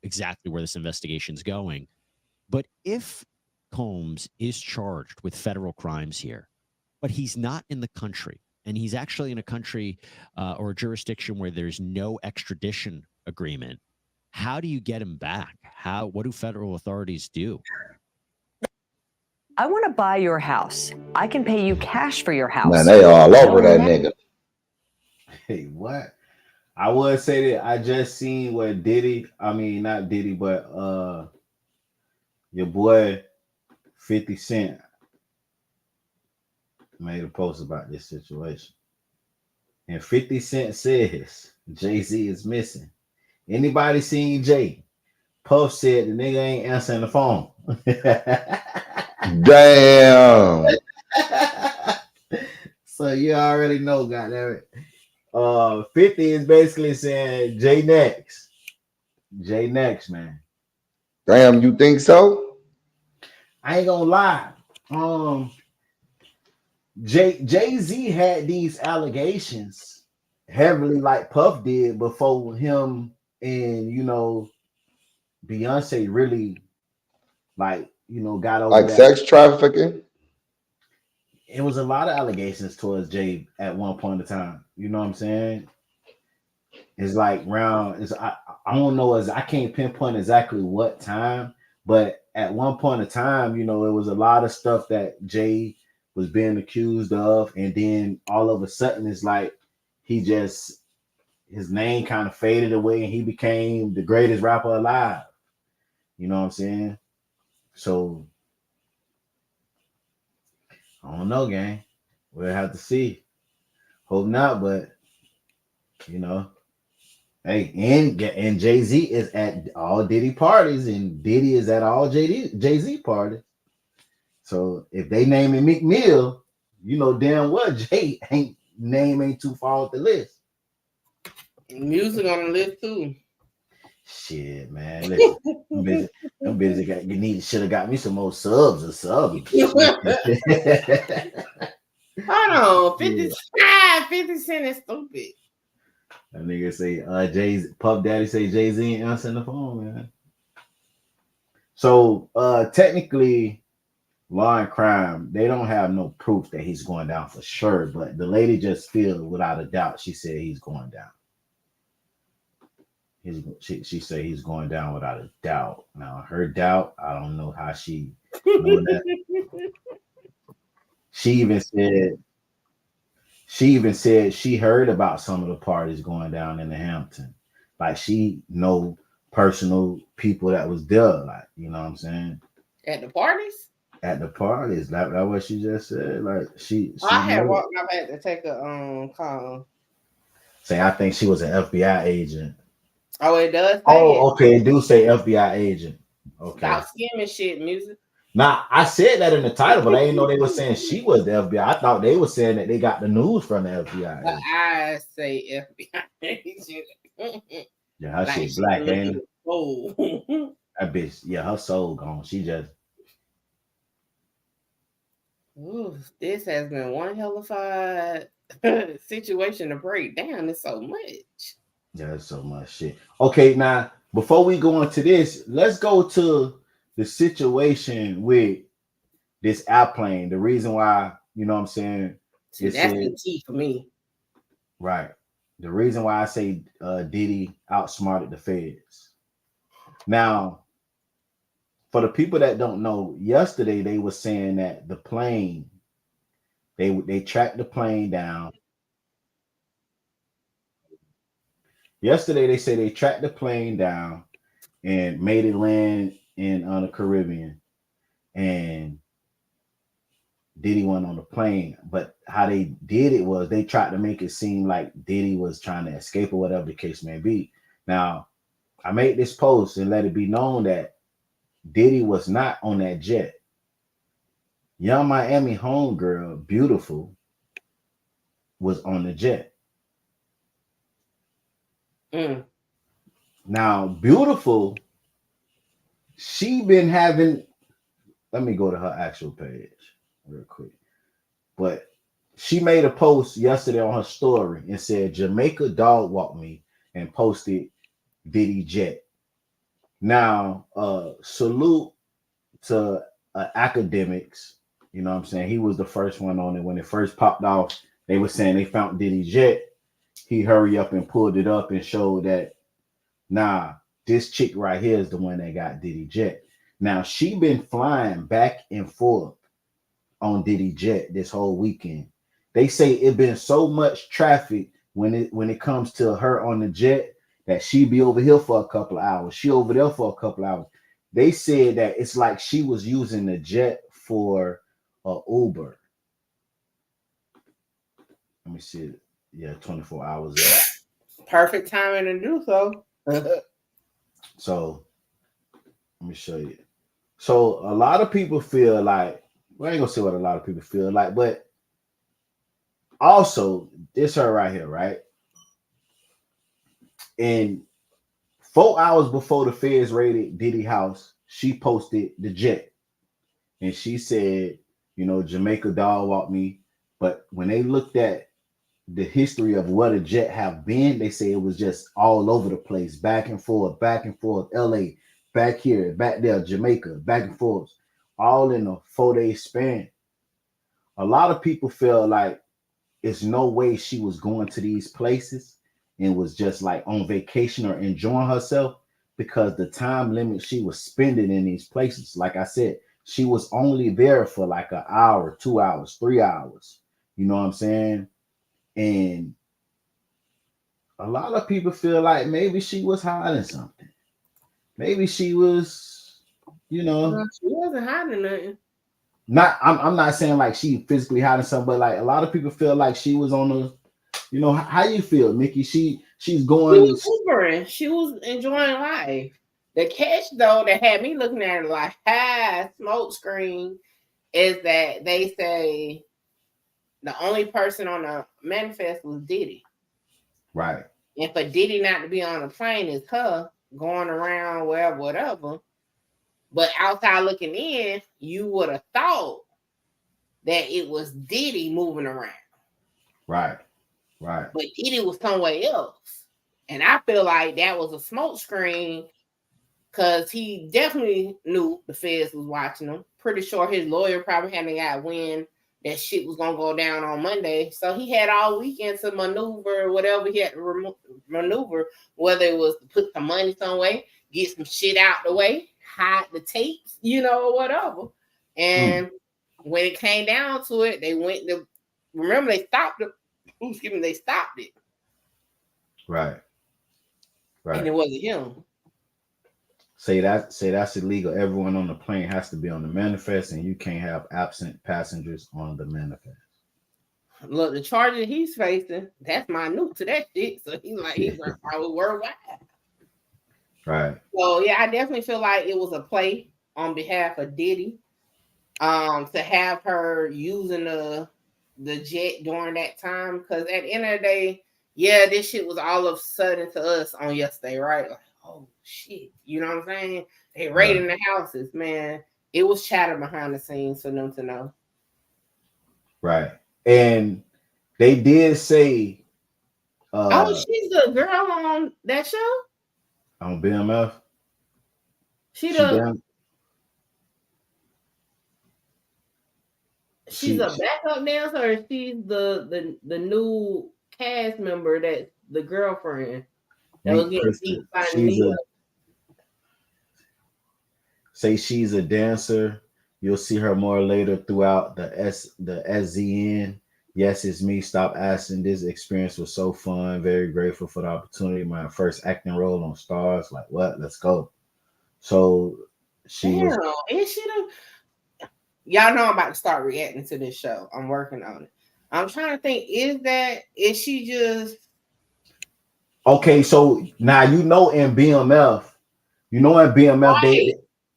exactly where this investigation's going. But if Combs is charged with federal crimes here, but he's not in the country, and he's actually in a country or a jurisdiction where there's no extradition agreement, how do you get him back? What do federal authorities do? I want to buy your house. I can pay you cash for your house. Man, they all over that nigga. Hey, what? I would say that I just seen what Diddy, I mean, not Diddy, but your boy 50 Cent made a post about this situation. And 50 Cent says Jay-Z is missing. Anybody seen Jay? Puff said the nigga ain't answering the phone. Damn. So you already know, goddamn it. 50 is basically saying Jay next. Jay next, man. Damn, you think so? I ain't gonna lie. Jay-Z had these allegations heavily like Puff did before him and, you know, Beyonce really, like, you know, got over like that. Sex trafficking. It was a lot of allegations towards Jay at one point in time. You know what I'm saying? It's like I don't know, I can't pinpoint exactly what time, but at one point in time, you know, it was a lot of stuff that Jay was being accused of, and then all of a sudden it's like his name kind of faded away and he became the greatest rapper alive. You know what I'm saying? So I don't know, gang. We'll have to see. Hope not, but you know, hey, and Jay-Z is at all Diddy parties, and Diddy is at all Jay-Z parties. So if they naming Meek Mill, you know damn well Jay name ain't too far off the list. Music on the list too. Shit, man. Listen, I'm busy. Should have got me some more subs or subs. Hold on, 50 Cent is stupid. That nigga say Puff Daddy say Jay-Z ain't answering the phone, man. So technically, law and crime, they don't have no proof that he's going down for sure, but the lady just feels without a doubt, she said he's going down. She said he's going down without a doubt. Now her doubt, I don't know how she know that. She even said she heard about some of the parties going down in the Hampton. Like she know personal people that was there. Like, you know what I'm saying? At the parties? At the parties. That what she just said. Like she I had know. walked up to take a call. Say I think she was an FBI agent. Oh, it does say Oh, okay. It do say FBI agent. Okay. Stop skimming shit, music. Now I said that in the title, but I didn't know they were saying she was the FBI. I thought they were saying that they got the news from the FBI. But I say FBI agent. Yeah, her Like shit she black, looking ain't it? old. That bitch, yeah, her soul gone. She just Ooh, this has been one hellified situation to break down. It's so much. yeah, that's so much shit. Okay, now before we go into this, let's go to the situation with this airplane. The reason why, you know what I'm saying? See, that's the key for me. Right. The reason why I say Diddy outsmarted the feds. Now, for the people that don't know, yesterday they were saying that the plane, they tracked the plane down. Yesterday they say they tracked the plane down and made it land in on the Caribbean, and Diddy went on the plane. But how they did it was they tried to make it seem like Diddy was trying to escape or whatever the case may be. Now, I made this post and let it be known that Diddy was not on that jet. Young Miami homegirl, Beautiful, was on the jet. Now, Beautiful, she been having, let me go to her actual page real quick. But she made a post yesterday on her story and said, Jamaica dog walked me, and posted Diddy jet. Now, salute to academics. You know what I'm saying? He was the first one on it. When it first popped off, they were saying they found Diddy jet. He hurried up and pulled it up and showed that, nah, this chick right here is the one that got Diddy jet. Now, she been flying back and forth on Diddy jet this whole weekend. They say it been so much traffic when it comes to her on the jet that she be over here for a couple of hours. She over there for a couple of hours. They said that it's like she was using the jet for Uber. Let me see. Yeah, 24 hours up. Perfect timing to do so. So let me show you. So a lot of people feel like, well, I ain't gonna say what a lot of people feel like, but also this her right here, right? And 4 hours before the feds raided Diddy house, she posted the jet. And she said, you know, Jamaica dog walked me. But when they looked at the history of what a jet have been, they say it was just all over the place, back and forth, LA, back here, back there, Jamaica, back and forth, all in a 4-day span. A lot of people feel like it's no way she was going to these places and was just like on vacation or enjoying herself, because the time limit she was spending in these places, like I said, she was only there for like an hour, 2 hours, 3 hours. You know what I'm saying? And a lot of people feel like maybe she was hiding something. Maybe she was, you know, she wasn't hiding nothing. I'm not saying like she physically hiding something, but like a lot of people feel like she was on the, you know, how you feel, Nikki? She's going. She was Ubering. She was enjoying life. The catch though that had me looking at it like smoke screen is that they say the only person on the manifest was Diddy. Right. And for Diddy not to be on the plane is her going around wherever, whatever. But outside looking in, you would have thought that it was Diddy moving around. Right. Right. But Diddy was somewhere else. And I feel like that was a smoke screen because he definitely knew the feds was watching him. Pretty sure his lawyer probably hadn't got wind that shit was going to go down on Monday. So he had all weekend to maneuver whatever he had to maneuver, whether it was to put some money somewhere, get some shit out the way, hide the tapes, you know, whatever. And when it came down to it, they went to remember they stopped it. Excuse me, they stopped it. Right. And it wasn't him. Say that's illegal. Everyone on the plane has to be on the manifest, and you can't have absent passengers on the manifest. Look, the charges he's facing, that's minute to that shit. So he's probably worldwide. Right. So yeah, I definitely feel like it was a play on behalf of Diddy. To have her using the jet during that time. Because at the end of the day, yeah, this shit was all of a sudden to us on yesterday, right? Like, oh shit. You know what I'm saying? They raiding the houses, man. It was chatter behind the scenes for them to know. Right. And they did say she's the girl on that show? On BMF? She's a backup dancer, or she's the new cast member that's the girlfriend that was getting beat by Neo. Say she's a dancer. You'll see her more later throughout the SZN. Yes, it's me. Stop asking. This experience was so fun. Very grateful for the opportunity. My first acting role on Stars. Like what? Let's go. So Y'all know I'm about to start reacting to this show. I'm working on it. I'm trying to think. Is she just okay? So now in BMF, right.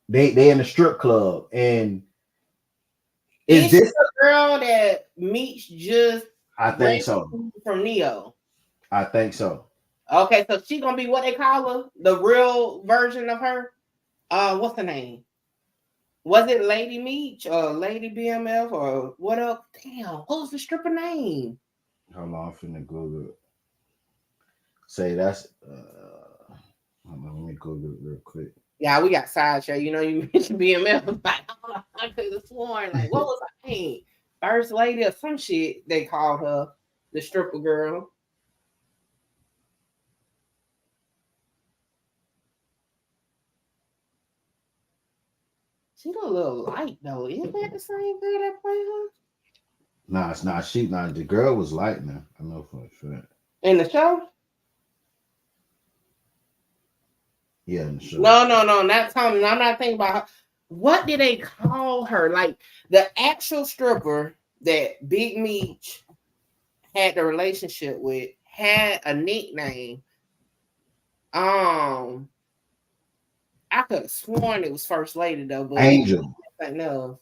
they in the strip club, and is this the girl that Meech just? I think so. From Neo. I think so. Okay, so she gonna be what they call her, the real version of her. What's the name? Was it Lady Meech or Lady BMF or what up? Damn, what was the stripper name? Hold on, I'm finna Google it. Say that's let me Google it real quick. Yeah, we got sidetracked. You know, you mentioned BMF. Like, I could have sworn, like, what was her name? First Lady or some shit they called her, the stripper girl. She's a little light though. Isn't that the same girl that played her? Nah, it's not. The girl was light, man. I know for a fact. In the show? Yeah, in the show. No, not Tommy. I'm not thinking about her. What did they call her? Like the actual stripper that Big Meech had the relationship with had a nickname. I could have sworn it was First Lady though, but Angel. No.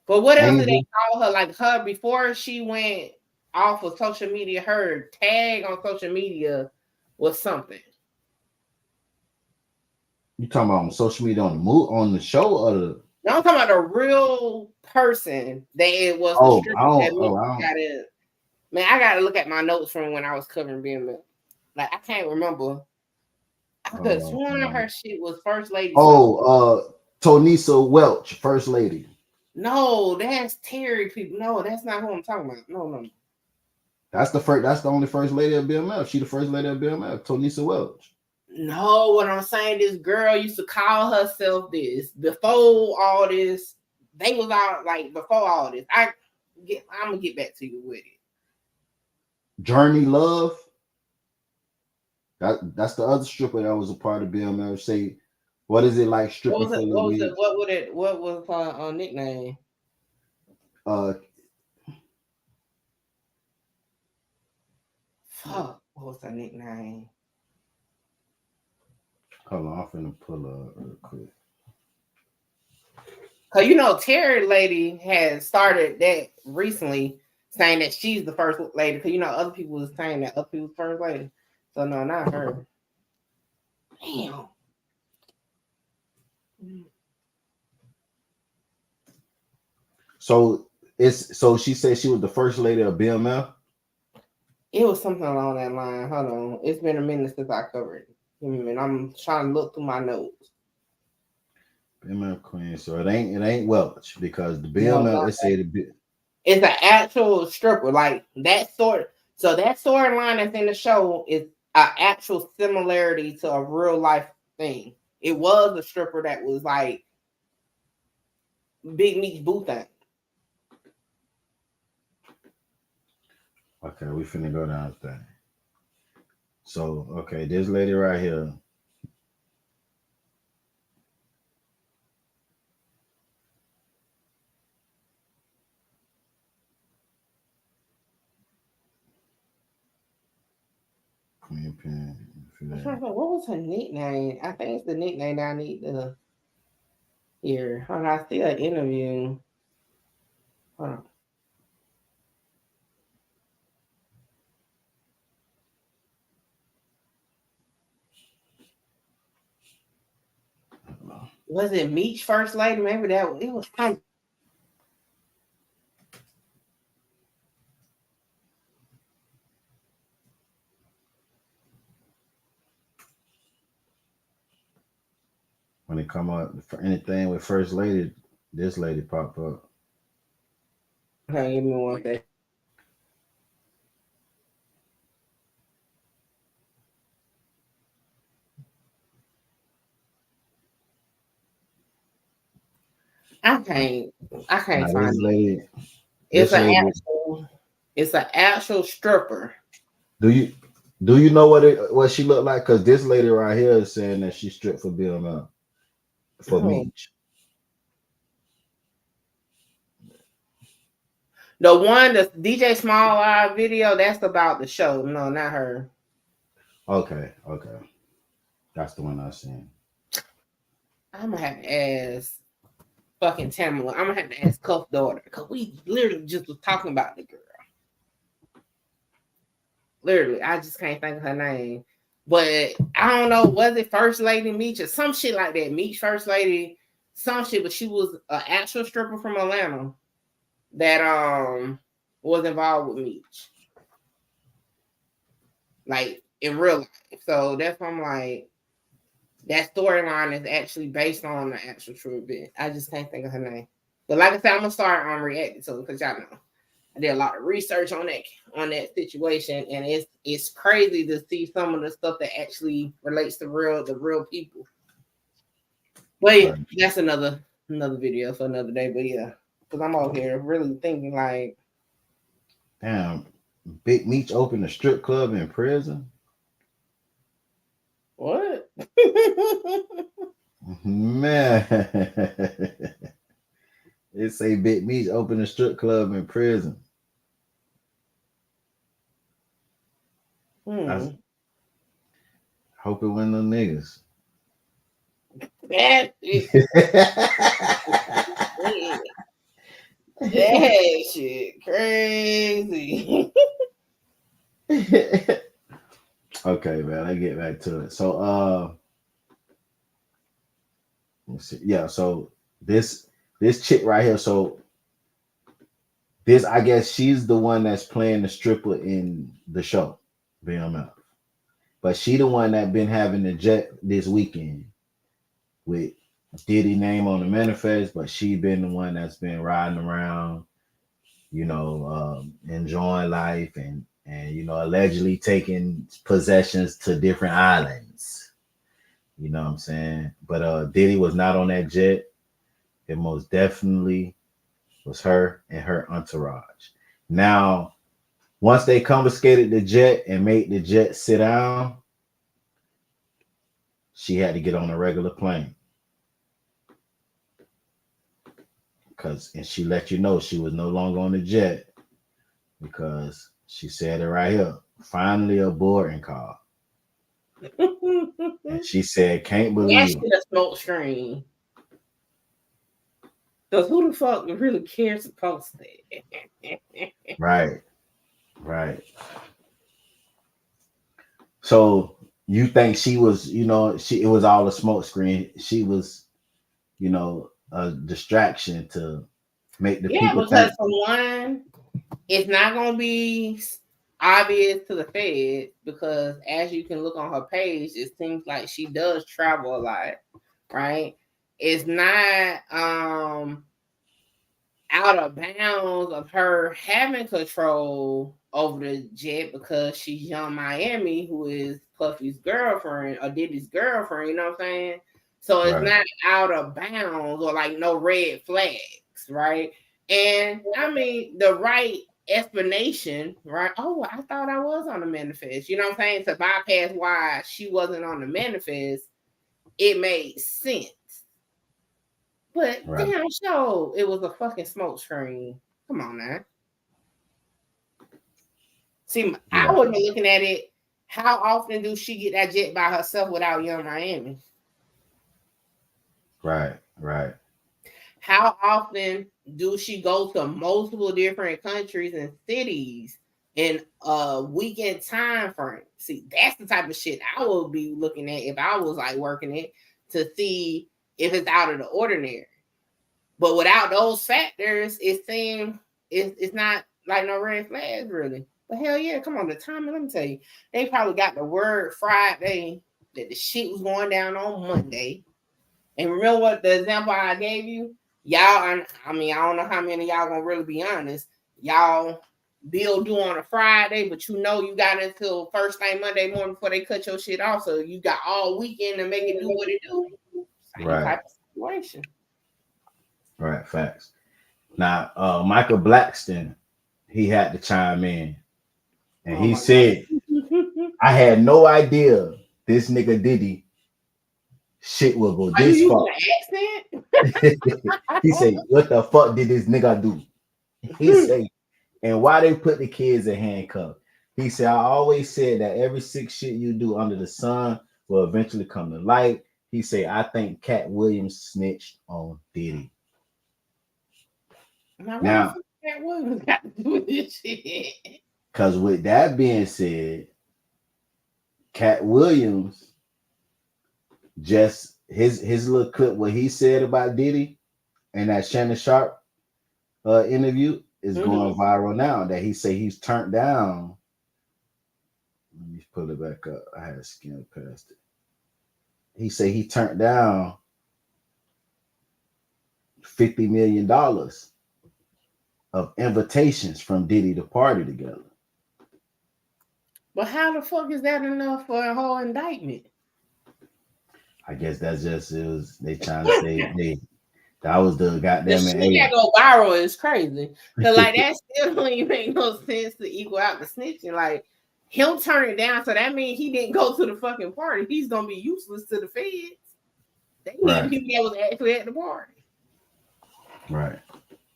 But what else did they call her? Like her before she went off of social media, her tag on social media was something. You talking about on social media on the show or the? No, I'm talking about a real person that it was. Man, I gotta look at my notes from when I was covering BMF. Like I can't remember. I could have sworn her shit was First Lady. Tonisa Welch, First Lady. No, that's Terry people. No, that's not who I'm talking about. No. That's the only First Lady of BMF. She the First Lady of BMF, Tonisa Welch. No, what I'm saying, this girl used to call herself this before all this. They was out like before all this. I'm gonna get back to you with it. Journey Love. That's the other stripper that was a part of BMF. Say, what is it like stripping for the What was her nickname? Fuck, what was her nickname? Hold on, I'm finna pull up real quick. Cause Terry Lady has started that recently, saying that she's the first lady. Cause other people was saying that other people's first lady. So no, not her. Damn. So she said she was the first lady of BMF. It was something along that line. Hold on, it's been a minute since I covered it. I'm trying to look through my notes. BMF Queen. So it ain't Welch because the BMF it's an actual stripper like that sort. So that storyline that's in the show is an actual similarity to a real life thing. It was a stripper that was like Big Meech boo thing. Okay, we finna go down thing. So, okay, this lady right here. Queen Pen. What was her nickname? I think it's the nickname that I need to hear. Hold on, I see an interview. Hold on. Was it Meech First Lady? Maybe that it was kind of. When it come up for anything with First Lady, this lady pop up. Okay, give me one second. I can't find This it. lady, It's this lady. It's an actual stripper. Do you know what she looked like? Because this lady right here is saying that she stripped for Bill Mel, for Meech. The one, the DJ Small Live video, that's about the show. No, not her. Okay. That's the one I seen. I'm gonna have to ask fucking Tamala. I'm gonna have to ask Cuff daughter because we literally just was talking about the girl. Literally, I just can't think of her name. But I don't know, was it First Lady Meech or some shit like that? Meech First Lady, some shit, but she was an actual stripper from Atlanta that was involved with Meech. Like in real life. So that's why I'm like, that storyline is actually based on the actual true event. I just can't think of her name. But like I said, I'm gonna start on reacting to it because y'all know I did a lot of research on that situation, and it's crazy to see some of the stuff that actually relates to the real people. But yeah, that's another video for another day. But yeah, because I'm over here really thinking like, damn, Big Meech opened a strip club in prison. What? Man, it say Big Meech opened a strip club in prison. I hope it wasn't no niggas. That shit crazy. Okay, man, I get back to it. So let's see. Yeah, so this chick right here, so this, I guess she's the one that's playing the stripper in the show, BMF. But she the one that been having the jet this weekend with Diddy name on the manifest, but she been the one that's been riding around, enjoying life and allegedly taking possessions to different islands. You know what I'm saying? But Diddy was not on that jet. It most definitely was her and her entourage. Now, once they confiscated the jet and made the jet sit down, she had to get on a regular plane. And she let you know she was no longer on the jet because she said it right here. Finally, a boarding call. And she said, can't believe it. A smoke screen. Because who the fuck really cares to post that? Right. So you think she was, it was all a smoke screen. She was, a distraction to make the people because think. For one, it's not going to be obvious to the Fed because as you can look on her page, it seems like she does travel a lot, right? It's not out of bounds of her having control over the jet because she's Young Miami, who is Puffy's girlfriend or Diddy's girlfriend, you know what I'm saying? So it's not out of bounds or like no red flags, right? And I mean, the right explanation, right? Oh, I thought I was on the manifest. You know what I'm saying? To bypass why she wasn't on the manifest, it made sense. But damn, show it was a fucking smoke screen. Come on now. See, I wasn't looking at it. How often do she get that jet by herself without Young Miami? Right. How often do she go to multiple different countries and cities in a weekend time frame? See, that's the type of shit I would be looking at if I was like working it to see if it's out of the ordinary. But without those factors, it seems it's not like no red flags really. But hell yeah, come on, the timing, let me tell you. They probably got the word Friday that the shit was going down on Monday. And remember what the example I gave you? Y'all, I mean, I don't know how many of y'all gonna really be honest. Y'all bill due on a Friday, but you know you got until first thing Monday morning before they cut your shit off. So you got all weekend to make it do what it do. Same type of situation. Right, facts. Now, Michael Blackston, he had to chime in. And he said, I had no idea this nigga Diddy shit will go this far. He said, what the fuck did this nigga do? He said, and why they put the kids in handcuffs? He said, I always said that every sick shit you do under the sun will eventually come to light. He said, I think Cat Williams snitched on Diddy. Now, Cat Williams got to do with this shit. Because with that being said, Cat Williams just his little clip what he said about Diddy and that Shannon Sharp interview is going viral now. That he say he's turned down. Let me pull it back up. I had to skim past it. He say he turned down $50 million of invitations from Diddy to party together. But how the fuck is that enough for a whole indictment? I guess that's just it was they trying to say that was the goddamn the shit that go viral is crazy. Cause like that still don't even make no sense to equal out the snitching. Like him turning down, so that means he didn't go to the fucking party. He's gonna be useless to the feds. They need people that was actually at the party. Right.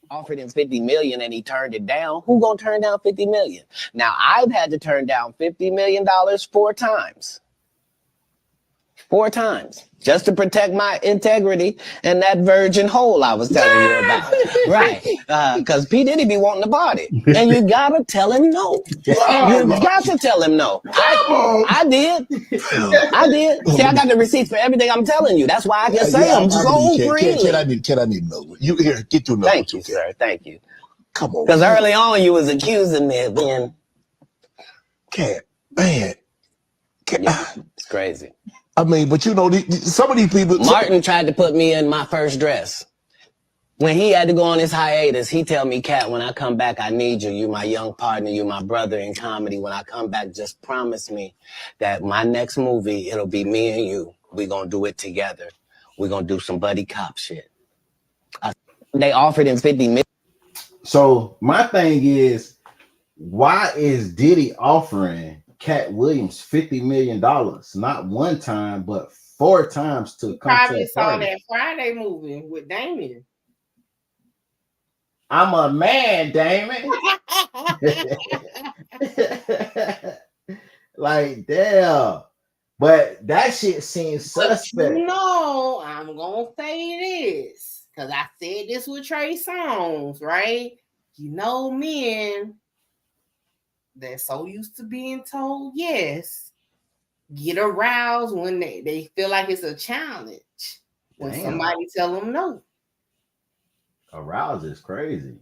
Offered him 50 million and he turned it down. Who gonna turn down 50 million? Now I've had to turn down $50 million 4 times. 4 times. Just to protect my integrity and that virgin hole I was telling you about. Right. Because P. Diddy be wanting to party. And you gotta tell him no. You got to tell him no. I did. See, I got the receipts for everything I'm telling you. That's why I can say them so freely. Can I need another one? You here, get your number. Thank you, sir. Thank you. Come on. Because early on you was accusing me of being man. It's crazy. I mean, but you know, some of these people. Martin tried to put me in my first dress. When he had to go on his hiatus, he tell me, Cat, when I come back, I need you. You my young partner. You my brother in comedy. When I come back, just promise me that my next movie, it'll be me and you. We gonna do it together. We gonna do some buddy cop shit. They offered him 50 million. So my thing is, why is Diddy offering Cat Williams $50 million, not one time, but 4 times to come Probably to a saw party? that Friday movie with Damien. I'm a man, Damon. Like, damn. But that shit seems suspect. No, I'm gonna say this because I said this with Trey Songz, right? You know, men, they're so used to being told yes, get aroused when they feel like it's a challenge. When somebody tell them no. Aroused is crazy.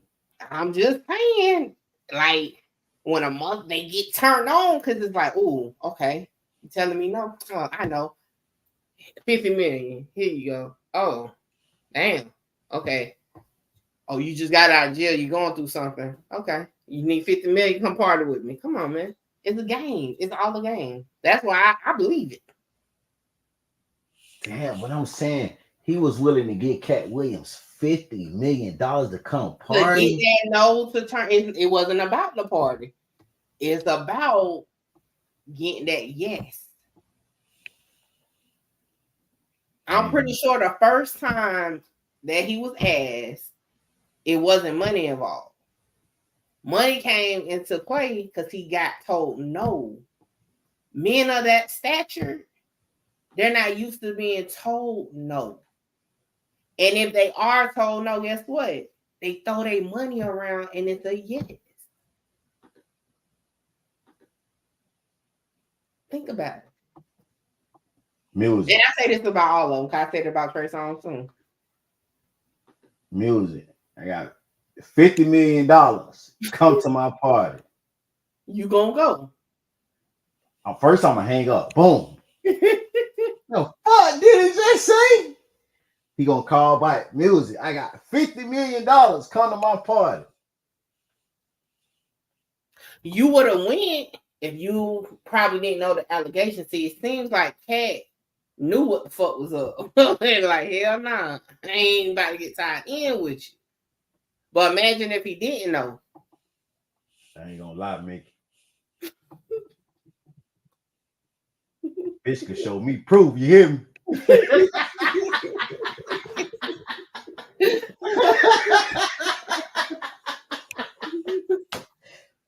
I'm just saying, like, when a month they get turned on because it's like, ooh, okay, you telling me no? Oh, I know. 50 million. Here you go. Oh, damn. Okay. Oh, you just got out of jail. You're going through something. Okay. You need 50 million. Come party with me. Come on, man. It's a game. It's all a game. That's why I believe it. Damn, what I'm saying, he was willing to get Cat Williams $50 million to come To get party. that no to turn, it wasn't about the party. It's about getting that yes. I'm pretty sure the first time that he was asked, it wasn't money involved. Money came into play because he got told no. Men of that stature, they're not used to being told no. And if they are told no, guess what? They throw their money around and it's a yes. Think about it. Music. And I say this about all of them, because I said it about Trey Songz too. Music. I got $50 million. Come to my party. You gonna go. First, I'm gonna hang up. Boom. No, fuck did he just say? He gonna call back. Music. I got $50 million. Come to my party. You would have went if you probably didn't know the allegation. See, it seems like Cat knew what the fuck was up. Like, hell nah. I ain't about to get tied in with you. But imagine if he didn't know. I ain't gonna lie, Mickey. Bitch could show me proof, you hear me?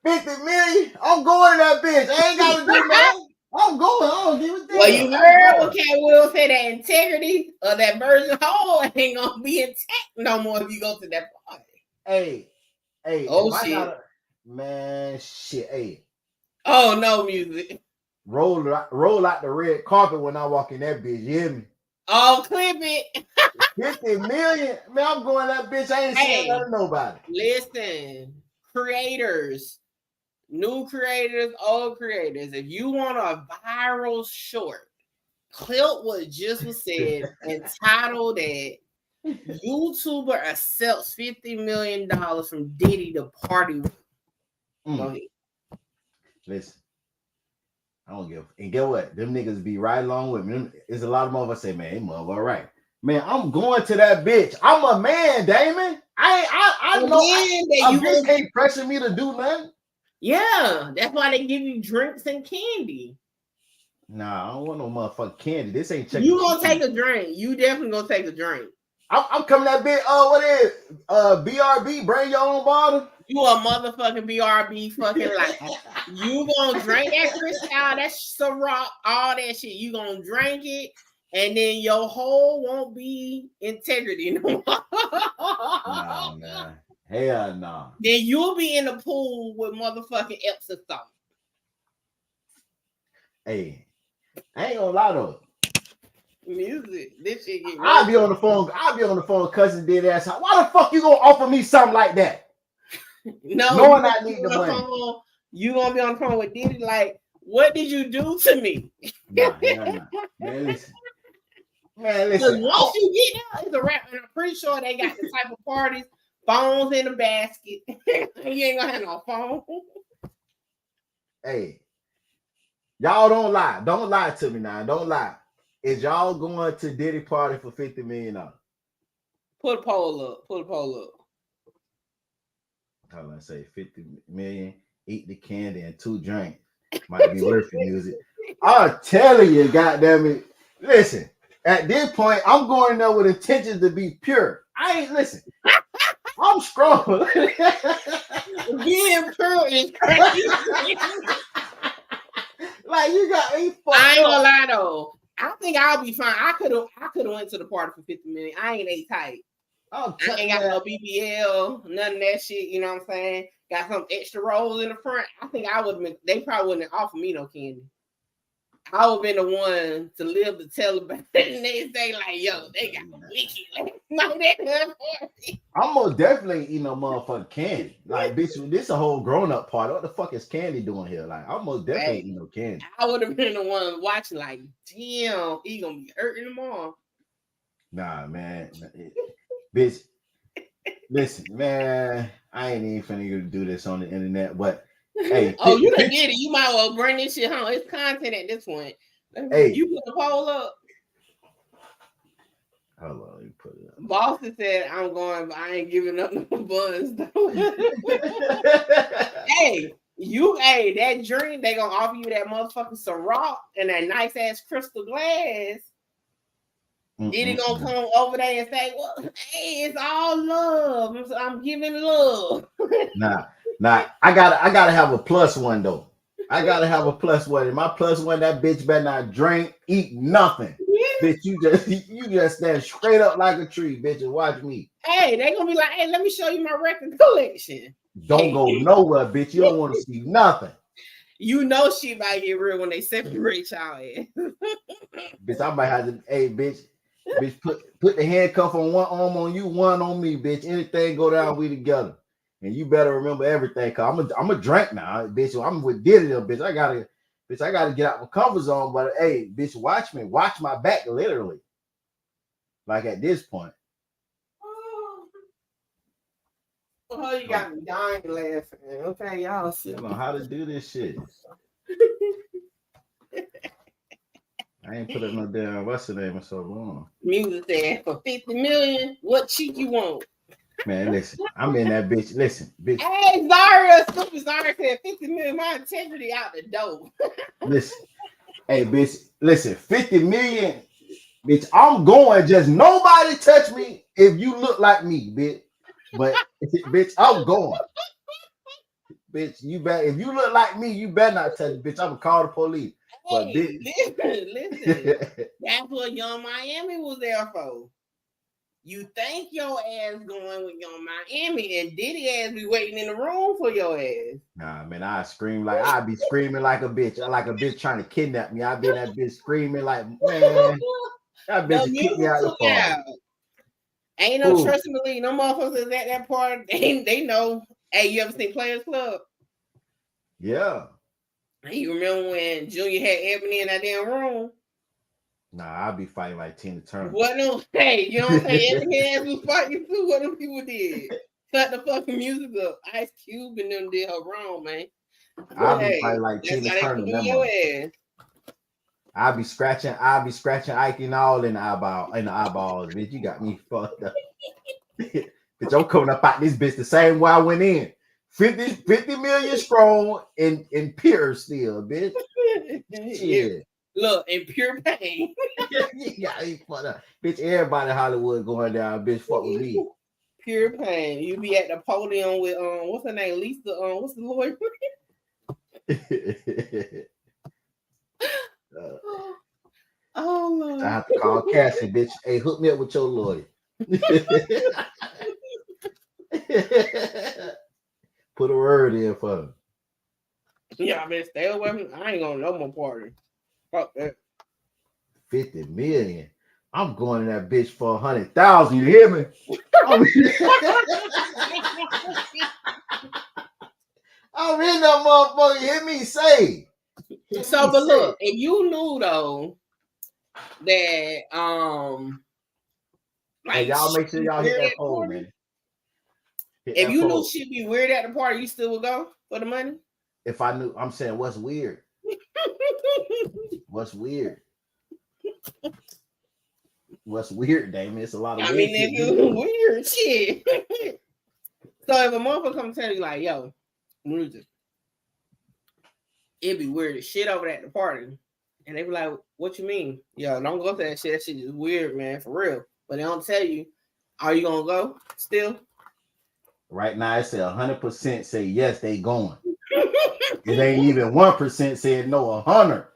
$50 million. I'm going to that bitch. I ain't gotta do nothing. I'm going. I don't give a damn. Well, you heard what Cat Will say, that integrity of that virgin hole ain't gonna be intact no more if you go to that party. Hey. Oh shit. Man, shit. Hey. Oh no, music. Roll out the red carpet when I walk in that bitch. You hear me? Oh, clip it. 50 million. Man, I'm going that bitch. I ain't saying nothing to nobody. Listen, creators, new creators, old creators. If you want a viral short, clip what just was said and title that YouTuber accepts $50 million from Diddy to party with. Go ahead. Listen. I don't give. And get what? Them niggas be right along with me. There's a lot of motherfuckers say, man, they mother all right. Man, I'm going to that bitch. I'm a man, Damon. I know a bitch can't pressure me to do nothing. Yeah, that's why they give you drinks and candy. Nah, I don't want no motherfucking candy. This ain't Chuck You E. gonna Cheese. take a drink. You definitely gonna take a drink. I'm coming that bitch. What is BRB? Bring your own bottle. You a motherfucking BRB fucking like. You gonna drink that Cristal, that Ciroc, all that shit. You gonna drink it, and then your whole won't be integrity no more. Nah, man. Hell nah. Then you'll be in the pool with motherfucking Epsom salt. Hey, I ain't gonna lie though. Music. This shit get I'll be on the phone. Cousin did ask, why the fuck you gonna offer me something like that? No, knowing I need the money. You gonna be on the phone with Diddy like, what did you do to me? Nah. Man, listen. Once you get out, it's a wrap. And I'm pretty sure they got the type of parties, phones in a basket. You ain't gonna have no phone. Hey, y'all don't lie. Don't lie to me now. Don't lie. Is y'all going to Diddy party for $50 million? Put a poll up. Hold on, say 50 million, eat the candy and 2 drinks. Might be worth it, music. I'm telling you, goddamn it. Listen, at this point, I'm going there with intentions to be pure. Listen. I'm strong. Being pure is crazy. Like you got me. I ain't gonna lie though. I think I'll be fine. I could have went to the party for 50 million. I ain't A-type. I ain't got no BBL, none of that shit. You know what I'm saying? Got some extra rolls in the front. I think I would have been. They probably wouldn't have offered me no candy. I would have been the one to live to tell about it. And they say like, "Yo, they got wicked." Like, no, they good for me. I'm most definitely eating no motherfucking candy. Like, bitch, this a whole grown up party. What the fuck is candy doing here? Like, I'm most definitely eating no candy. I would have been the one watching. Like, damn, he gonna be hurting tomorrow. Nah, man. Bitch, listen, man, I ain't even finna do this on the internet, but hey. Oh, you done did it. You might well bring this shit home. It's content at this point. Hey. You put the poll up. Hold on, let me put it up. Boston said, I'm going, but I ain't giving up no buns. Hey, that drink, they gonna offer you that motherfucking Ciroc and that nice ass crystal glass. Diddy gonna come over there and say, well, hey, it's all love. I'm giving love. Nah, I gotta have a plus one though. I gotta have a plus one. And my plus one, that bitch better not drink, eat nothing. Bitch, you just stand straight up like a tree, bitch, and watch me. Hey, they gonna be like, hey, let me show you my record collection. Don't go nowhere, bitch. You don't want to see nothing. You know shit might get real when they separate y'all ass. Bitch, I might have to, hey, bitch, put the handcuff on one arm on you, one on me, bitch. Anything go down, we together. And you better remember everything, cause I'm a drink now, bitch. I'm with Diddy, bitch. I gotta get out my comfort zone. But hey, bitch, watch me, watch my back, literally. Like at this point. Oh, you got me dying laughing. Okay, y'all see. I don't know how to do this shit. I ain't put up no damn what's the name in so long. Mula said, for 50 million, what cheek you want? Man, listen, I'm in that bitch. Listen, bitch. Hey, Zaria, stupid Zaria said 50 million, my integrity out the door. Listen, hey, bitch, listen, 50 million, bitch, I'm going. Just nobody touch me if you look like me, bitch. But, bitch, I'm going. Bitch, you better, if you look like me, you better not touch me, bitch. I'm gonna call the police. But, Hey, bitch, listen, that's what Young Miami was there for. You think your ass going with Young Miami, and Diddy ass be waiting in the room for your ass. Nah, man, I'd be screaming like a bitch trying to kidnap me. I'd be in that bitch screaming like, man, that bitch would kick me out the party. Ain't no trust in the league. No motherfuckers is at that party. They know. Hey, you ever seen Players Club? Yeah. You remember when Junior had Ebony in that damn room? Nah, I'd be fighting like Tina Turner. What no? Hey, you don't think Ebony ass was fighting too? What them people did? Cut the fucking music up. Ice Cube and them did her wrong, man. I'd be fighting like Tina Turner. I'd be scratching Ike and all in the eyeballs, bitch. You got me fucked up. Bitch, I'm coming up out this bitch the same way I went in. 50 million strong and pure still, bitch. Shit. Look, in pure pain. Yeah, bitch, everybody in Hollywood going down, bitch. Fuck with me. Pure pain. You be at the podium with what's her name? Lisa, what's the lawyer? Oh Lord. I have to call Cassie, bitch. Hey, hook me up with your lawyer. Put a word in for him. Yeah, I mean, stay away from. I ain't gonna no more party. Fuck that. 50 million. I'm going to that bitch for 100,000. You hear me? I'm in that motherfucker. You hear me say? So, but look, if you knew though that like hey, y'all make sure y'all hit that poll, man. If you knew she'd be weird at the party, you still would go for the money? If I knew, I'm saying what's weird? What's weird? What's weird, Damon? It's a lot of weird shit. Weird shit. So if a motherfucker come tell you like, yo, music, it'd be weird as shit over at the party. And they be like, what you mean? Yo, don't go to that shit. That shit is weird, man, for real. But they don't tell you, are you gonna go still? Right now, it said 100% say yes, they going. It ain't even 1% said no, 100.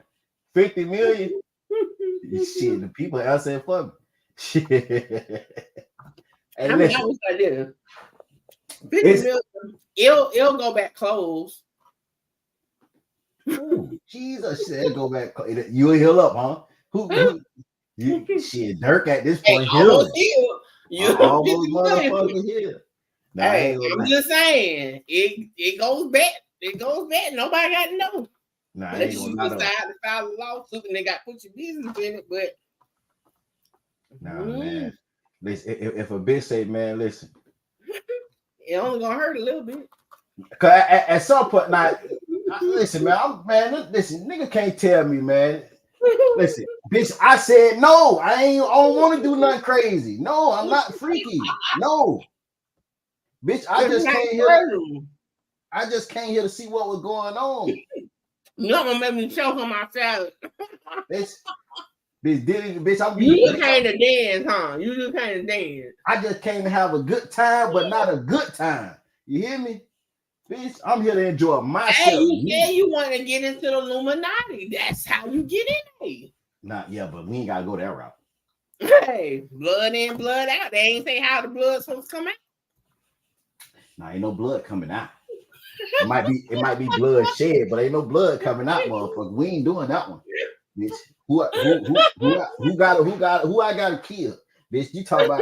50 million. Shit, the people else said fuck me. Shit. Hey, listen. How much I did? 50 million. It'll go back closed. Ooh, Jesus, shit, go back. You heal up, huh? Who you shit, Dirk at this point healing. Almost motherfucking healed. Nah, hey, I'm just saying, it goes back. It goes back. Nobody got to know. Nah, unless you decide to file a lawsuit and they got to put your business in it. But man, listen, if a bitch say, man, listen, it only gonna hurt a little bit. Cause at some point, now, listen, man, listen, nigga can't tell me, man. Listen, bitch, I said no. I don't want to do nothing crazy. No, I'm not freaky. No. Bitch, I just came here. I just came here to see what was going on. You not gonna make me choke on my salad. Bitch, bitch, I'm You just came to dance, huh? You just came to dance. I just came to have a good time, but not a good time. You hear me? Bitch, I'm here to enjoy myself. Hey, you said you want to get into the Illuminati. That's how you get in there. Not yeah, but we ain't gotta go that route. Hey, blood in, blood out. They ain't say how the blood's supposed to come out. Nah, ain't no blood coming out. It might be blood shed, but ain't no blood coming out, motherfucker. We ain't doing that one. Bitch, who I gotta kill? Bitch, you talk about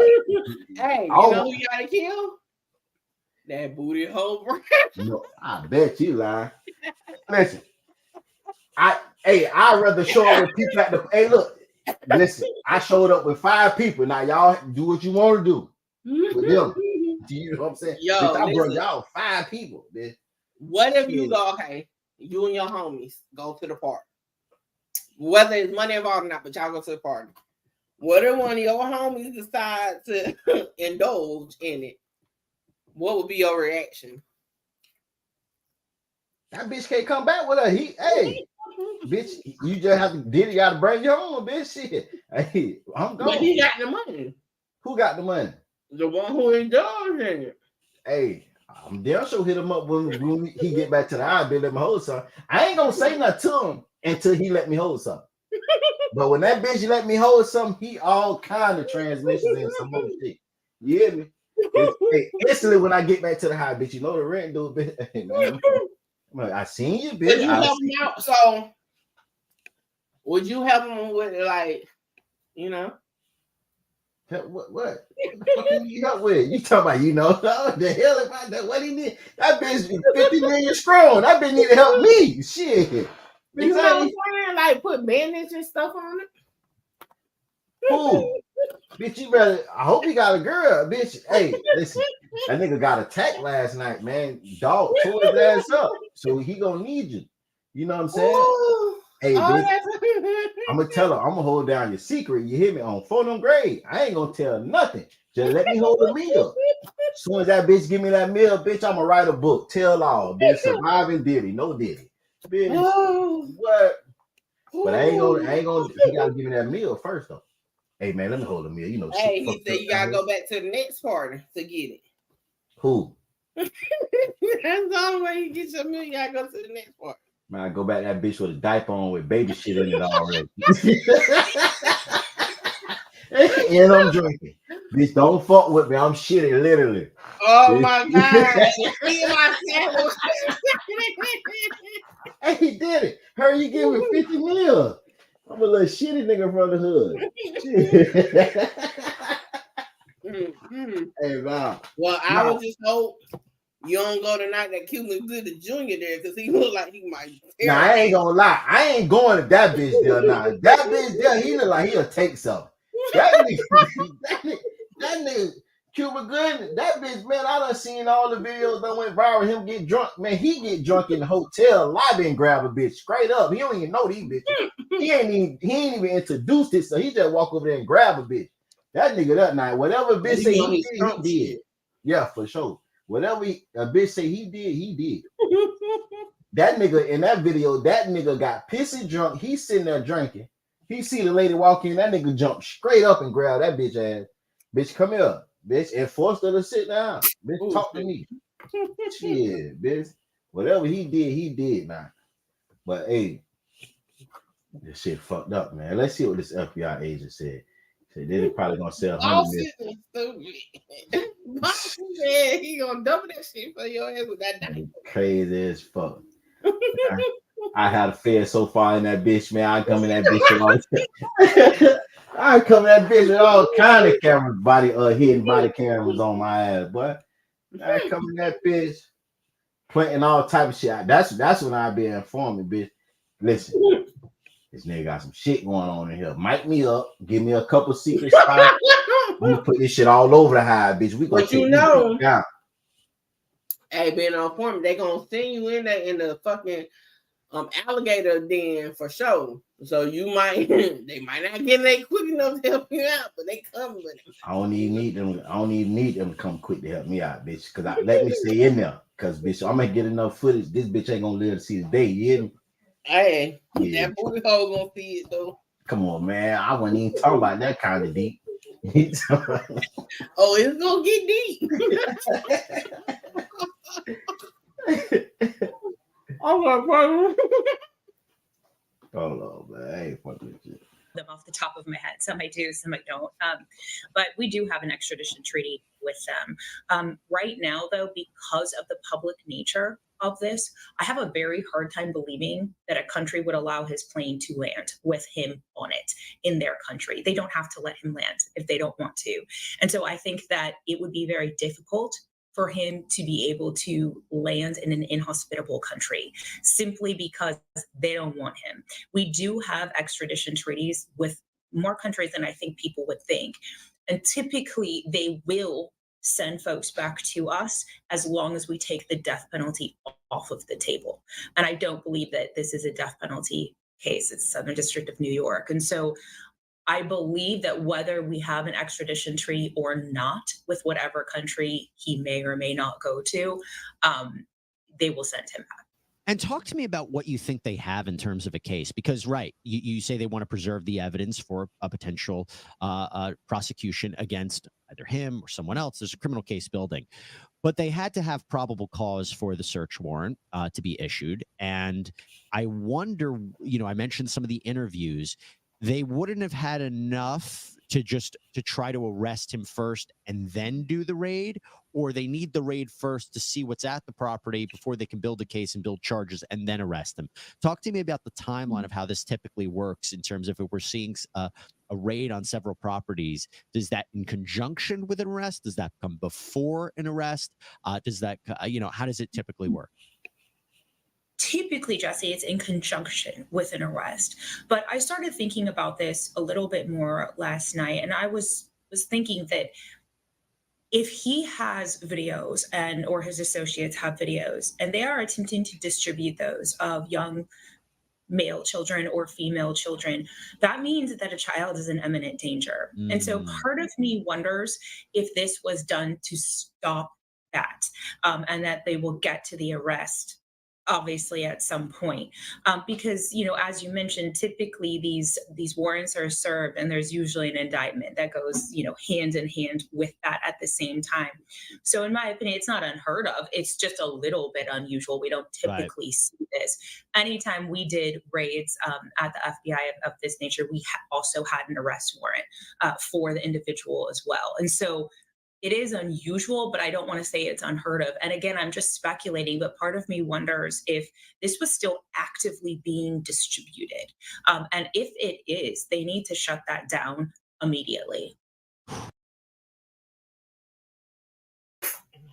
Hey, you know who you gotta kill? That booty hole. No, I bet you lie. Listen, I'd rather show up with people at the look. Listen, I showed up with 5 people. Now y'all do what you want to do with them. Do you know what I'm saying? Yo, bitch, I brought y'all 5 people, bitch. What if you go, okay, you and your homies go to the party? Whether it's money involved or not, but y'all go to the party. What if one of your homies decide to indulge in it? What would be your reaction? That bitch can't come back with her. Bitch, you just have to Diddy gotta bring you home, bitch. Shit. Hey, I'm going. But he got the money. Who got the money? The one who indulged in it. Hey, I'm damn sure hit him up when he get back to the IB, let me hold something. I ain't gonna say nothing to him until he let me hold something. But when that bitch let me hold something, he all kind of transmissions and some other shit. You hear me? Hey, instantly when I get back to the high, bitch, you know the rent dude, bitch. Hey, man, I'm like, I seen you, bitch. Would you help him out? So, would you help him with, like, you know? What the fuck you need help with? You talking about, you know, the hell about that? What he need? That bitch 50 million strong. That bitch need to help me. Shit. You know what I'm saying? Like, put bandage and stuff on it. Who? Bitch, you better. I hope he got a girl, bitch. Hey, listen, that nigga got attacked last night, man. Dog tore his ass up, so he gonna need you. You know what I'm saying? Ooh. Hey, bitch, I'm gonna tell her. I'm gonna hold down your secret. You hear me? On phone grade. I ain't gonna tell nothing. Just let me hold the meal. As soon as that bitch give me that meal, bitch, I'm gonna write a book. Tell all, bitch. Surviving Diddy, no Diddy, bitch. What? But I ain't gonna. He gotta give me that meal first, though. Hey man, let me hold a meal. You know, hey, he said you gotta go back to the next party to get it. Who? That's the only way you get your meal. You gotta go to the next party. Man, I go back that bitch with a diaper on with baby shit in it already. And I'm drinking. Bitch, don't fuck with me. I'm shitting literally. Oh my god. Hey, he did it. Her, you give me 50 mil. I'm a little shitty nigga from the hood. Hey, wow. Well, I would just hope you don't go tonight that Cuba Gooding Jr. there because he look like he might. Nah, I ain't gonna lie. I ain't going to that bitch there. Nah, that bitch there, he look like he'll take something. That nigga, Cuba Gooding, that bitch, man, I done seen all the videos that went viral. Him get drunk, man. He get drunk in the hotel lobby and grab a bitch straight up. He don't even know these bitches. He ain't even introduced it, so he just walk over there and grab a bitch. That nigga that night, whatever bitch say he did, he did. Yeah, for sure. Whatever a bitch say he did, he did. That nigga in that video, that nigga got pissy drunk. He's sitting there drinking. He see the lady walk in, that nigga jumped straight up and grabbed that bitch ass. Bitch, come here, bitch, and forced her to sit down. Bitch, talk to me. Shit, bitch. Whatever he did now. But hey, this shit fucked up, man. Let's see what this FBI agent said. They're probably gonna sell 100 million. Boss said he gonna double that shit for your ass with that diaper. Crazy as fuck. I had a fed so far in that bitch, man. I come in that bitch with all I come in that bitch with all kind of cameras, hidden body cameras on my ass, boy. I come in that bitch planting all type of shit. That's when I be informing, bitch. Listen, this nigga got some shit going on in here. Mic me up, give me a couple secret spots. I'm gonna put this shit all over the hive, bitch. We gonna but you know, hey, being an informant, they gonna send you in there in the fucking alligator den for sure. So you might they might not get there quick enough to help you out, but they come with it. I don't even need them to come quick to help me out, bitch. Cause let me stay in there. Cause bitch, I'm gonna get enough footage. This bitch ain't gonna live to see the day. You hear me? Hey, Yeah. that booty hole gonna see it though. Come on, man. I wasn't even talking about that kind of deep. Oh, it's gonna get deep. I'm like, hold on, man. I ain't fucking with you. Them off the top of my head. Some I do, some I don't. But we do have an extradition treaty with them. Right now, though, because of the public nature of this, I have a very hard time believing that a country would allow his plane to land with him on it in their country. They don't have to let him land if they don't want to. And so I think that it would be very difficult for him to be able to land in an inhospitable country simply because they don't want him. We do have extradition treaties with more countries than I think people would think. And typically they will send folks back to us as long as we take the death penalty off of the table. And I don't believe that this is a death penalty case. It's Southern District of New York. And so I believe that whether we have an extradition treaty or not with whatever country he may or may not go to, they will send him back. And talk to me about what you think they have in terms of a case, because, right, you say they want to preserve the evidence for a potential prosecution against either him or someone else. There's a criminal case building. But they had to have probable cause for the search warrant to be issued. And I wonder, I mentioned some of the interviews. They wouldn't have had enough to try to arrest him first and then do the raid, or they need the raid first to see what's at the property before they can build a case and build charges and then arrest him. Talk to me about the timeline of how this typically works in terms of if we're seeing a raid on several properties. Does that in conjunction with an arrest? Does that come before an arrest? Does that, how does it typically work? Typically, Jesse, it's in conjunction with an arrest. But I started thinking about this a little bit more last night, and I was thinking that if he has videos or his associates have videos, and they are attempting to distribute those of young male children or female children, that means that a child is in imminent danger. And so part of me wonders if this was done to stop that, and that they will get to the arrest obviously at some point, because as you mentioned, typically these warrants are served and there's usually an indictment that goes hand in hand with that at the same time. So in my opinion, it's not unheard of. It's just a little bit unusual. We don't typically see this. Anytime we did raids at the FBI of this nature, we also had an arrest warrant for the individual as well. And so it is unusual, but I don't want to say it's unheard of. And again, I'm just speculating, but part of me wonders if this was still actively being distributed. And if it is, they need to shut that down immediately.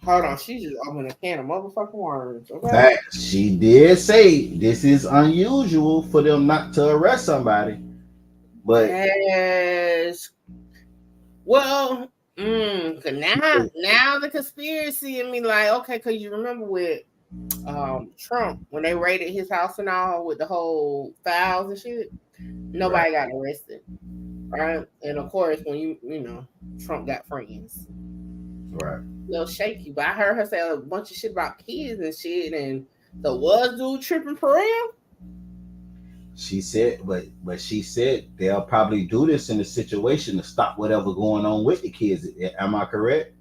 Hold on, she just opened a can of motherfucking worms. Okay? That she did say this is unusual for them not to arrest somebody. But yes. Well, cause now the conspiracy in me like, okay, cause you remember with Trump when they raided his house and all with the whole files and shit, nobody got arrested, right? And of course, when you Trump got friends, right? A little shaky, but I heard her say a bunch of shit about kids and shit, and the was dude tripping for real? She said, but she said they'll probably do this in a situation to stop whatever going on with the kids. Am I correct?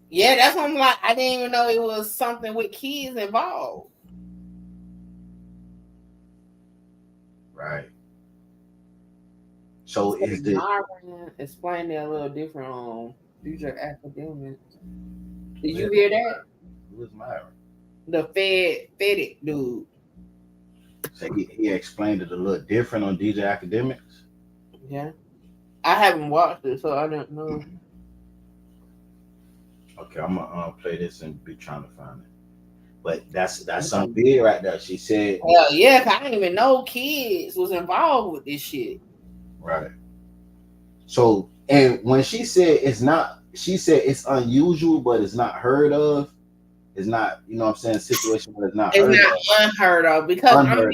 Yeah, that's what I'm like. I didn't even know it was something with kids involved. Right. So is the explain that a little different on future academic? Did you hear that? Who is Myron? The Fed dude. So he explained it a little different on DJ Academics. Yeah, I haven't watched it, so I don't know. Okay, I'm gonna play this and be trying to find it. But that's something big right there. She said, "Hell yeah, I didn't even know kids was involved with this shit." Right. So, and when she said it's not, she said it's unusual, but it's not heard of. It's not, you know what I'm saying, a situation where it's not It's heard not of. unheard of because Unheard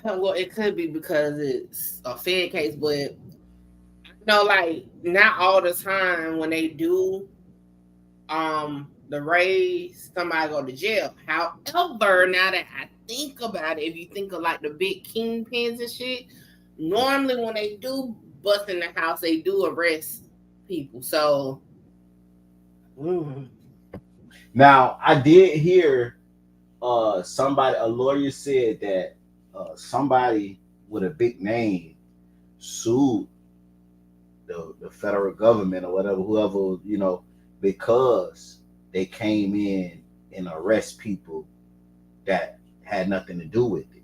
well, it could be because it's a Fed case, but like not all the time when they do the raise, somebody go to jail. However, now that I think about it, if you think of like the big kingpins and shit, normally when they do bust in the house, they do arrest people. So Now, I did hear a lawyer said that somebody with a big name sued the federal government or whatever, whoever, because they came in and arrest people that had nothing to do with it.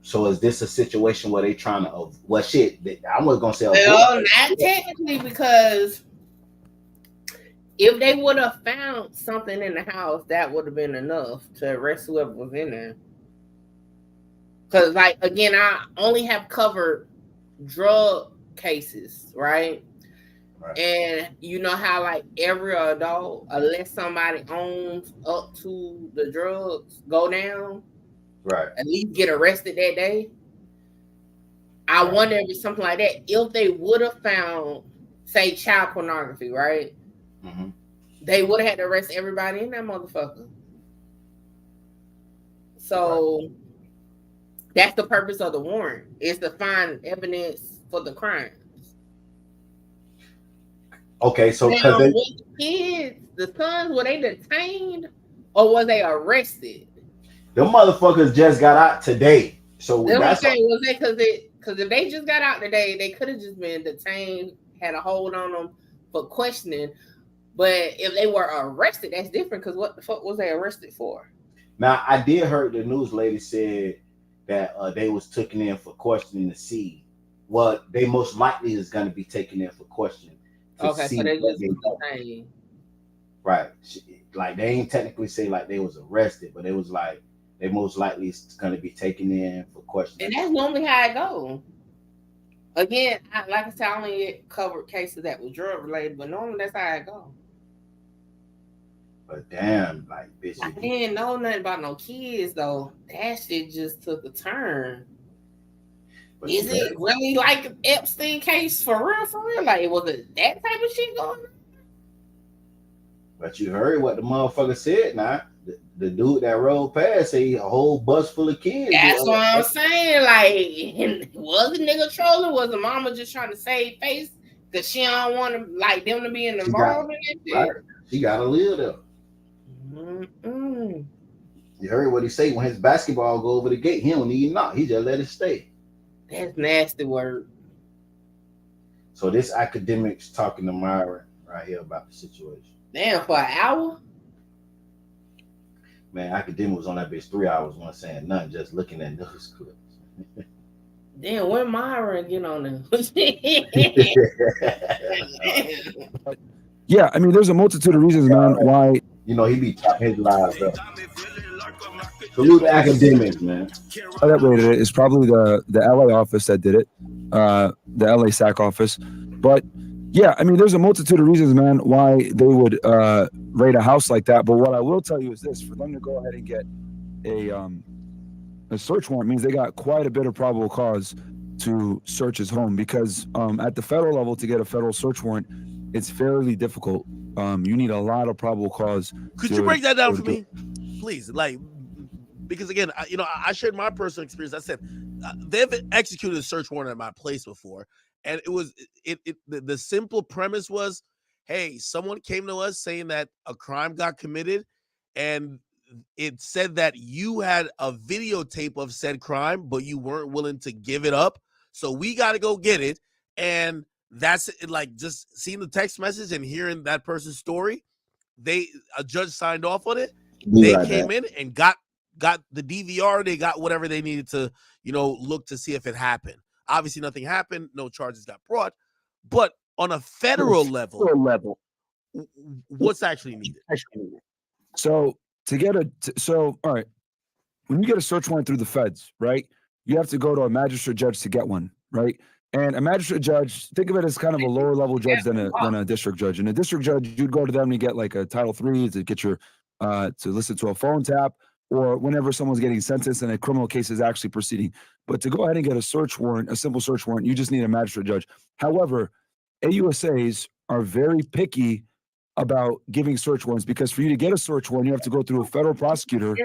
So is this a situation where they trying to I was gonna say well, not technically, because if they would have found something in the house, that would have been enough to arrest whoever was in there. Because, like, again, I only have covered drug cases, right? And you know how, like, every adult, unless somebody owns up to the drugs, go down, right? At least get arrested that day. I wonder if it's something like that. If they would have found, say, child pornography, right? Mm-hmm. They would have had to arrest everybody in that motherfucker. So that's the purpose of the warrant, is to find evidence for the crime. Okay, so now, with the kids, the sons, were they detained or were they arrested? Them motherfuckers just got out today. So that's what I'm saying. Was it because if they just got out today, they could have just been detained, had a hold on them for questioning. But if they were arrested, that's different, because what the fuck was they arrested for? Now, I did heard the news lady said that they was taken in for questioning to see what they most likely is going to be taken in for questioning. Okay, so they just detained. Right. Like, they ain't technically say like they was arrested, but it was like they most likely is going to be taken in for questioning. And that's normally how it goes. Again, like I said, I only covered cases that were drug related, but normally that's how it goes. But damn, like, bitch, I didn't know nothing about no kids though. That shit just took a turn. But is it really like an Epstein case for real? For real? Like, was it that type of shit going on? But you heard what the motherfucker said. Now, the dude that rode past say a whole bus full of kids. That's what I'm saying. Like, was the nigga trolling? Was the mama just trying to save face because she don't want to, like, them to be involved in that shit? Right. She gotta live there. Mm-mm. You heard what he say when his basketball go over the gate. He don't need knock. He just let it stay. That's nasty word. So this academic's talking to Myron right here about the situation. Damn, for an hour? Man, academic was on that bitch 3 hours, wasn't saying nothing, just looking at news clips. Damn, where Myron get on them? Yeah, I mean, there's a multitude of reasons, man, why. You know, he be chopping his lives up. Salute the academics, man. That rated it is probably the LA office that did it, the LA SAC office. But yeah, I mean, there's a multitude of reasons, man, why they would raid a house like that. But what I will tell you is this: for them to go ahead and get a search warrant means they got quite a bit of probable cause to search his home, because at the federal level, to get a federal search warrant, it's fairly difficult. You need a lot of probable cause. Could you break that down for me, please? Like, because again, I shared my personal experience. I said they've executed a search warrant at my place before, and it was the simple premise was, hey, someone came to us saying that a crime got committed, and it said that you had a videotape of said crime, but you weren't willing to give it up, so we got to go get it. And that's it. Like, just seeing the text message and hearing that person's story, a judge signed off on it. They came in and got the DVR. They got whatever they needed to, look to see if it happened. Obviously, nothing happened. No charges got brought. But on a federal level, what's actually needed? So all right, when you get a search warrant through the feds, right, you have to go to a magistrate judge to get one, right? And a magistrate judge, think of it as kind of a lower level judge than a district judge. And a district judge, you'd go to them to get like a Title III to get your to listen to a phone tap, or whenever someone's getting sentenced and a criminal case is actually proceeding. But to go ahead and get a search warrant, a simple search warrant, you just need a magistrate judge. However, AUSAs are very picky about giving search warrants, because for you to get a search warrant, you have to go through a federal prosecutor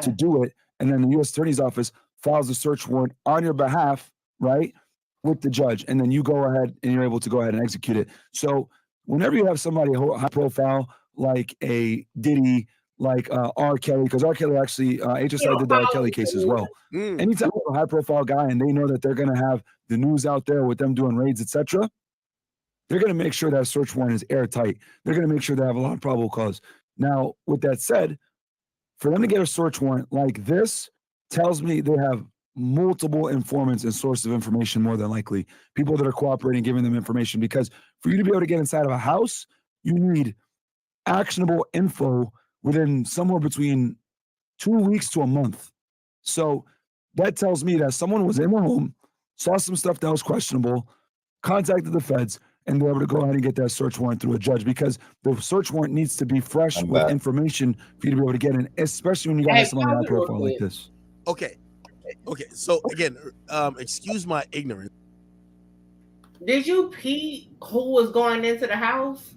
to do it. And then the U.S. Attorney's Office files a search warrant on your behalf, right, with the judge. And then you go ahead and you're able to go ahead and execute it. So whenever you have somebody high profile, like a Diddy, like R. Kelly, because R. Kelly actually, HSI did the R. Kelly case as well. Anytime you have a high profile guy and they know that they're going to have the news out there with them doing raids, etc., they're going to make sure that search warrant is airtight. They're going to make sure they have a lot of probable cause. Now, with that said, for them to get a search warrant like this tells me they have multiple informants and sources of information, more than likely. People that are cooperating, giving them information, because for you to be able to get inside of a house, you need actionable info within somewhere between 2 weeks to a month. So that tells me that someone was in the home, saw some stuff that was questionable, contacted the feds, and be able to go ahead and get that search warrant through a judge, because the search warrant needs to be fresh with information for you to be able to get in, especially when you got somebody high profile like this. Okay. So again, excuse my ignorance. Did you peep who was going into the house?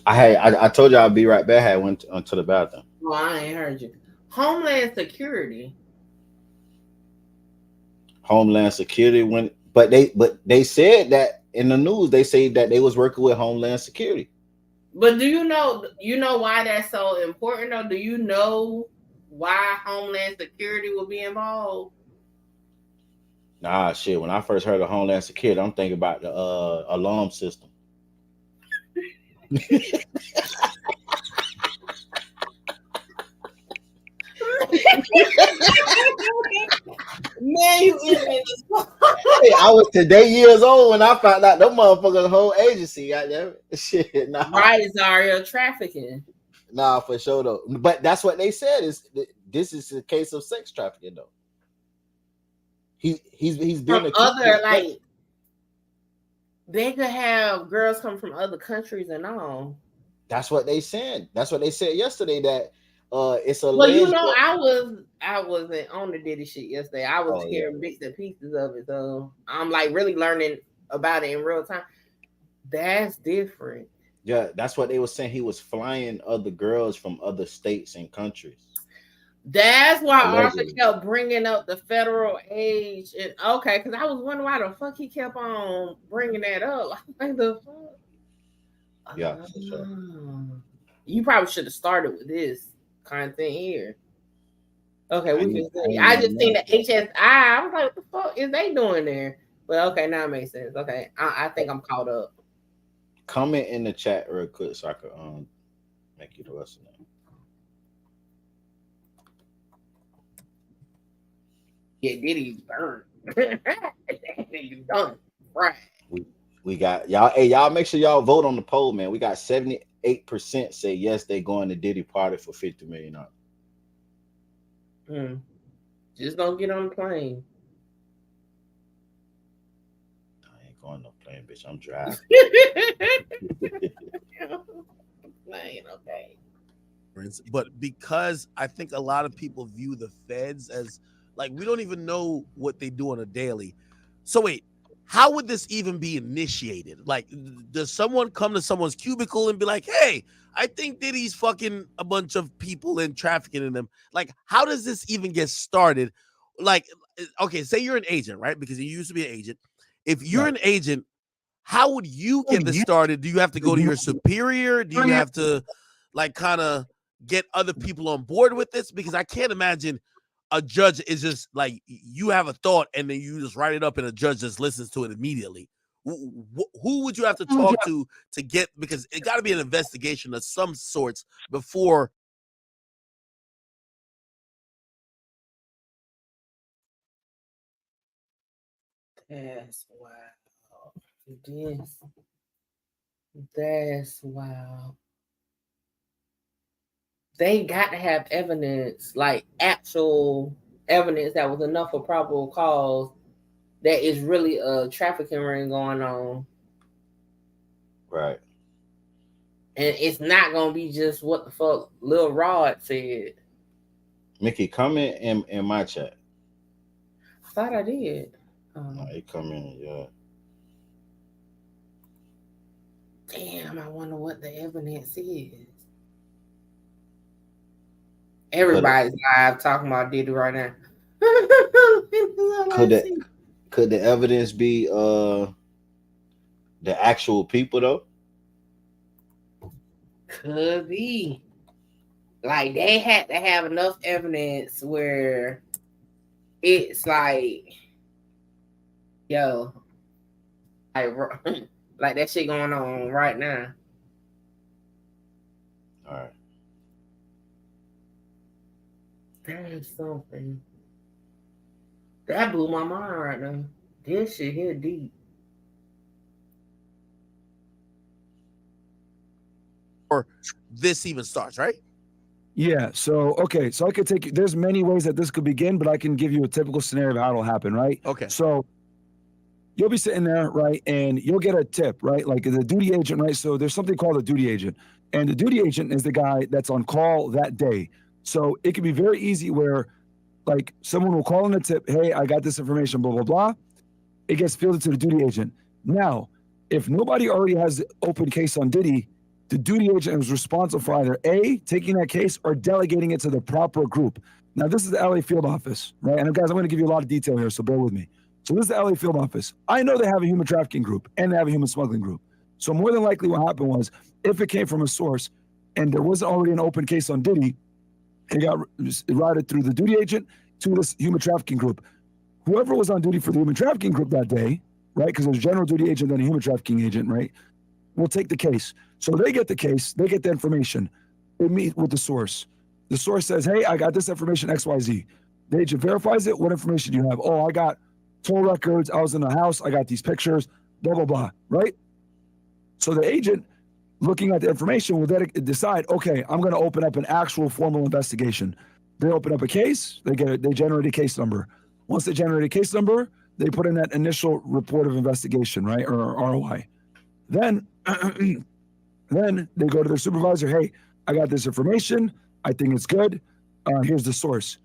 I told you I'd be right back. I went to the bathroom. Well, I ain't heard you. Homeland Security. Homeland Security went, but they said that in the news. They say that they was working with Homeland Security. But do you know why that's so important, though? Do you know why Homeland Security will be involved? Nah, shit. When I first heard of Homeland Security, I'm thinking about the alarm system. Man, you idiot. I was today years old when I found out them motherfuckers whole agency got there. Shit, nah. Right, Zaria, trafficking. Nah, for sure though. But that's what they said, is this is a case of sex trafficking though. He's been from other, like, they could have girls come from other countries and all. That's what they said. That's what they said yesterday, that it's a well, you know, I wasn't on the Diddy shit yesterday. I was hearing bits and pieces of it, so I'm like really learning about it in real time. That's different. Yeah, that's what they were saying. He was flying other girls from other states and countries. That's why Arthur kept bringing up the federal age. And okay, because I was wondering why the fuck he kept on bringing that up. Like, the fuck? Yeah, for sure. You probably should have started with this kind of thing here. Okay, we just I just seen the HSI. I was like, what the fuck is they doing there? But okay, now it makes sense. Okay, I think I'm caught up. Comment in the chat real quick so I could make you the rest of them. Yeah, Diddy's burned. Diddy's done. Right. We got y'all. Hey, y'all make sure y'all vote on the poll, man. We got 78% say yes, they going to Diddy party for $50 million. Just don't get on the plane. I ain't going no plane, bitch. I'm driving. Plane, okay. But because I think a lot of people view the feds as like, we don't even know what they do on a daily. So wait, how would this even be initiated? Like, does someone come to someone's cubicle and be like, hey, I think Diddy's fucking a bunch of people and trafficking in them? Like, how does this even get started? Like, okay, say you're an agent, right? Because you used to be an agent. If you're an agent, how would you get this started? Do you have to go to your superior? Do you have to, like, kind of get other people on board with this? Because I can't imagine a judge is just like, you have a thought and then you just write it up and a judge just listens to it immediately. Who would you have to talk to get, because it got to be an investigation of some sorts before. That's wow. That's wow. They got to have evidence, like actual evidence that was enough for probable cause that is really a trafficking ring going on. Right. And it's not gonna be just what the fuck Lil Rod said. Mickey, comment in my chat. I thought I did. No, it come in, yeah. Damn, I wonder what the evidence is. Everybody's live talking about Diddy right now. Could the evidence be the actual people though? Could be. Like they had to have enough evidence where it's like, yo, like that shit going on right now. All right. That is something. That blew my mind right now. This shit here deep. Or this even starts, right? Yeah. So, okay. So I could take you, there's many ways that this could begin, but I can give you a typical scenario of how it'll happen, right? Okay. So you'll be sitting there, right? And you'll get a tip, right? Like the duty agent, right? So there's something called a duty agent. And the duty agent is the guy that's on call that day. So it can be very easy where like someone will call in a tip, hey, I got this information, blah, blah, blah. It gets fielded to the duty agent. Now, if nobody already has an open case on Diddy, the duty agent is responsible for either A, taking that case or delegating it to the proper group. Now, this is the LA field office, right? And guys, I'm going to give you a lot of detail here, so bear with me. So this is the LA field office. I know they have a human trafficking group and they have a human smuggling group. So more than likely what happened was if it came from a source and there wasn't already an open case on Diddy, it got routed through the duty agent to this human trafficking group. Whoever was on duty for the human trafficking group that day, right? Because there's a general duty agent and a human trafficking agent, right? Will take the case. So they get the case, they get the information. They meet with the source. The source says, hey, I got this information, XYZ. The agent verifies it. What information do you have? Oh, I got toll records. I was in the house. I got these pictures, blah, blah, blah, right? So the agent looking at the information will then decide, okay, I'm going to open up an actual formal investigation. They open up a case, they generate a case number. Once they generate a case number, they put in that initial report of investigation, right? Or ROI. Then, then they go to their supervisor, hey, I got this information. I think it's good. Here's the source.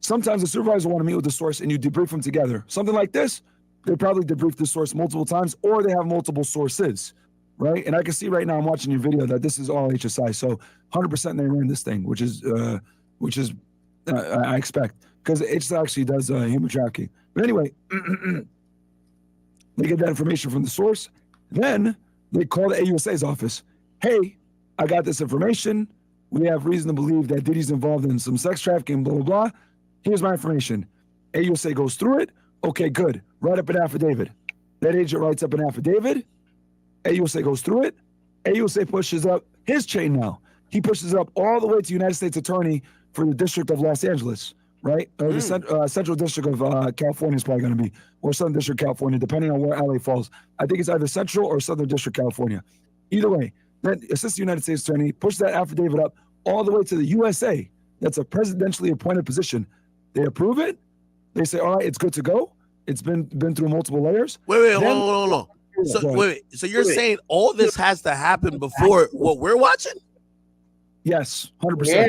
Sometimes the supervisor will want to meet with the source and you debrief them together. Something like this, they probably debrief the source multiple times or they have multiple sources, right? And I can see right now, I'm watching your video that this is all HSI. So 100% they ran this thing, which is I expect, because it actually does human trafficking. But anyway, they get that information from the source. Then they call the AUSA's office. Hey, I got this information. We have reason to believe that Diddy's involved in some sex trafficking, blah, blah, blah. Here's my information. AUSA goes through it. Okay, good. Write up an affidavit. That agent writes up an affidavit. AUSA goes through it. AUSA pushes up his chain now. He pushes up all the way to United States Attorney for the District of Los Angeles, right? Or the Central District of California is probably going to be, or Southern District of California, depending on where LA falls. I think it's either Central or Southern District California. Either way, then Assistant United States Attorney pushes that affidavit up all the way to the USA. That's a presidentially appointed position. They approve it. They say, all right, it's good to go. It's been through multiple layers. Wait, hold on. So you're saying all this has to happen before what we're watching? Yes, 100%. Yeah.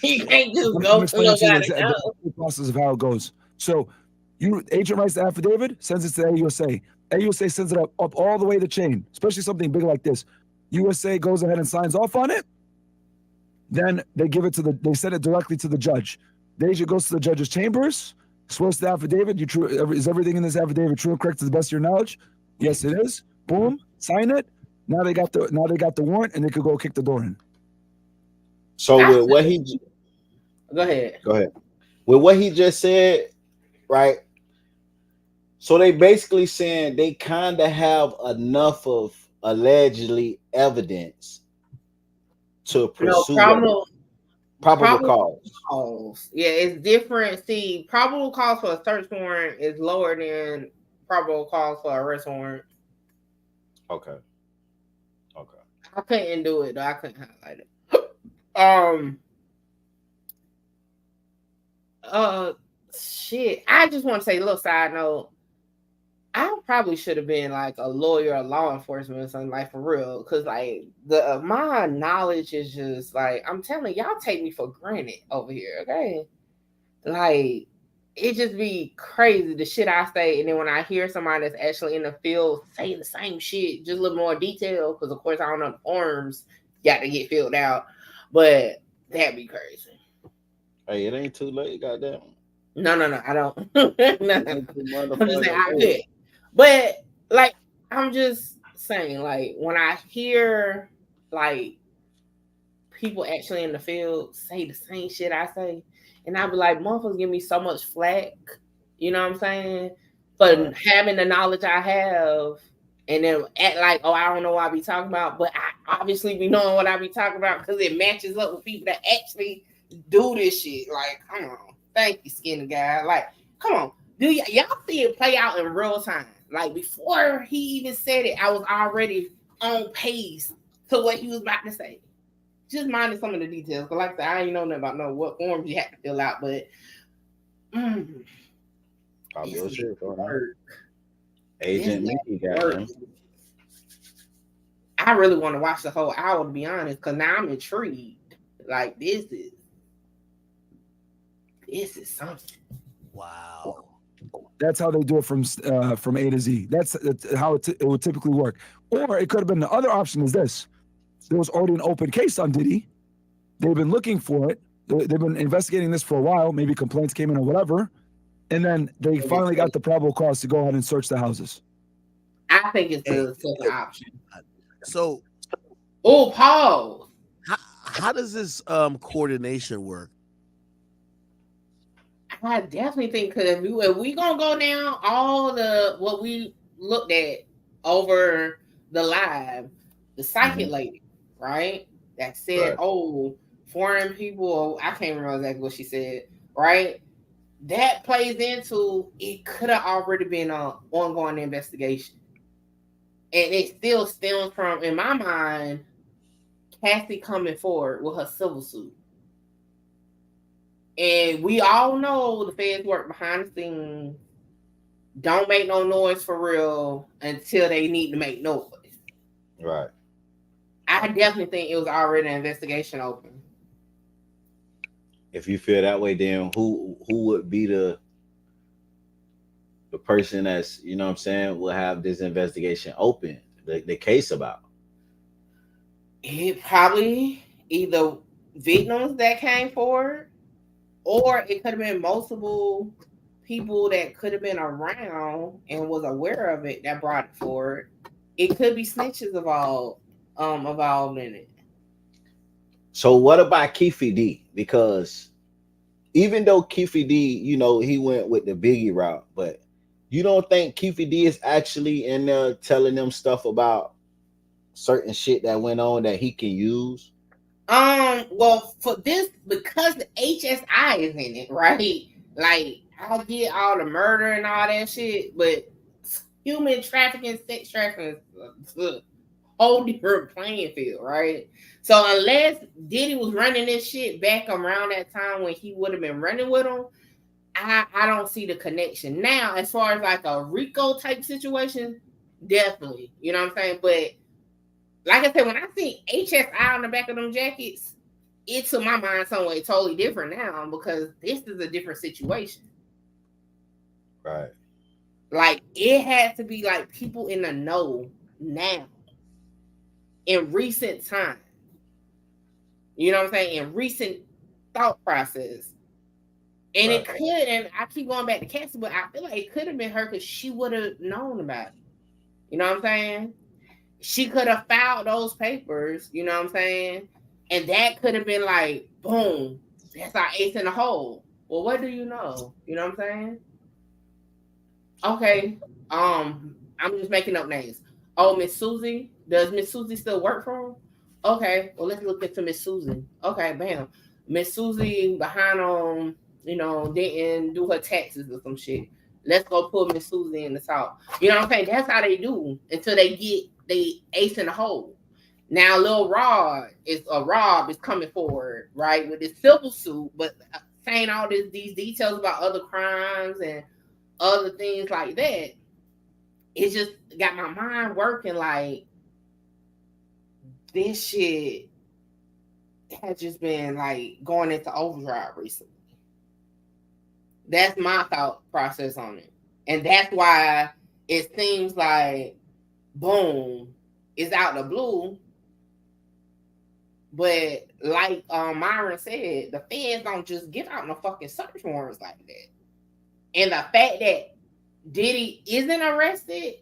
You can't just go through the process of how it goes. So agent writes the affidavit, sends it to the AUSA. AUSA sends it up all the way the chain, especially something big like this. USA goes ahead and signs off on it. Then they they send it directly to the judge. The agent goes to the judge's chambers, swears to the affidavit. Is everything in this affidavit true and correct to the best of your knowledge? Yes, it is. Boom, sign it. Now they got the warrant and they could go kick the door in. So with what he go ahead. With what he just said, right? So they basically saying they kind of have enough of allegedly evidence to pursue probable cause. Yeah, it's different. See, probable cause for a search warrant is lower than probable cause for a arrest warrant. Okay. I couldn't do it though. I couldn't highlight it. Shit. I just want to say a little side note. probably should have been like a lawyer or law enforcement or something, like for real. Cause like my knowledge is just like, I'm telling y'all take me for granted over here, okay? Like it just be crazy the shit I say, and then when I hear somebody that's actually in the field say the same shit, just a little more detail, because of course I don't know the forms got to get filled out, but that'd be crazy. Hey, it ain't too late, goddamn. No, I don't. No. I'm just saying I could. But like I'm just saying, like when I hear like people actually in the field say the same shit I say, and I be like, motherfuckers give me so much flack, you know what I'm saying? For having the knowledge I have, and then act like, oh, I don't know what I be talking about, but I obviously be knowing what I be talking about because it matches up with people that actually do this shit. Like, come on. Thank you, skinny guy. Like, come on. Do y'all see it play out in real time? Like, before he even said it, I was already on pace to what he was about to say. Just minding some of the details. Because like I said, I ain't know nothing about what forms you had to fill out, but Agent Mickey got him. I really want to watch the whole hour, to be honest, because now I'm intrigued. Like, this is something. Wow. That's how they do it from A to Z. That's how it would typically work. Or it could have been the other option is this. There was already an open case on Diddy. They've been looking for it. They've been investigating this for a while. Maybe complaints came in or whatever. And then they finally got the probable cause to go ahead and search the houses. I think it's the second option. So, Paul. How does this coordination work? I definitely think because if we gonna go down all what we looked at over the live, the psychic lady, right? That said, oh, foreign people, I can't remember exactly what she said, right? That plays into it could have already been an ongoing investigation. And it still stems from, in my mind, Cassie coming forward with her civil suit. And we all know the feds work behind the scenes. Don't make no noise for real until they need to make noise. Right. I definitely think it was already an investigation open. If you feel that way, then who would be the person that's, you know what I'm saying, will have this investigation open, the case about? It probably either victims that came forward, or it could have been multiple people that could have been around and was aware of it that brought it forward. It could be snitches involved in it. So what about Keefe D? Because even though Keefe D, you know, he went with the Biggie route, but you don't think Keefe D is actually in there telling them stuff about certain shit that went on that he can use? Well, for this, because the HSI is in it, right? Like, I get all the murder and all that shit, but human trafficking, sex trafficking is a whole different playing field, right? So unless Diddy was running this shit back around that time when he would have been running with him, I don't see the connection. Now, as far as like a RICO type situation, definitely, you know what I'm saying? But like I said, when I see HSI on the back of them jackets, it took my mind somewhere totally different now because this is a different situation. Right. Like, it has to be like people in the know now, in recent time. You know what I'm saying? In recent thought process. And it could, and I keep going back to Cassie, but I feel like it could have been her because she would have known about it. You know what I'm saying? She could have filed those papers, you know what I'm saying? And that could have been like, boom, that's our ace in the hole. Well, what do you know? You know what I'm saying? Okay. I'm just making up names. Oh, Miss Susie. Does Miss Susie still work for him? Okay. Well, let's look into Miss Susie. Okay, bam. Miss Susie behind on, you know, didn't do her taxes or some shit. Let's go put Miss Susie in the top. You know what I'm saying? That's how they do until they get the ace in the hole. Now, Lil Rod is coming forward, right, with his civil suit, but saying all these details about other crimes and other things like that. it just got my mind working like this shit has just been like going into overdrive recently. That's my thought process on it. And that's why it seems like boom, it's out the blue. But like Myron said, the feds don't just give out no fucking search warrants like that. And the fact that Diddy isn't arrested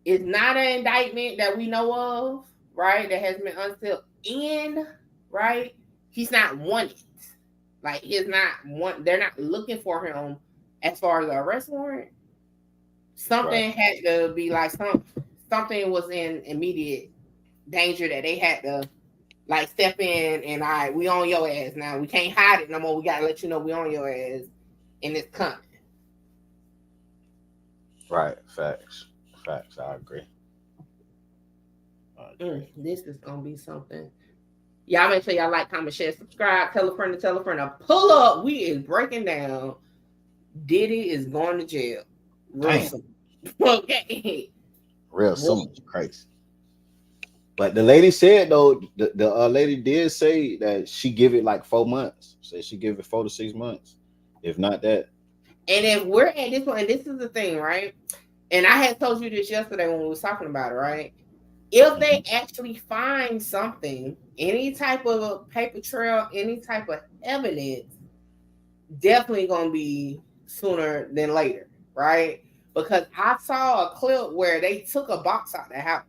is not an indictment that we know of, right? That has been unsealed. And right, he's not wanted. Like he's not one. They're not looking for him as far as the arrest warrant. Something had to be like something was in immediate danger that they had to like step in and all right, we on your ass now. We can't hide it no more. We gotta let you know we on your ass and it's coming. Right. Facts. I agree. This is gonna be something. Y'all make sure y'all like, comment, share, subscribe, tell a friend to tell a friend to pull up. We is breaking down. Diddy is going to jail. Real soon. Okay. Real soon. Crazy. But the lady said though, the lady did say that she give it like 4 months. Said she give it 4 to 6 months. If not that. And if we're at this point, and this is the thing, right? And I had told you this yesterday when we was talking about it, right? If they actually find something, any type of paper trail, any type of evidence, definitely gonna be sooner than later, right? Because I saw a clip where they took a box out of the house.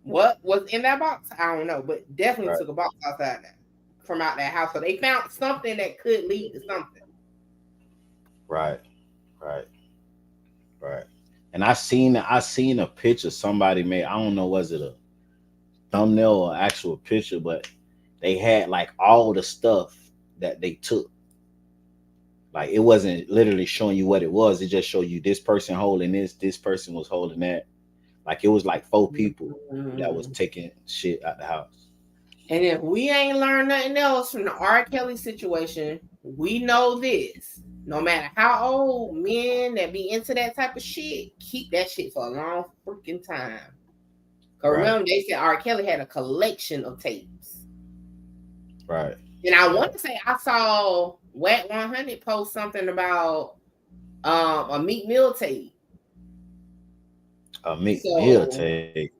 What was in that box? I don't know, but definitely took a box outside that from out that house. So they found something that could lead to something. Right. And I seen a picture somebody made. I don't know, was it a thumbnail or actual picture, but they had like all the stuff that they took. Like it wasn't literally showing you what it was. It just showed you this person holding this person was holding that. Like it was like 4 people that was taking shit out the house. And if we ain't learned nothing else from the R. Kelly situation, we know this. No matter how old men that be into that type of shit, keep that shit for a long freaking time. Because remember, they said R. Kelly had a collection of tapes. Right. And I want to say I saw Wet 100 post something about a Meek Mill tape. A Meek Mill tape.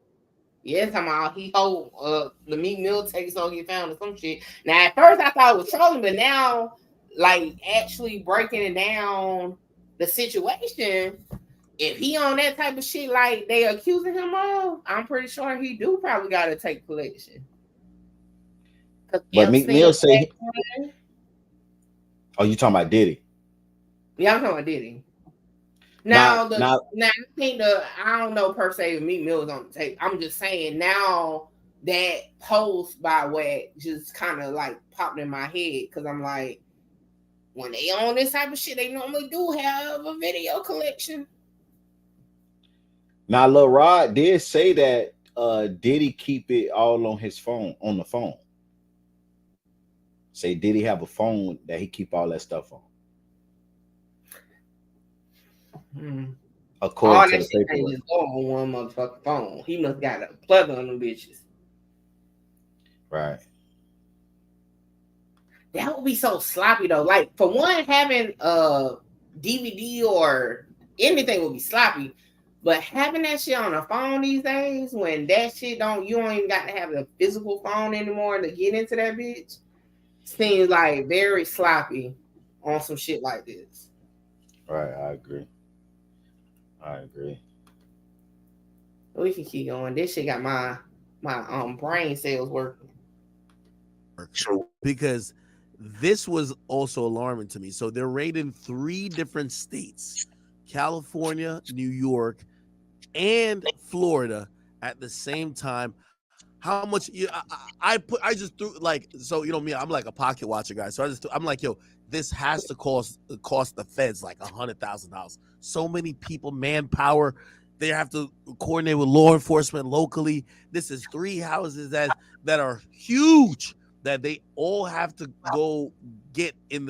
Yeah, talking about he hold the Meek Mill tapes don't get found or some shit. Now at first I thought it was trolling, but now like actually breaking it down the situation, if he on that type of shit like they accusing him of, I'm pretty sure he do probably got to take collection. But Meek Mill say, "Oh, you talking about Diddy?" Yeah, I'm talking about Diddy. Now I think I don't know per se if Meek Mill is on the tape. I'm just saying now that post by Wack just kind of like popped in my head because I'm like, when they on this type of shit, they normally do have a video collection. Now, Lil Rod did say that Diddy keep it all on his phone, on the phone. Say Diddy have a phone that he keep all that stuff on. According to the paperwork. Just go on one motherfucking phone. He must got a plug on them bitches. Right. That would be so sloppy though. Like for one, having a DVD or anything would be sloppy. But having that shit on a phone these days, when that shit you don't even got to have a physical phone anymore to get into that bitch, seems like very sloppy on some shit like this. Right, I agree. We can keep going. This shit got my brain cells working. Because this was also alarming to me. So they're raiding 3 different states: California, New York, and Florida at the same time. How much I just threw, like, so you know me, I'm like a pocket watcher guy. So I'm like, yo, this has to cost the feds like $100,000. So many people, manpower. They have to coordinate with law enforcement locally. This is 3 houses that are huge that they all have to go get in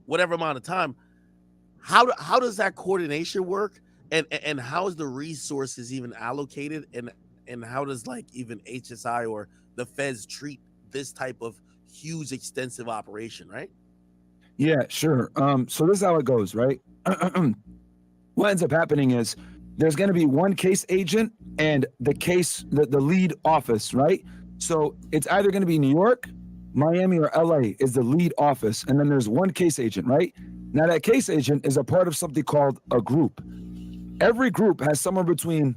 whatever amount of time. How does that coordination work? And how is the resources even allocated, and how does like even HSI or the feds treat this type of huge extensive operation, right? Yeah, sure. So this is how it goes, right? What ends up happening is there's going to be one case agent and the lead office, right? So it's either going to be New York, Miami, or LA is the lead office, and then there's one case agent, right? Now that case agent is a part of something called a group. Every group has somewhere between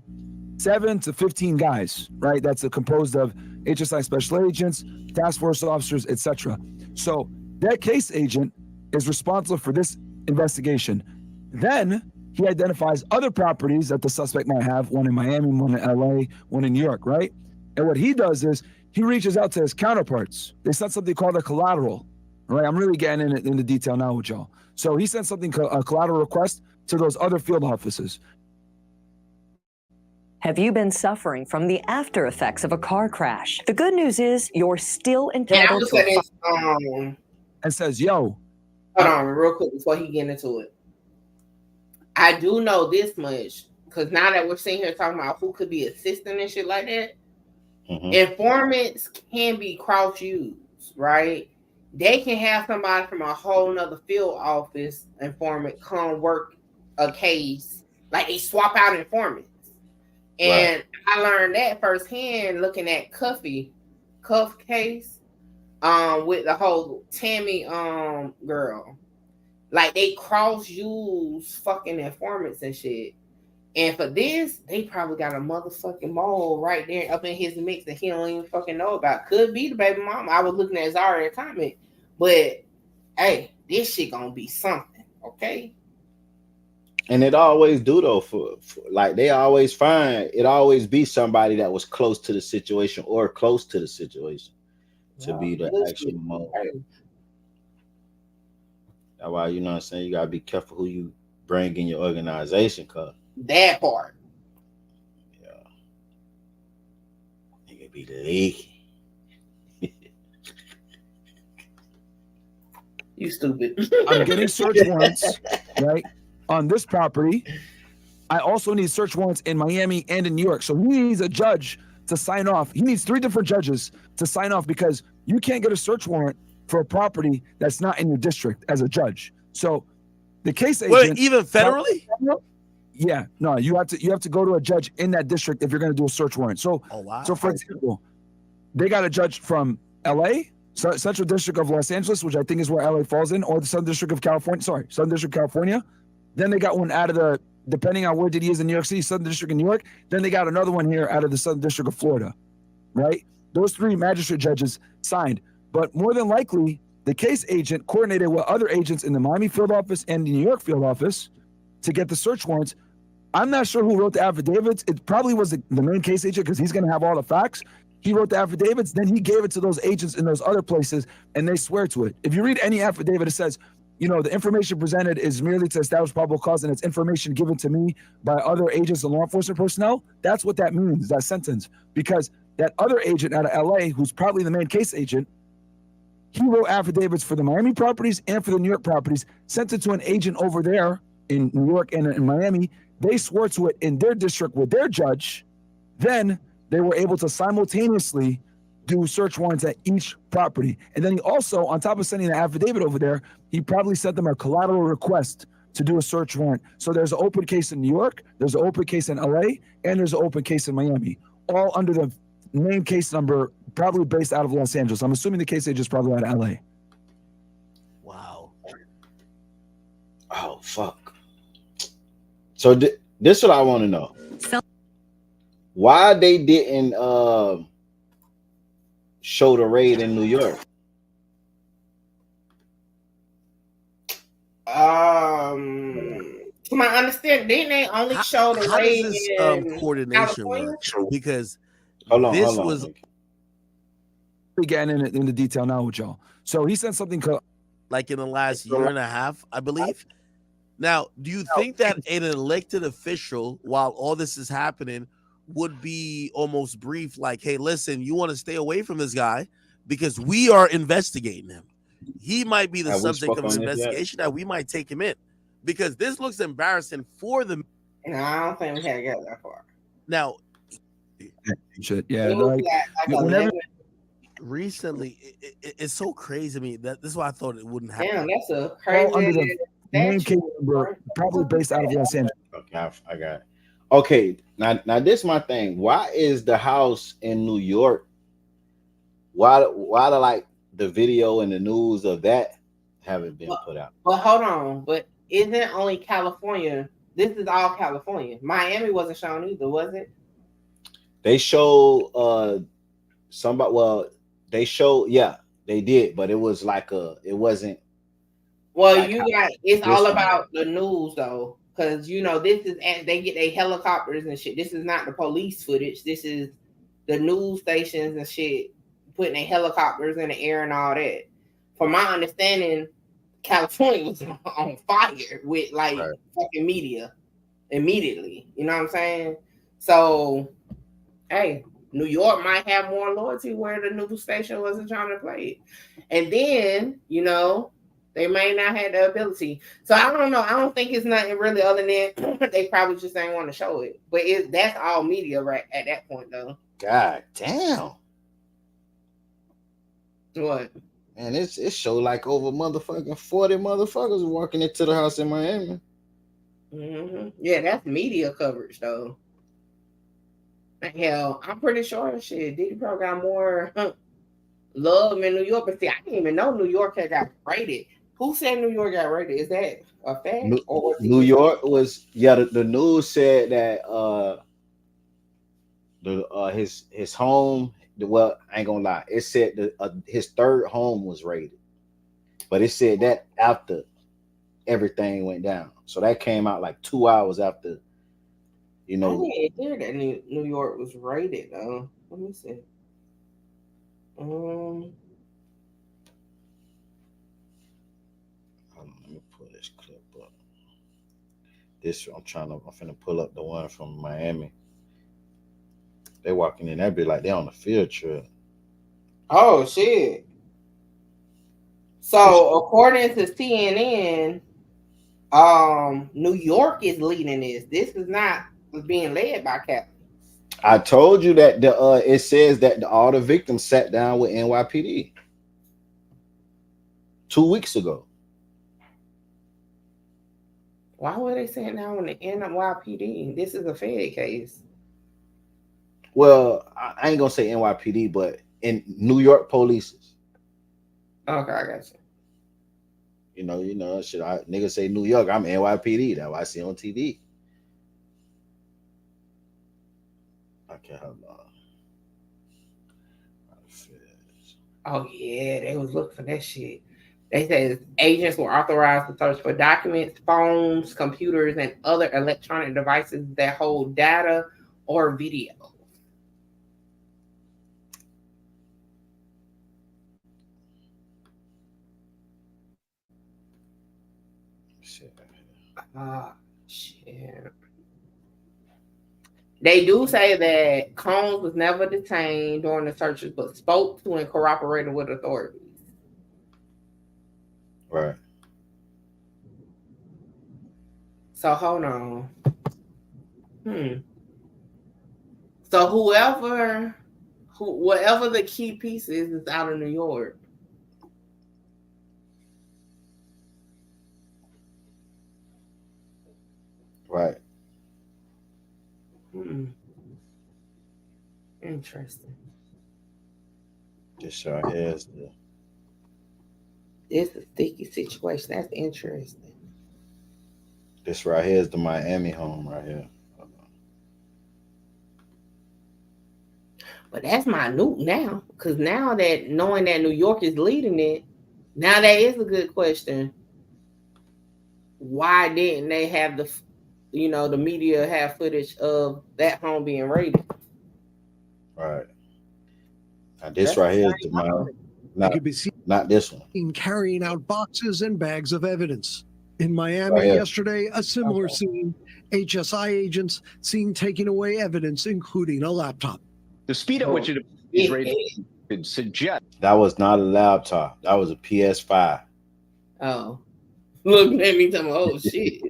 7 to 15 guys, right? That's composed of HSI special agents, task force officers, etc. So that case agent is responsible for this investigation. Then he identifies other properties that the suspect might have, one in Miami, one in LA, one in New York, right? And what he does is he reaches out to his counterparts. They sent something called a collateral, right? I'm really getting into detail now with y'all. So he sent something, a collateral request to those other field offices. Have you been suffering from the after effects of a car crash? The good news is you're still entitled to and says, yo. Hold on real quick before he get into it. I do know this much, because now that we're sitting here talking about who could be assisting and shit like that, informants can be cross-used, right? They can have somebody from a whole nother field office informant come work a case, like they swap out informants. And I learned that firsthand looking at Cuff case with the whole Tammy girl. Like they cross-use fucking informants and shit. And for this, they probably got a motherfucking mole right there up in his mix that he don't even fucking know about. Could be the baby mama. I was looking at Zara comment. But hey, this shit gonna be something, okay? And it always do though, for like they always find it always be somebody that was close to the situation or close to the situation to be the actual mole. That's why, you know what I'm saying, you gotta be careful who you bring in your organization, cause that part. Yeah. It could be leaky. You stupid. I'm getting search warrants, right, on this property. I also need search warrants in Miami and in New York. So he needs a judge to sign off. He needs 3 different judges to sign off, because you can't get a search warrant for a property that's not in your district as a judge. So the case agent— Wait, even federally? Yeah, no, you have to go to a judge in that district if you're going to do a search warrant. So, so for example, they got a judge from LA, Central District of Los Angeles, which I think is where LA falls in, or the Southern District of California. Sorry, Southern District of California. Then they got one out of the, depending on where Diddy is in New York City, Southern District of New York. Then they got another one here out of the Southern District of Florida, right? Those 3 magistrate judges signed. But more than likely, the case agent coordinated with other agents in the Miami field office and the New York field office to get the search warrants. I'm not sure who wrote the affidavits. It probably was the main case agent, because he's going to have all the facts. He wrote the affidavits, then he gave it to those agents in those other places, and they swear to it. If you read any affidavit, it says, you know, the information presented is merely to establish probable cause, and it's information given to me by other agents and law enforcement personnel. That's what that means, that sentence. Because that other agent out of LA, who's probably the main case agent, he wrote affidavits for the Miami properties and for the New York properties, sent it to an agent over there in New York and in Miami. They swore to it in their district with their judge. Then they were able to simultaneously do search warrants at each property. And then he also, on top of sending the affidavit over there, he probably sent them a collateral request to do a search warrant. So there's an open case in New York, there's an open case in LA, and there's an open case in Miami, all under the main case number, probably based out of Los Angeles. I'm assuming the case agent is probably out of LA. Wow. Oh, fuck. So this is what I want to know. Why they didn't show the raid in New York? To my understanding, didn't they only show the raid in coordination California? work? Because hold on. We getting into detail now with y'all. So he sent something like in the last year and a half, I believe. Now, do you think that an elected official, while all this is happening, would be almost brief, like, hey, listen, you want to stay away from this guy because we are investigating him. He might be the subject of an investigation that we might take him in, because this looks embarrassing for the No, I don't think we had to get that far. Now, shit. Yeah, It was like like whenever 11. recently, it's so crazy to me that this is why I thought it wouldn't happen. Damn, that's a all under crazy the main statue. case number, probably based out of Los Angeles. Okay, I got it. Okay, now this is my thing. Why is the house in New York? Why the like the video and the news of that haven't been put out? But hold on, but isn't only California? This is all California. Miami wasn't shown either, was it? They showed somebody. Well, they showed, yeah, they did, but it was like it wasn't. Well, like you how got it's this all one about the news though, because you know this is they get their helicopters and shit. This is not the police footage. This is the news stations and shit putting their helicopters in the air and all that. From my understanding, California was on fire with like fucking media immediately. You know what I'm saying? So, hey, New York might have more loyalty where the news station wasn't trying to play it. And then, you know, they may not have the ability. So I don't know. I don't think it's nothing really other than they probably just ain't want to show it. But that's all media right at that point though. God damn. What? Man, it showed like over motherfucking 40 motherfuckers walking into the house in Miami. Mm-hmm. Yeah, that's media coverage though. Hell, I'm pretty sure shit. Diddy probably got more love in New York, but see, I didn't even know New York had got raided. Who said New York got raided? Is that a fact? New York was the news said that his home. Well, I ain't gonna lie. It said his third home was raided, but it said that after everything went down. So that came out like 2 hours after. You know, I didn't hear that New York was raided though. Let me see. Let me pull this clip up. I'm finna pull up the one from Miami. They walking in, that'd be like they on a field trip. Oh shit. So according to CNN, New York is leading this. This is not being led by Cap. I told you that it says that all the victims sat down with NYPD 2 weeks ago. Why were they sitting down with the NYPD? This is a Fed case. Well, I ain't gonna say NYPD, but in New York police. Okay, I got you. You know, should I niggas say New York? I'm NYPD. That's what I see on TV. Okay, hold on. Oh yeah, they was looking for that shit. They said agents were authorized to search for documents, phones, computers, and other electronic devices that hold data or video. Shit. They do say that Combs was never detained during the searches, but spoke to and cooperated with authorities. Right. So hold on. So whatever the key piece is out of New York. Right. Interesting. This right here is It's a sticky situation. That's interesting. This right here is the Miami home right here. But that's minute now, because now that knowing that New York is leading it, now that is a good question. Why didn't they have the media have footage of that home being raided? Right. Now this right here is the Miami. Not this one. In carrying out boxes and bags of evidence. In Miami Right here. yesterday, a similar scene. HSI agents seen taking away evidence, including a laptop. The speed at which it is rated could suggest That was not a laptop. That was a PS5. Oh. Look at me talking, oh shit.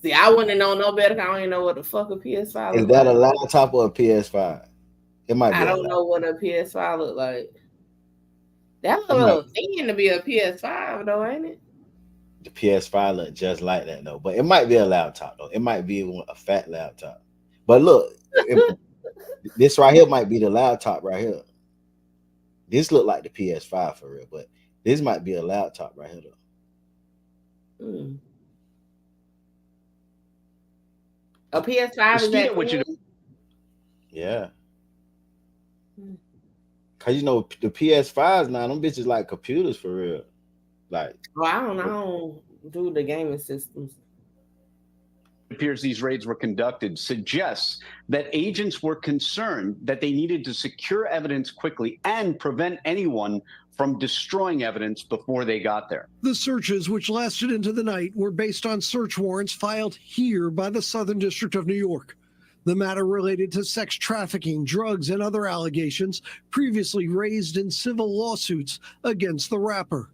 See, I wouldn't know no better. I don't even know what the fuck a PS5 Is look that like. a laptop or a PS5? It might be. I don't know what a PS5 look like. That's a It little might- thin to be a PS5 though, ain't it? The PS5 look just like that though, but it might be a laptop though. It might be a fat laptop. But look, this right here might be the laptop right here. This look like the PS5 for real, but this might be a laptop right here though. Mm. A PS5 is Christina, that what you thin? Yeah. Cause you know the PS5s now, them bitches like computers for real. Like, Well, I don't do the gaming systems. It appears these raids were conducted suggests that agents were concerned that they needed to secure evidence quickly and prevent anyone from destroying evidence before they got there. The searches, which lasted into the night, were based on search warrants filed here by the Southern District of New York. The matter related to sex trafficking, drugs, and other allegations previously raised in civil lawsuits against the rapper.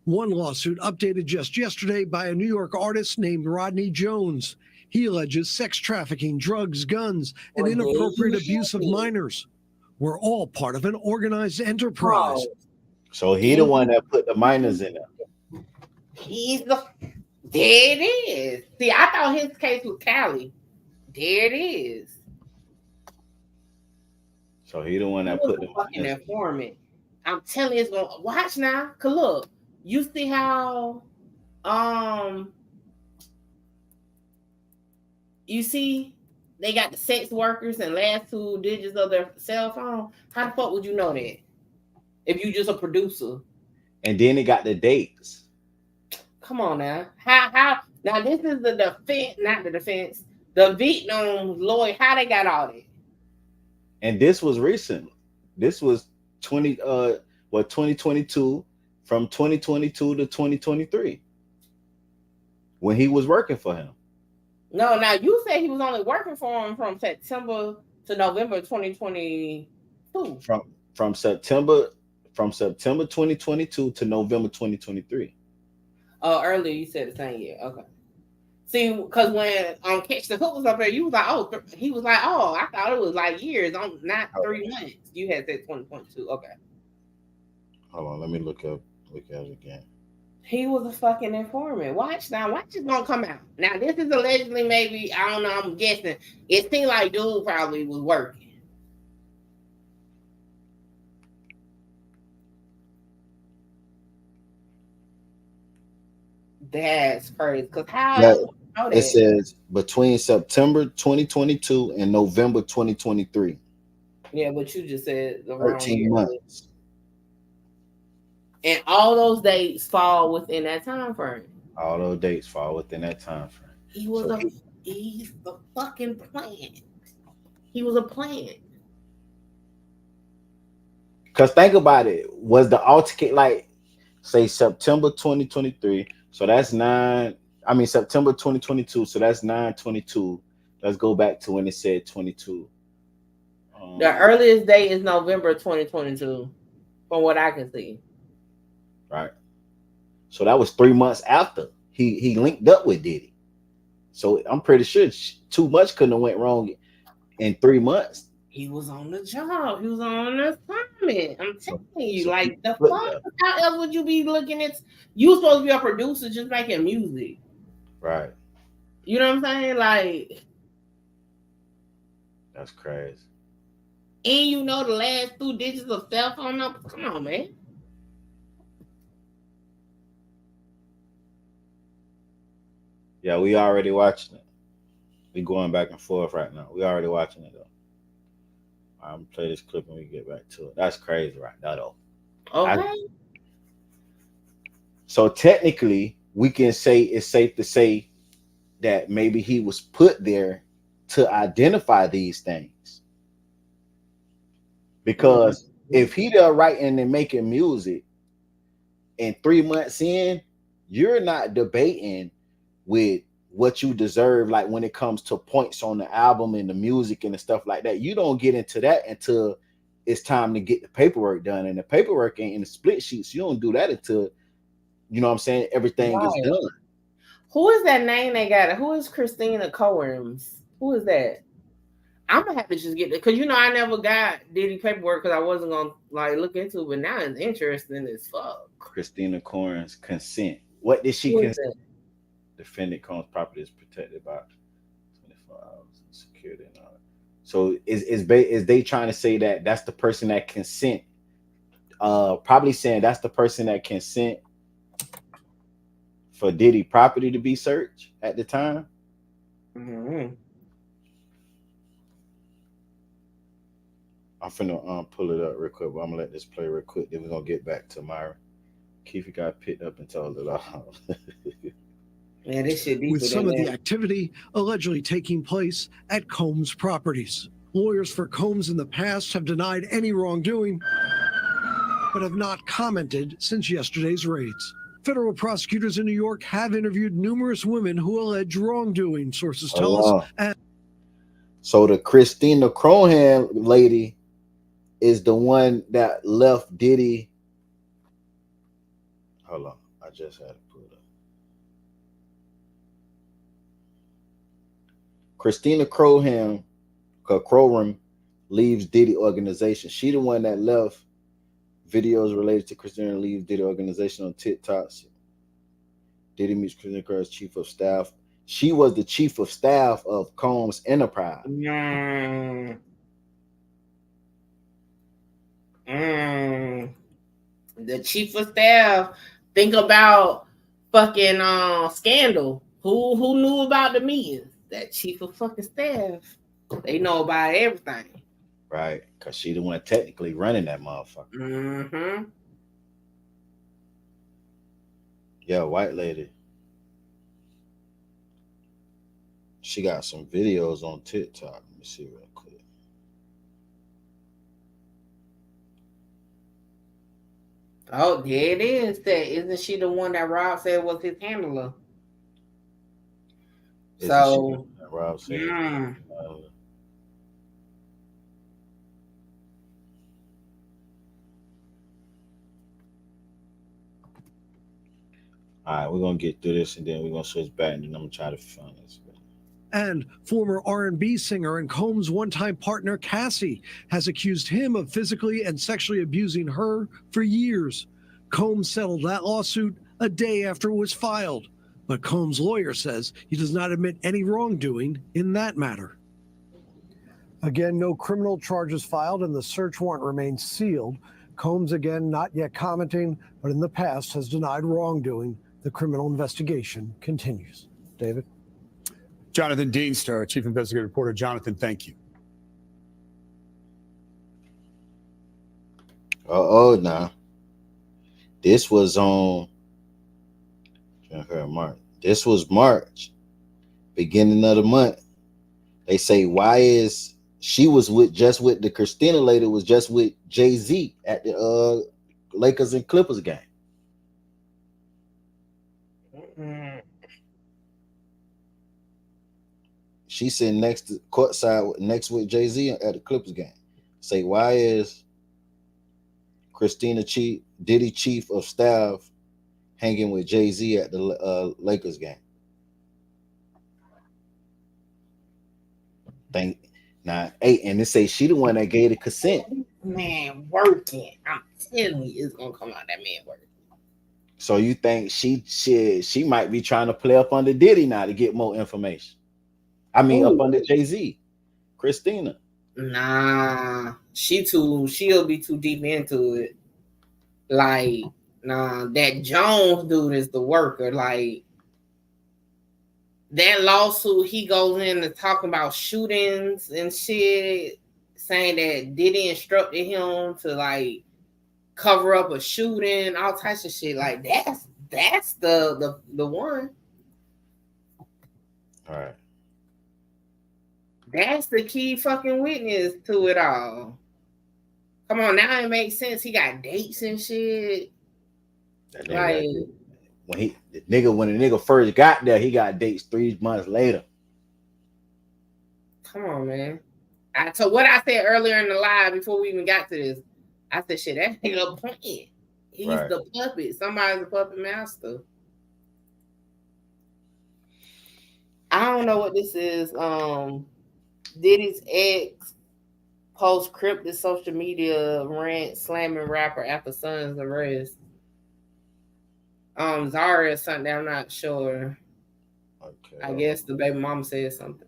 One lawsuit updated just yesterday by a New York artist named Rodney Jones. He alleges sex trafficking, drugs, guns, and inappropriate abuse of minors were all part of an organized enterprise. so he the one that put the minors in there. He's the there it is. See, I thought his case was Cali. There it is. So he the one that He was put the a fucking minors. informant. I'm telling you, it's gonna watch now. Cause look, you see how you see they got the sex workers and last two digits of their cell phone. How the fuck would you know that? If you just a producer. And then he got the dates. Come on now. How now this is the defense, not the defense. The victim lawyer, how they got all that? And this was recent. This was 2022, from 2022 to 2023. When he was working for him. No, now you said he was only working for him from September to November 2022. From September 2022 to November 2023. Oh, earlier you said the same year. Okay. See, because when Catch the Hook was up there, you was like, he was like, I thought it was like years, not 3 months. You had said 2022. Okay. Hold on, let me look at it again. He was a fucking informant. Watch it's gonna come out. Now, this is allegedly maybe, I don't know, I'm guessing. It seemed like dude probably was working. That's crazy. Because how know that? It says between September 2022 and November 2023. Yeah, but you just said the wrong 13 year. months. And all those dates fall within that time frame. All those dates fall within that time frame. He was he's the fucking plant. He was a plant. Because think about it. Was the altercation like, say, September 2023? So that's September 2022. So that's 9/22. Let's go back to when it said 22. The earliest date is November 2022, from what I can see. Right. So that was 3 months after he linked up with Diddy. So I'm pretty sure too much couldn't have went wrong in 3 months. He was on the job. He was on an assignment. I'm telling you, like the fuck. How else would you be looking at? You supposed to be a producer just making music, right? You know what I'm saying? Like, that's crazy. And you know the last 2 digits of cell phone number. Come on, man. Yeah, we already watching it. We going back and forth right now. We already watching it though. I'm gonna play this clip and we get back to it. That's crazy right now though. Okay. So technically, we can say it's safe to say that maybe he was put there to identify these things. Because if he there writing and making music, and 3 months in, you're not debating with what you deserve, like when it comes to points on the album and the music and the stuff like that. You don't get into that until it's time to get the paperwork done, and the paperwork ain't in the split sheets. You don't do that until, you know what I'm saying, everything is done. Who is that name they got? Who is Christina Coens? Who is that? I'm gonna have to just get it because I never got Diddy paperwork because I wasn't gonna like look into it, but now it's interesting as fuck. Christina Cohen's consent. What did she consent? Defendant Cohen's property is protected by 24 hours of security and all that. So is they trying to say that that's the person that consent? Probably saying that's the person that consent for Diddy property to be searched at the time. Mm-hmm. I'm finna pull it up real quick, but I'm gonna let this play real quick. Then we're gonna get back to Myra. Keefe got picked up and told it all. Man, this shit with some of the activity allegedly taking place at Combs Properties. Lawyers for Combs in the past have denied any wrongdoing, but have not commented since yesterday's raids. Federal prosecutors in New York have interviewed numerous women who allege wrongdoing, sources tell us. So the Christina Crohan lady is the one that left Diddy. Hold on, I just had to pull it up. Christina Crohan leaves Diddy organization. She the one that left videos related to Christina leaves Diddy organization on TikTok. Diddy meets Christina Crohan's chief of staff. She was the chief of staff of Combs Enterprise. The chief of staff. Think about fucking Scandal. Who knew about the meetings? That chief of fucking staff. They know about everything. Right, because she the one technically running that motherfucker. Mm-hmm. Yeah, white lady. She got some videos on TikTok. Let me see real quick. Oh, there it is. Isn't she the one that Rob said was his handler? So Rob said. All right, we're gonna get through this and then we're gonna switch back and then I'm gonna try to find this. And former R&B singer and Combs' one-time partner Cassie has accused him of physically and sexually abusing her for years. Combs settled that lawsuit a day after it was filed, but Combs' lawyer says he does not admit any wrongdoing in that matter. Again, no criminal charges filed and the search warrant remains sealed. Combs, again, not yet commenting, but in the past has denied wrongdoing. The criminal investigation continues. David? Jonathan Deanstar, Chief Investigative Reporter. Jonathan, thank you. Now. This was on March. This was March, beginning of the month. They say, why is she was just with the Christina lady was just with Jay-Z at the Lakers and Clippers game. She's sitting next to courtside next with Jay-Z at the Clippers game. Say, why is Christina Diddy chief of staff hanging with Jay-Z at the Lakers game? And they say she the one that gave the consent. Man, working. I'm telling you, it's gonna come out that man working. So you think she might be trying to play up under Diddy now to get more information? I mean, up under Jay-Z, Christina. Nah, she'll be too deep into it. Like, nah, that Jones dude is the worker. Like, that lawsuit, he goes in to talk about shootings and shit, saying that Diddy instructed him to like cover up a shooting, all types of shit. Like, that's the one. All right. That's the key fucking witness to it all. Come on, now it makes sense. He got dates and shit. Like, when the nigga first got there, he got dates 3 months later. Come on, man. So what I said earlier in the live before we even got to this, I said, shit, that nigga playing. He's the puppet. Somebody's a puppet master. don't know what this is. Diddy's ex post cryptic social media rant slamming rapper after son's arrest. Zara or something. I'm not sure. Okay. I guess the baby mama said something.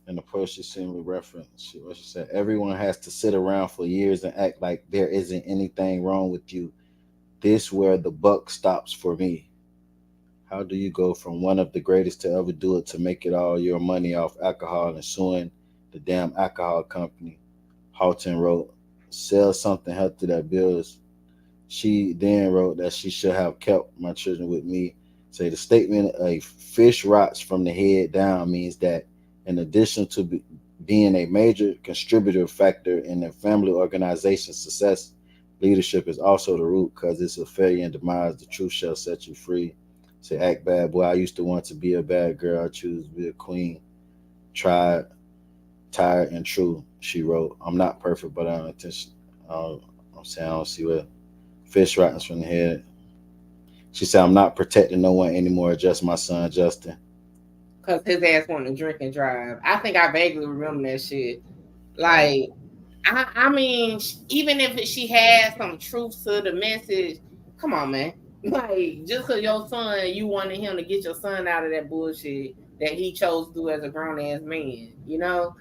In the post she sent me reference, what she said, everyone has to sit around for years and act like there isn't anything wrong with you. This where the buck stops for me. How do you go from one of the greatest to ever do it to make it all your money off alcohol and suing the damn alcohol company? Halton wrote, sell something healthy that builds. She then wrote that she should have kept my children with me. Say the statement, a fish rots from the head down, means that in addition to being a major contributor factor in the family organization's success, leadership is also the root, because it's a failure and demise. The truth shall set you free. Say, act bad, boy. I used to want to be a bad girl. I choose to be a queen. Tried, tired, and true. She wrote, I'm not perfect, but I'm saying I don't see what fish rottens from the head. She said, I'm not protecting no one anymore, just my son, Justin. Because his ass wanted to drink and drive. I think I vaguely remember that shit. Like, I mean, even if she had some truth to the message, come on, man. Like, just because your son, you wanted him to get your son out of that bullshit that he chose to do as a grown-ass man, you know?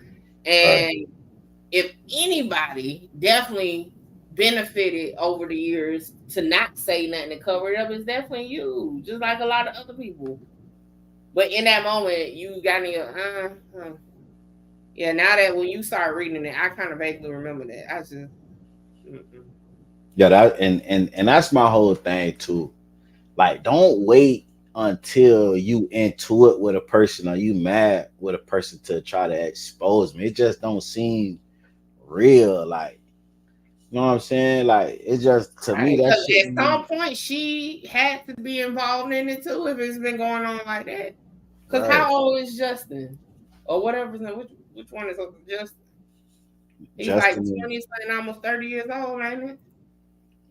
And if anybody definitely benefited over the years to not say nothing to cover it up, it's definitely you, just like a lot of other people. But in that moment, you got me, yeah, now that when you start reading it, I kind of vaguely remember that. I just, Yeah, that and that's my whole thing too. Like, don't wait until you into it with a person or you mad with a person to try to expose me. It just don't seem real. Like, you know what I'm saying? Like, it just, to me, that because shit. at some point she had to be involved in it too if it's been going on like that. Because how old is Justin? Or whatever, which one is Justin? He's Justin like 20 something, almost 30 years old, ain't it?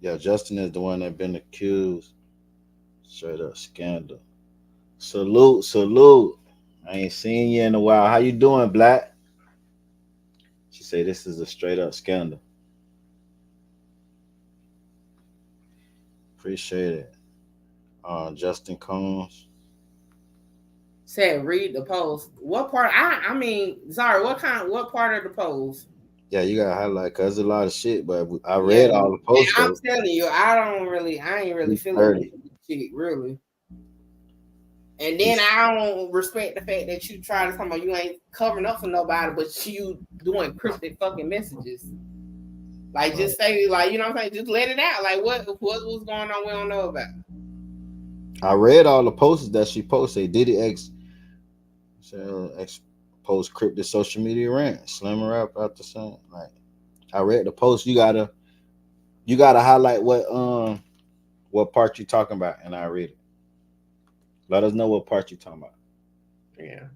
Yeah, Justin is the one that been accused. Straight up scandal. Salute. I ain't seen you in a while. How you doing, Black? She say this is a straight up scandal. Appreciate it. Justin Combs. Said read the post. What part? I mean, sorry, what part of the post? Yeah, you gotta highlight because there's a lot of shit, but I read all the posts. I'm telling you, I ain't really feeling shit, really. And then I don't respect the fact that you try to talk about you ain't covering up for nobody, but you doing cryptic fucking messages. Like, just say, like, you know what I'm saying? Just let it out. Like, what was going on we don't know about? I read all the posts that she posted. Diddy post cryptic social media rant, slam her up after something. Like, I read the post. You gotta highlight what part you talking about, and I read it. Let us know what part you talking about. Yeah.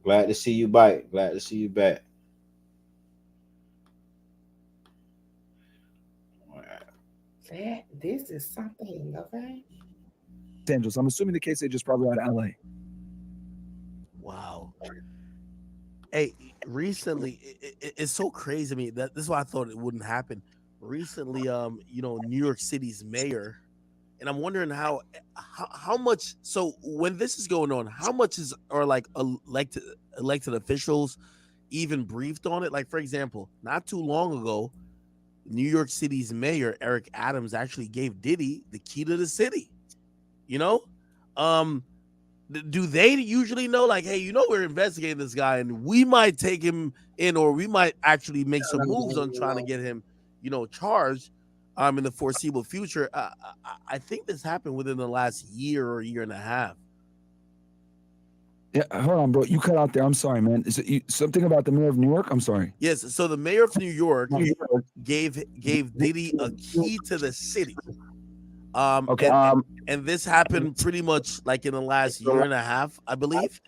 Glad to see you back. Glad to see you back. This is something, okay? Angeles. I'm assuming the case they just probably out of LA. Wow. Hey, recently, it's so crazy to me that this is why I thought it wouldn't happen. Recently, New York City's mayor, and I'm wondering how much. So when this is going on, how much are like elected officials even briefed on it? Like, for example, not too long ago, New York City's mayor Eric Adams actually gave Diddy the key to the city. Do they usually know, like, hey, we're investigating this guy and we might take him in, or we might actually make some moves on trying to get him, charged in the foreseeable future? I think this happened within the last year or year and a half. Yeah, hold on, bro. You cut out there. I'm sorry, man. Is it something about the mayor of New York? I'm sorry. Yes. So the mayor of New York gave Diddy a key to the city. Okay. And this happened pretty much like in the last year and a half, I believe.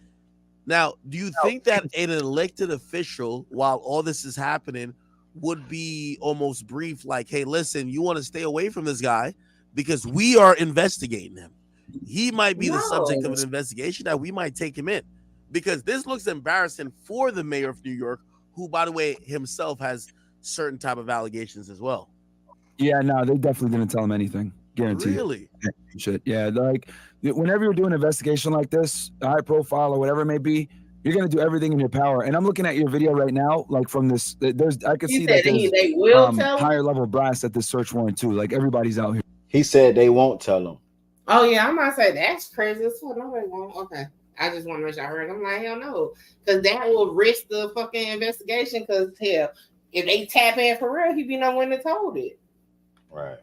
Now, do you think that an elected official, while all this is happening, would be almost brief, like, hey, listen, you want to stay away from this guy because we are investigating him. He might be the subject of an investigation that we might take him in, because this looks embarrassing for the mayor of New York, who, by the way, himself has certain type of allegations as well. Yeah, no, they definitely didn't tell him anything. Guaranteed. Really? Shit. Yeah, like whenever you're doing an investigation like this, high profile or whatever it may be, you're gonna do everything in your power. And I'm looking at your video right now, like from this. I can see that there's higher level brass at this search warrant too. Like everybody's out here. He said they won't tell him. Oh yeah, I'm gonna say that's crazy as fuck. Nobody won't. Okay, I just want to make sure I heard. I'm like, hell no, because that will risk the fucking investigation. Because hell, if they tap in for real, he be no one that told it. Right.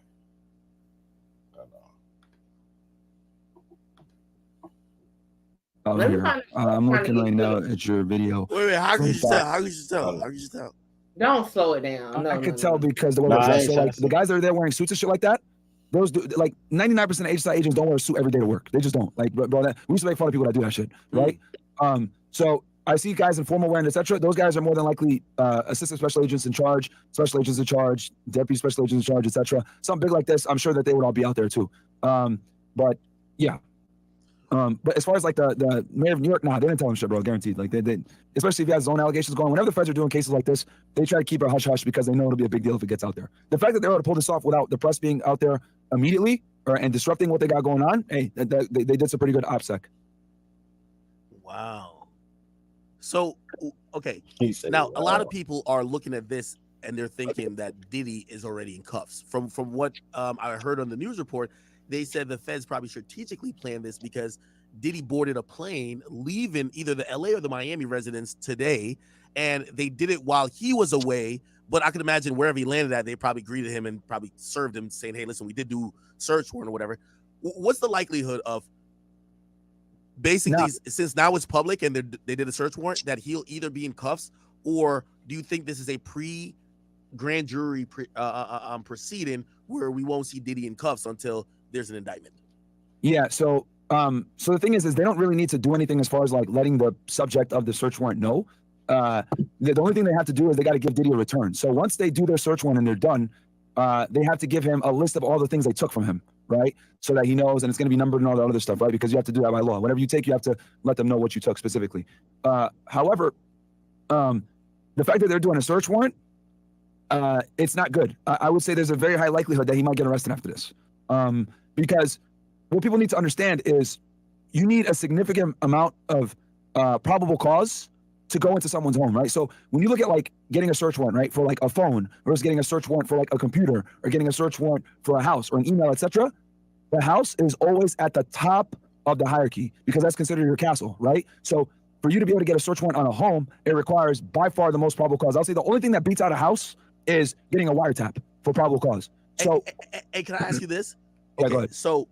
I'm looking right now at your video. Wait, how can you tell? How can you tell? How can you tell? Don't slow it down. I could tell because the way they're dressed. So like the guys that are there wearing suits and shit like that, those do, like 99% of HSI agents don't wear a suit every day to work. They just don't. Like, bro, we used to make fun of people that do that shit, right? So I see guys in formal wearing, etc. Those guys are more than likely assistant special agents in charge, special agents in charge, deputy special agents in charge, etc. Something big like this, I'm sure that they would all be out there too. But yeah. But as far as like the mayor of New York, nah, they didn't tell him shit, bro. Guaranteed. Like they especially if he has his own allegations going. Whenever the feds are doing cases like this, they try to keep it hush hush because they know it'll be a big deal if it gets out there. The fact that they were able to pull this off without the press being out there immediately and disrupting what they got going on, hey, they did some pretty good OPSEC. Wow. So okay, now a lot of people are looking at this and they're thinking that Diddy is already in cuffs. From what I heard on the news report, they said the feds probably strategically planned this because Diddy boarded a plane leaving either the LA or the Miami residence today, and they did it while he was away. But I can imagine wherever he landed at, they probably greeted him and probably served him saying, hey, listen, we did do search warrant or whatever. What's the likelihood of basically, since now it's public and they did a search warrant, that he'll either be in cuffs, or do you think this is a pre-grand jury proceeding where we won't see Diddy in cuffs until there's an indictment? Yeah, so the thing is they don't really need to do anything as far as like letting the subject of the search warrant know. The only thing they have to do is they got to give Diddy a return. So once they do their search warrant and they're done, they have to give him a list of all the things they took from him, right? So that he knows, and it's going to be numbered and all that other stuff, right? Because you have to do that by law. Whatever you take, you have to let them know what you took specifically. However, the fact that they're doing a search warrant, it's not good. I would say there's a very high likelihood that he might get arrested after this. Because what people need to understand is you need a significant amount of probable cause to go into someone's home, right? So when you look at like getting a search warrant, right, for like a phone versus getting a search warrant for like a computer or getting a search warrant for a house or an email, etc., the house is always at the top of the hierarchy because that's considered your castle, right? So for you to be able to get a search warrant on a home, it requires by far the most probable cause. I'll say the only thing that beats out a house is getting a wiretap for probable cause. So, hey, can I ask you this? Yeah, go ahead. So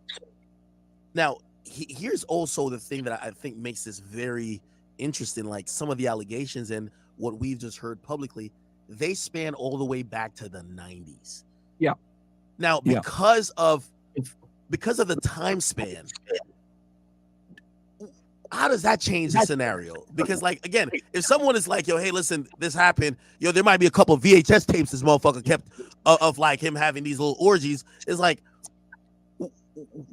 now here's also the thing that I think makes this very interesting. Like some of the allegations and what we've just heard publicly, they span all the way back to the 90s. Yeah. Now, because of the time span, how does that change the scenario? Because, like, again, if someone is like, yo, hey, listen, this happened, yo, there might be a couple of VHS tapes this motherfucker kept of like him having these little orgies. It's like,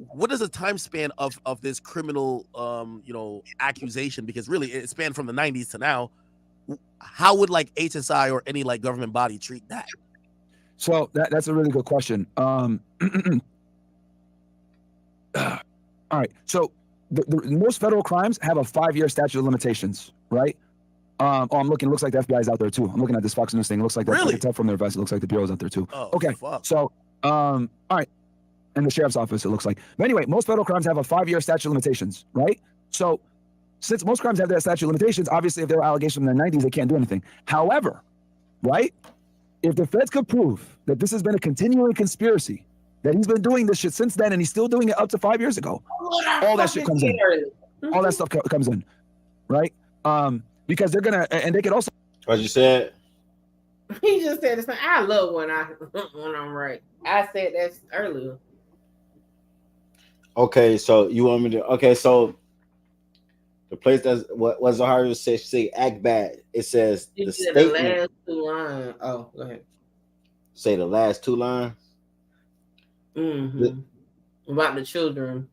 what is the time span of this criminal, accusation? Because really, it spanned from the 90s to now. How would like HSI or any like government body treat that? So that's a really good question. All right. So the most federal crimes have a 5-year statute of limitations, right? I'm looking. It looks like the FBI is out there too. I'm looking at this Fox News thing. It looks like that. Really? I can tell from their vest. It looks like the bureau's out there too. Oh, okay. Fuck. So, all right. And the sheriff's office, it looks like. But anyway, most federal crimes have a 5-year statute of limitations, right? So, since most crimes have that statute of limitations, obviously, if there were allegations from the 90s, they can't do anything. However, right, if the feds could prove that this has been a continuing conspiracy, that he's been doing this shit since then, and he's still doing it up to 5 years ago, all that shit comes in. All that stuff comes in, right? Because they're gonna, and they could also. What you said? He just said it's. I love when I'm right. I said that earlier. Okay, so you want me to? Okay, so The place that's what Zahara says, say act bad. It says You the said the statement. last two lines. Oh, go ahead. Say the last two lines. Mm-hmm. About the children.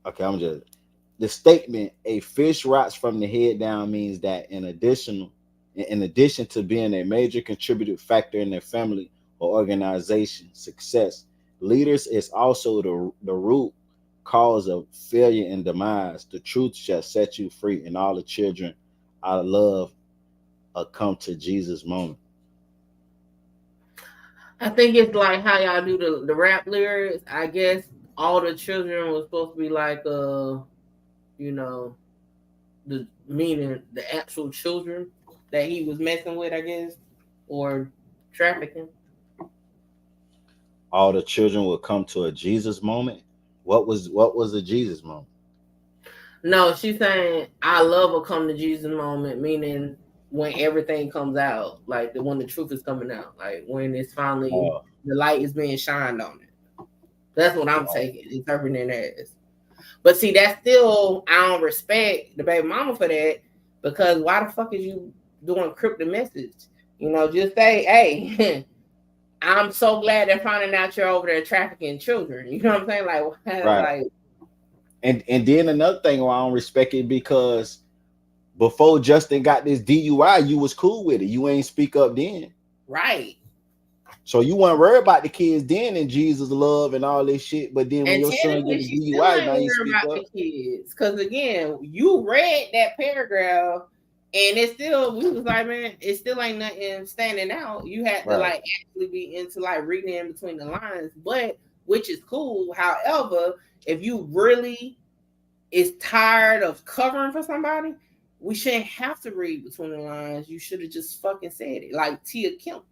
Okay, I'm just the statement. A fish rots from the head down means that in addition to being a major contributing factor in their family or organization success, leaders is also the root cause of failure and demise. The truth shall set you free, and all the children I love come to Jesus moment. I think it's like how y'all do the rap lyrics. I guess all the children was supposed to be like you know, the meaning the actual children that he was messing with, I guess, or trafficking. All the children will come to a Jesus moment. What was the Jesus moment? No, she's saying I love a come to Jesus moment, meaning when everything comes out, like when the truth is coming out, like when it's finally the light is being shined on it. That's what I'm taking, interpreting it as. But see, that's still I don't respect the baby mama for that, because why the fuck is you doing cryptic message? You know, just say, hey, I'm so glad they're finding out you're over there trafficking children. You know what I'm saying? Like, Right. like, and then another thing why I don't respect it, because before Justin got this DUI, you was cool with it. You ain't speak up then. right. So you weren't worried about the kids then and Jesus love and all this shit. But then when And your son get technically, a she still DUI, ain't now you worried speak about up. the kids. Because again, you read that paragraph, and it's still, we was like, man, it still ain't nothing standing out. You had to like actually be into like reading in between the lines, but which is cool. However, if you really is tired of covering for somebody, we shouldn't have to read between the lines. You should have just fucking said it. Like Tia Kemp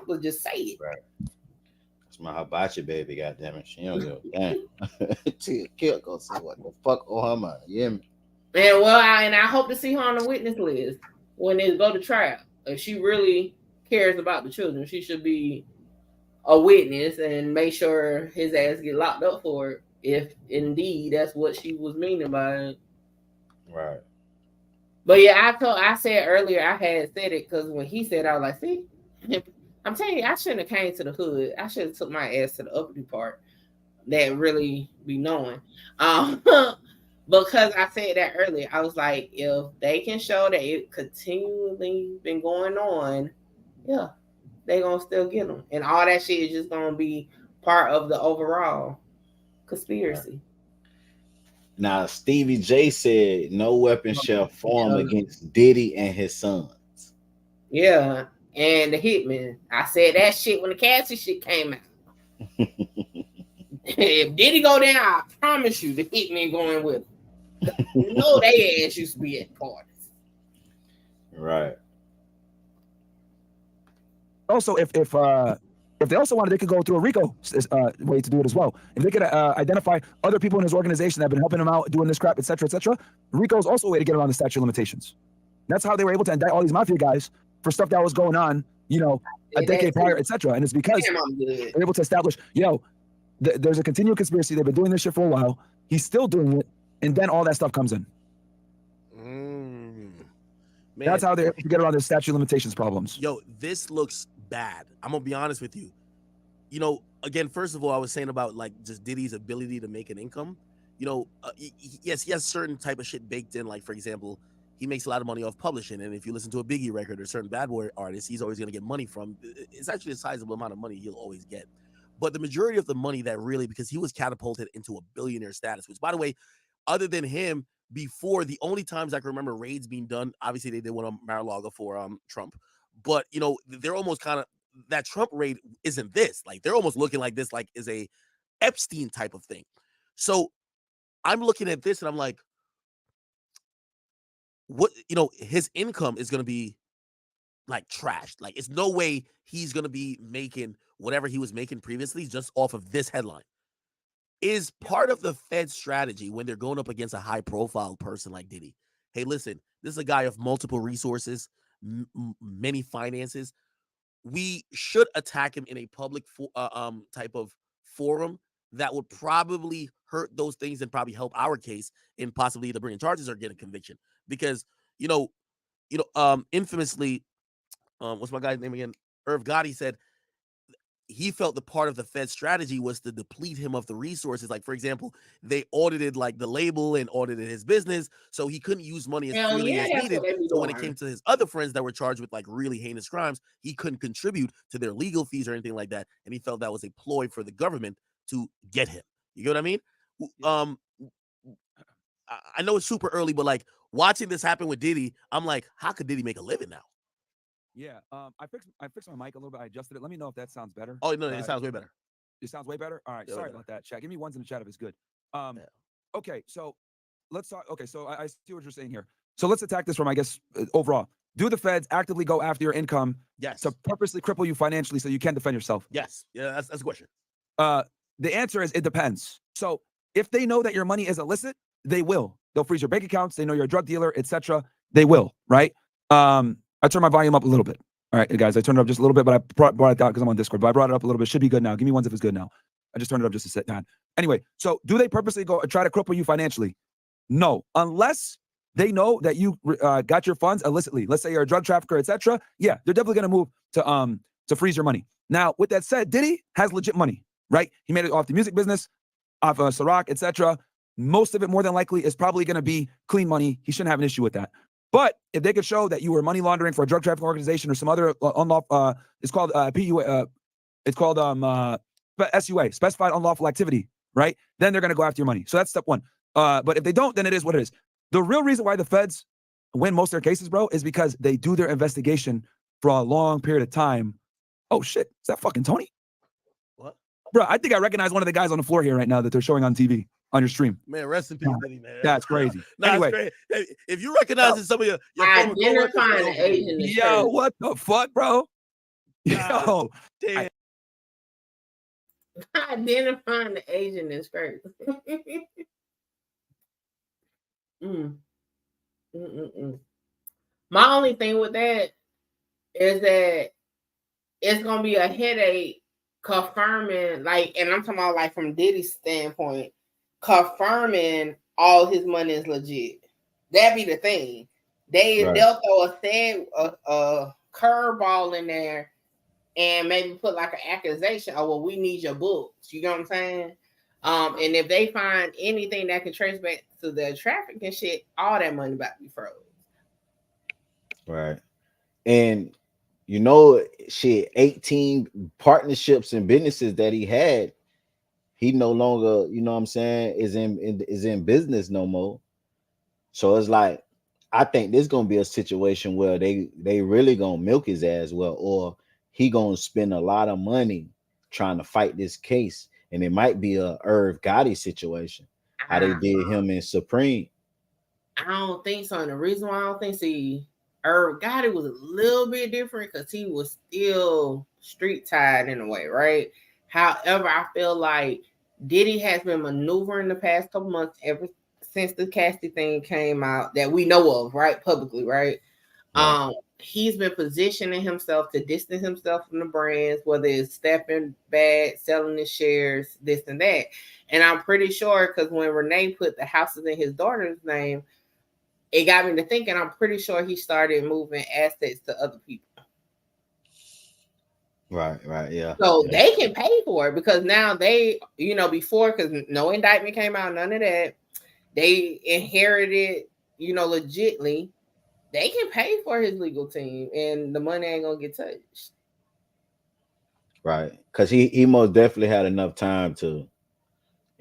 would just say it. Right. That's my hibachi baby, goddammit. She don't give a damn. Tia Kemp gonna say what the fuck on her mind. You hear me? And I hope to see her on the witness list when they go to trial. If she really cares about the children, she should be a witness and make sure his ass get locked up for it, if indeed that's what she was meaning by it. Right. But yeah, I said earlier, I had said it because when he said, I was like, see, I'm telling you, I shouldn't have came to the hood. I should have took my ass to the uppity part that really be knowing. Because I said that earlier, I was like, if they can show that it continually been going on, yeah, they gonna still get them, and all that shit is just gonna be part of the overall conspiracy. Now Stevie J said no weapon shall form against Diddy and his sons. Yeah, and the hitman. I said that shit when the Cassie shit came out. If Diddy go down, I promise you the hitman going with him. You know they ass used to be at parties. Right. Also, if they also wanted, they could go through a RICO way to do it as well. If they could identify other people in his organization that have been helping him out doing this crap, etc., etc., RICO is also a way to get around the statute of limitations. That's how they were able to indict all these mafia guys for stuff that was going on, you know, a decade prior, etc. And it's because they're able to establish, there's a continual conspiracy. They've been doing this shit for a while. He's still doing it, and then all that stuff comes in. That's how they're able to get around the statute of limitations problems. Yo, this looks bad. I'm gonna be honest with you. You know, again, first of all, I was saying about like just Diddy's ability to make an income. You know, yes, he has certain type of shit baked in. Like, for example, he makes a lot of money off publishing, and if you listen to a Biggie record or certain Bad Boy artists, he's always gonna get money from. It's actually a sizable amount of money he'll always get. But the majority of the money that really, because he was catapulted into a billionaire status, which, by the way, other than him, before the only times I can remember raids being done, obviously they did one on Mar-a-Lago for Trump, but you know they're almost kind of that Trump raid isn't this, like they're almost looking like this, like is a Epstein type of thing. So I'm looking at this and I'm like, what, you know, his income is going to be like trashed. Like it's no way he's going to be making whatever he was making previously just off of this headline. Is part of the Fed strategy when they're going up against a high profile person like Diddy. Hey, listen, this is a guy of multiple resources, many finances. We should attack him in a public type of forum that would probably hurt those things and probably help our case in possibly either bringing charges or getting conviction. Because infamously, what's my guy's name again? Irv Gotti said he felt the part of the Fed strategy was to deplete him of the resources. Like, for example, they audited like the label and audited his business, so he couldn't use money as freely as needed. So when it came to his other friends that were charged with like really heinous crimes, he couldn't contribute to their legal fees or anything like that. And he felt that was a ploy for the government to get him. You get what I mean? I know it's super early, but like watching this happen with Diddy, I'm like, how could Diddy make a living now? Yeah, I fixed my mic a little bit. I adjusted it. Let me know if that sounds better. Oh no, it sounds way better. It sounds way better. All right, Yeah, sorry way about that, chat. Give me ones in the chat if it's good. Okay, so let's talk. Okay, so I see what you're saying here. So let's attack this from, I guess, overall. Do the feds actively go after your income? Yes. To purposely cripple you financially so you can't defend yourself? Yes. Yeah, that's the question. The answer is it depends. So if they know that your money is illicit, they will. They'll freeze your bank accounts. They know you're a drug dealer, etc. They will, right? I turned my volume up a little bit. All right, guys, I turned it up just a little bit, but I brought it down because I'm on Discord. But I brought it up a little bit. Should be good now. Give me ones if it's good now. I just turned it up just to sit down. Anyway, so do they purposely go try to cripple you financially? No, unless they know that you got your funds illicitly. Let's say you're a drug trafficker, etc. Yeah, they're definitely going to move to freeze your money. Now, with that said, Diddy has legit money, right? He made it off the music business, off Ciroc, etc. Most of it, more than likely, is probably going to be clean money. He shouldn't have an issue with that. But if they could show that you were money laundering for a drug trafficking organization or some other unlawful, it's called PUA, it's called SUA, specified unlawful activity, right? Then they're going to go after your money. So that's step one. But if they don't, then it is what it is. The real reason why the feds win most of their cases, bro, is because they do their investigation for a long period of time. Oh shit, is that fucking Tony? What? Bro, I think I recognize one of the guys on the floor here right now that they're showing on TV. On your stream. Man, rest in peace, Diddy, man. That's crazy. Nah, anyway, hey, if you recognize some of your former identifying the Asian is yo, crazy. what the fuck, bro? Yo, damn. Identifying the Asian is crazy. My only thing with that is that it's gonna be a headache confirming, like, and I'm talking about like from Diddy's standpoint, confirming all his money is legit. That'd be the thing. They'll throw a curveball in there and maybe put like an accusation. Oh, well, we need your books. You know what I'm saying? And if they find anything that can trace back to the trafficking shit, all that money about to be froze. Right. And you know, shit, 18 partnerships and businesses that he had, he no longer, you know what I'm saying, is in business no more. So it's like, I think there's gonna be a situation where they really gonna milk his ass, well, or he gonna spend a lot of money trying to fight this case, and it might be a Irv Gotti situation, how they did him in Supreme. I don't think so. And the reason why I don't think so, Irv Gotti was a little bit different because he was still street tied in a way, right? However, I feel like Diddy has been maneuvering the past couple months ever since the Cassie thing came out that we know of, right? Publicly, right? He's been positioning himself to distance himself from the brands, whether it's stepping back, selling his shares, this and that. And I'm pretty sure because when Renee put the houses in his daughter's name, it got me to thinking, I'm pretty sure he started moving assets to other people. Right, yeah. So they can pay for it because now they, you know, before, because no indictment came out, none of that. They inherited, you know, legitly. They can pay for his legal team and the money ain't gonna get touched. Right. Because he most definitely had enough time to,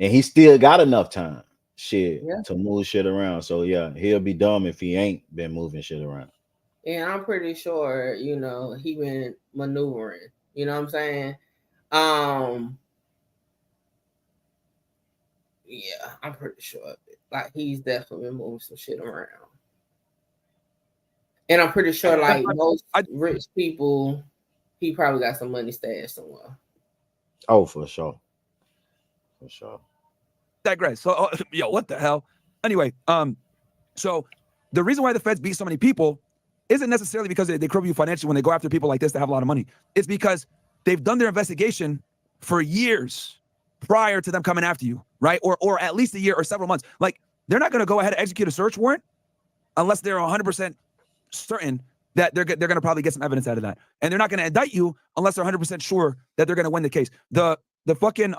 and he still got enough time. To move shit around. So yeah, he'll be dumb if he ain't been moving shit around. And I'm pretty sure, you know, he been maneuvering. You know what I'm saying? Yeah, I'm pretty sure of it. Like he's definitely been moving some shit around. And I'm pretty sure, like most rich people, he probably got some money stashed somewhere. Oh, for sure. For sure. Digress. So, yo, what the hell? Anyway, so the reason why the feds beat so many people isn't necessarily because they cripple you financially when they go after people like this that have a lot of money. It's because they've done their investigation for years. prior to them coming after you, right? Or at least a year or several months. Like, they're not going to go ahead and execute a search warrant unless they're 100% certain that they're going to probably get some evidence out of that. And they're not going to indict you unless they're 100% sure that they're going to win the case. The fucking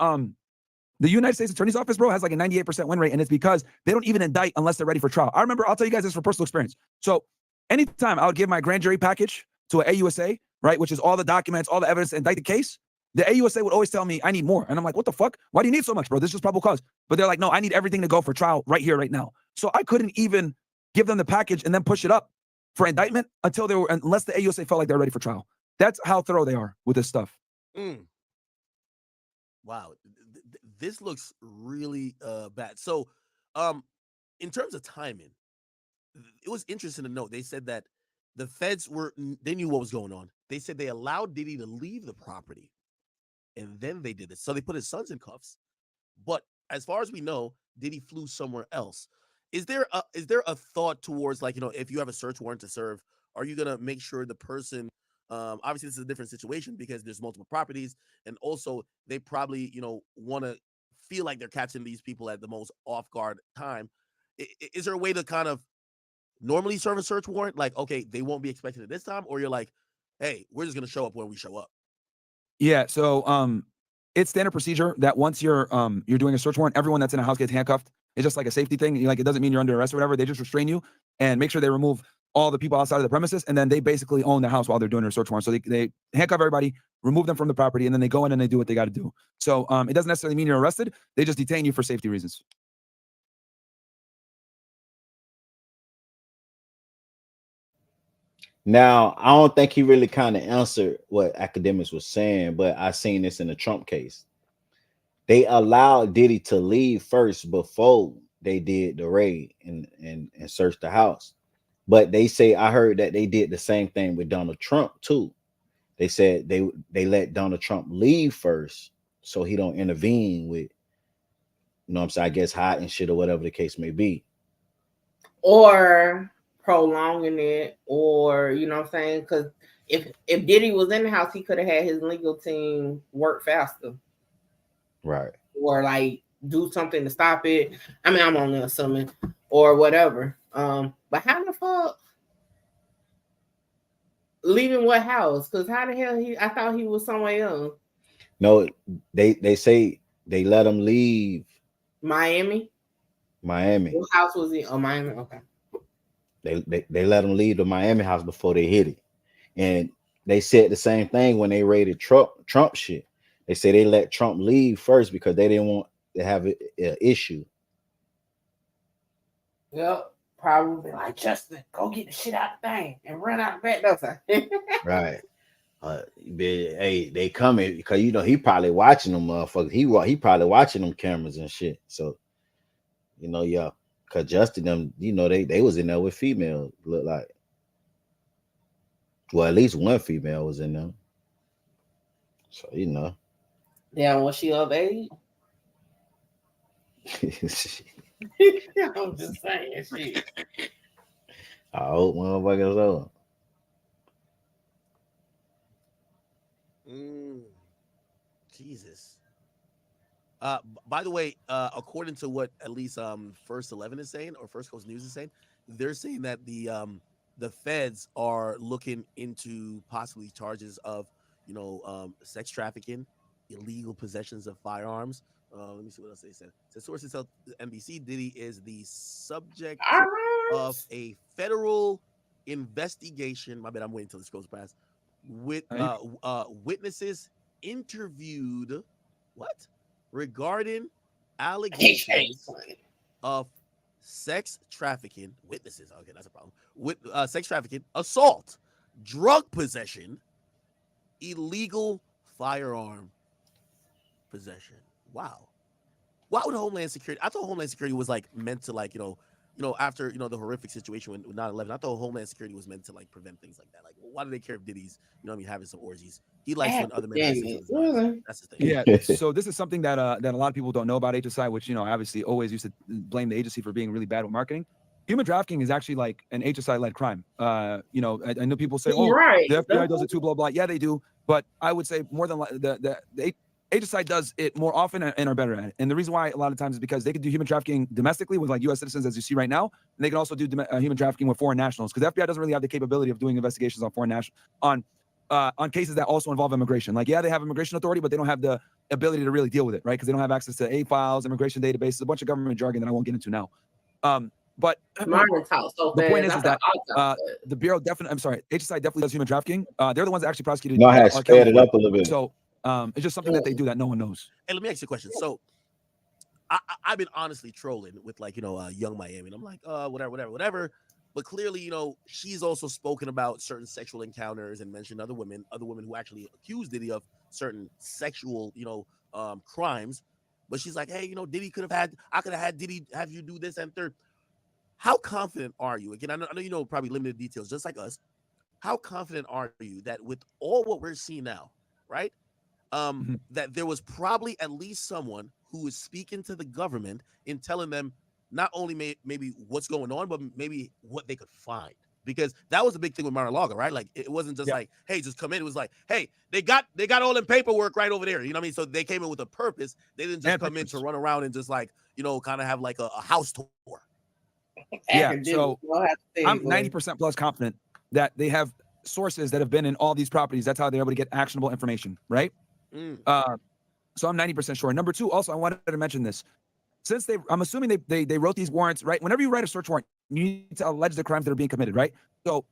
the United States Attorney's Office, bro, has like a 98% win rate, and it's because they don't even indict unless they're ready for trial. I remember, I'll tell you guys this for personal experience. So anytime I would give my grand jury package to an AUSA, right, which is all the documents, all the evidence to indict the case, the AUSA would always tell me, I need more. And I'm like, what the fuck? Why do you need so much, bro? This is probable cause. But they're like, no, I need everything to go for trial right here, right now. So I couldn't even give them the package and then push it up for indictment unless the AUSA felt like they're ready for trial. That's how thorough they are with this stuff. Wow. This looks really bad. So in terms of timing, it was interesting to note. They said that the feds they knew what was going on. They said they allowed Diddy to leave the property, and then they did this. So they put his sons in cuffs. But as far as we know, Diddy flew somewhere else. Is there a thought towards, like, if you have a search warrant to serve, are you gonna make sure the person, obviously this is a different situation because there's multiple properties, and also they probably want to feel like they're catching these people at the most off guard time. Is there a way to kind of normally serve a search warrant, like, okay, they won't be expected at this time, or you're like, hey, we're just gonna show up when we show up? Yeah, so it's standard procedure that once you're doing a search warrant, everyone that's in a house gets handcuffed. It's just like a safety thing. Like, it doesn't mean you're under arrest or whatever. They just restrain you and make sure they remove all the people outside of the premises, and then they basically own the house while they're doing their search warrant. So they handcuff everybody, remove them from the property, and then they go in and they do what they got to do. So it doesn't necessarily mean you're arrested. They just detain you for safety reasons. Now, I don't think he really kind of answered what academics was saying, but I seen this in the Trump case. They allowed Diddy to leave first before they did the raid and search the house. But they say, I heard that they did the same thing with Donald Trump too. They said they let Donald Trump leave first so he don't intervene with, what I'm saying, I guess hiding shit or whatever the case may be. Or prolonging it, or what I'm saying, because if Diddy was in the house, he could have had his legal team work faster. Right. Or like do something to stop it. I mean, I'm only assuming, or whatever. But how the fuck leaving what house? Because how the hell I thought he was somewhere else. No, they say they let him leave Miami. What house was he? Oh, Miami. Okay. They let him leave the Miami house before they hit it. And they said the same thing when they raided Trump shit. They say they let Trump leave first because they didn't want to have an issue. Yep. Probably like, Justin, go get the shit out the thing and run out the back door. Right. Hey, they coming because he probably watching them motherfuckers. He probably watching them cameras and shit. So, yeah. Cause Justin them, they was in there with females, look like. Well, at least one female was in there. So, Yeah, was she of age? I'm just saying shit. I hope motherfuckers are. Jesus. By the way, according to what at least First 11 is saying, or First Coast News is saying, they're saying that the feds are looking into possibly charges of sex trafficking, illegal possessions of firearms. Let me see what else they said. So sources tell NBC Diddy is the subject of a federal investigation. My bad, I'm waiting until this goes past. With witnesses interviewed regarding allegations of sex trafficking. Witnesses, okay, that's a problem. With sex trafficking, assault, drug possession, illegal firearm possession. Wow. Why would Homeland Security? I thought Homeland Security was like meant to after the horrific situation with 9/11. I thought Homeland Security was meant to like prevent things like that. Like, why do they care if Diddy's having some orgies? He likes when other men. That's the thing. Yeah. So this is something that a lot of people don't know about HSI, which obviously always used to blame the agency for being really bad with marketing. Human trafficking is actually like an HSI-led crime. I know people say, "Oh, the FBI does it too," blah blah. Yeah, they do, but I would say more than the HSI does it more often and are better at it. And the reason why a lot of times is because they can do human trafficking domestically with like U.S. citizens, as you see right now, and they can also do human trafficking with foreign nationals, because the FBI doesn't really have the capability of doing investigations on foreign national on cases that also involve immigration. Like, yeah, they have immigration authority, but they don't have the ability to really deal with it, right? Because they don't have access to A files, immigration databases, a bunch of government jargon that I won't get into now. But the point is that the Bureau definitely, I'm sorry, HSI definitely does human trafficking. They're the ones that actually prosecuted. No, I had sped it up a little bit. So it's just something that they do that no one knows. Hey, let me ask you a question. So I've been honestly trolling with like, Young Miami. And I'm like, whatever. But clearly, she's also spoken about certain sexual encounters and mentioned other women who actually accused Diddy of certain sexual, crimes. But she's like, hey, Diddy I could have had Diddy have you do this and third. How confident are you? Again, I know you know probably limited details, just like us. How confident are you that with all what we're seeing now, right? That there was probably at least someone who was speaking to the government in telling them not only maybe what's going on, but maybe what they could find. Because that was a big thing with Mar-a-Lago, right? Like, it wasn't just like, hey, just come in. It was like, hey, they got all the paperwork right over there. You know what I mean? So they came in with a purpose. They didn't just come in to run around and just like, kind of have like a house tour. Yeah, so I'm 90% plus confident that they have sources that have been in all these properties. That's how they're able to get actionable information, right? So I'm 90% sure. Number two, also, I wanted to mention this. Since I'm assuming they wrote these warrants, right? Whenever you write a search warrant, you need to allege the crimes that are being committed, right? So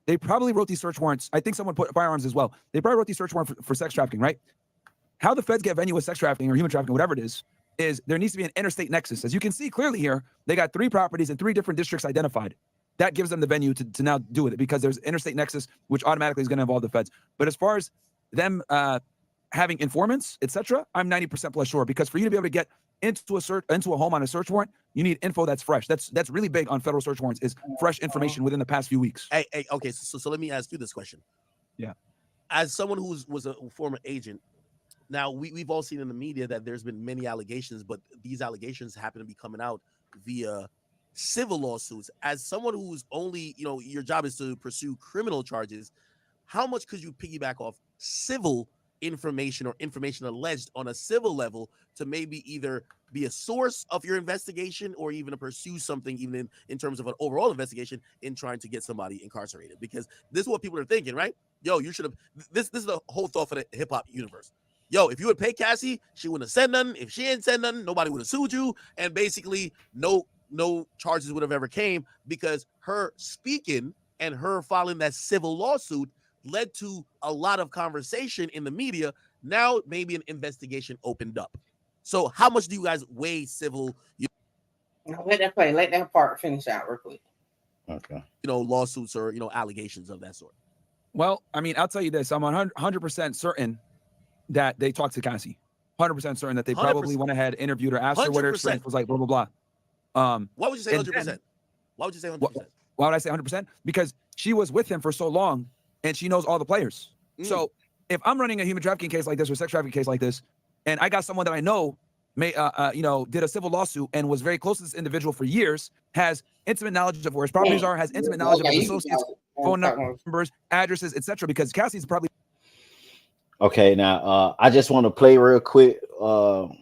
they probably wrote these search warrants. I think someone put firearms as well. They probably wrote these search warrants for sex trafficking, right? How the feds get venue with sex trafficking or human trafficking, whatever it is there needs to be an interstate nexus. As you can see clearly here, they got 3 properties in 3 different districts identified. That gives them the venue to now do with it, because there's interstate nexus, which automatically is going to involve the feds. But as far as them having informants, etc., I'm 90% plus sure, because for you to be able to get into a home on a search warrant, you need info that's fresh. That's really big on federal search warrants, is fresh information within the past few weeks. Hey, okay, so let me ask you this question. Yeah. As someone who was a former agent, now we've all seen in the media that there's been many allegations, but these allegations happen to be coming out via civil lawsuits. As someone who's only, your job is to pursue criminal charges, how much could you piggyback off civil information or information alleged on a civil level to maybe either be a source of your investigation or even to pursue something even in terms of an overall investigation in trying to get somebody incarcerated? Because this is what people are thinking, right? Yo, you should have, this is the whole thought for the hip-hop universe. Yo, if you would pay Cassie, she wouldn't have said nothing. If she ain't said nothing, nobody would have sued you, and basically no charges would have ever came, because her speaking and her filing that civil lawsuit led to a lot of conversation in the media. Now maybe an investigation opened up. So how much do you guys weigh civil? Let that play. Let that part finish out real quick. Okay. Lawsuits or allegations of that sort. Well, I mean, I'll tell you this. I'm 100% certain that they talked to Cassie. 100% certain that they probably 100%. Went ahead, interviewed her, asked her what her strength was, like blah blah blah. Why would you say 100%? Why would you say 100%? Why would I say 100%? Because she was with him for so long, and she knows all the players. So if I'm running a human trafficking case like this or sex trafficking case like this, and I got someone that I know did a civil lawsuit and was very close to this individual for years, has intimate knowledge of where his properties are, has intimate knowledge of his associates, phone numbers, addresses, etc. Because Cassie's probably. Okay, now I just want to play real quick. And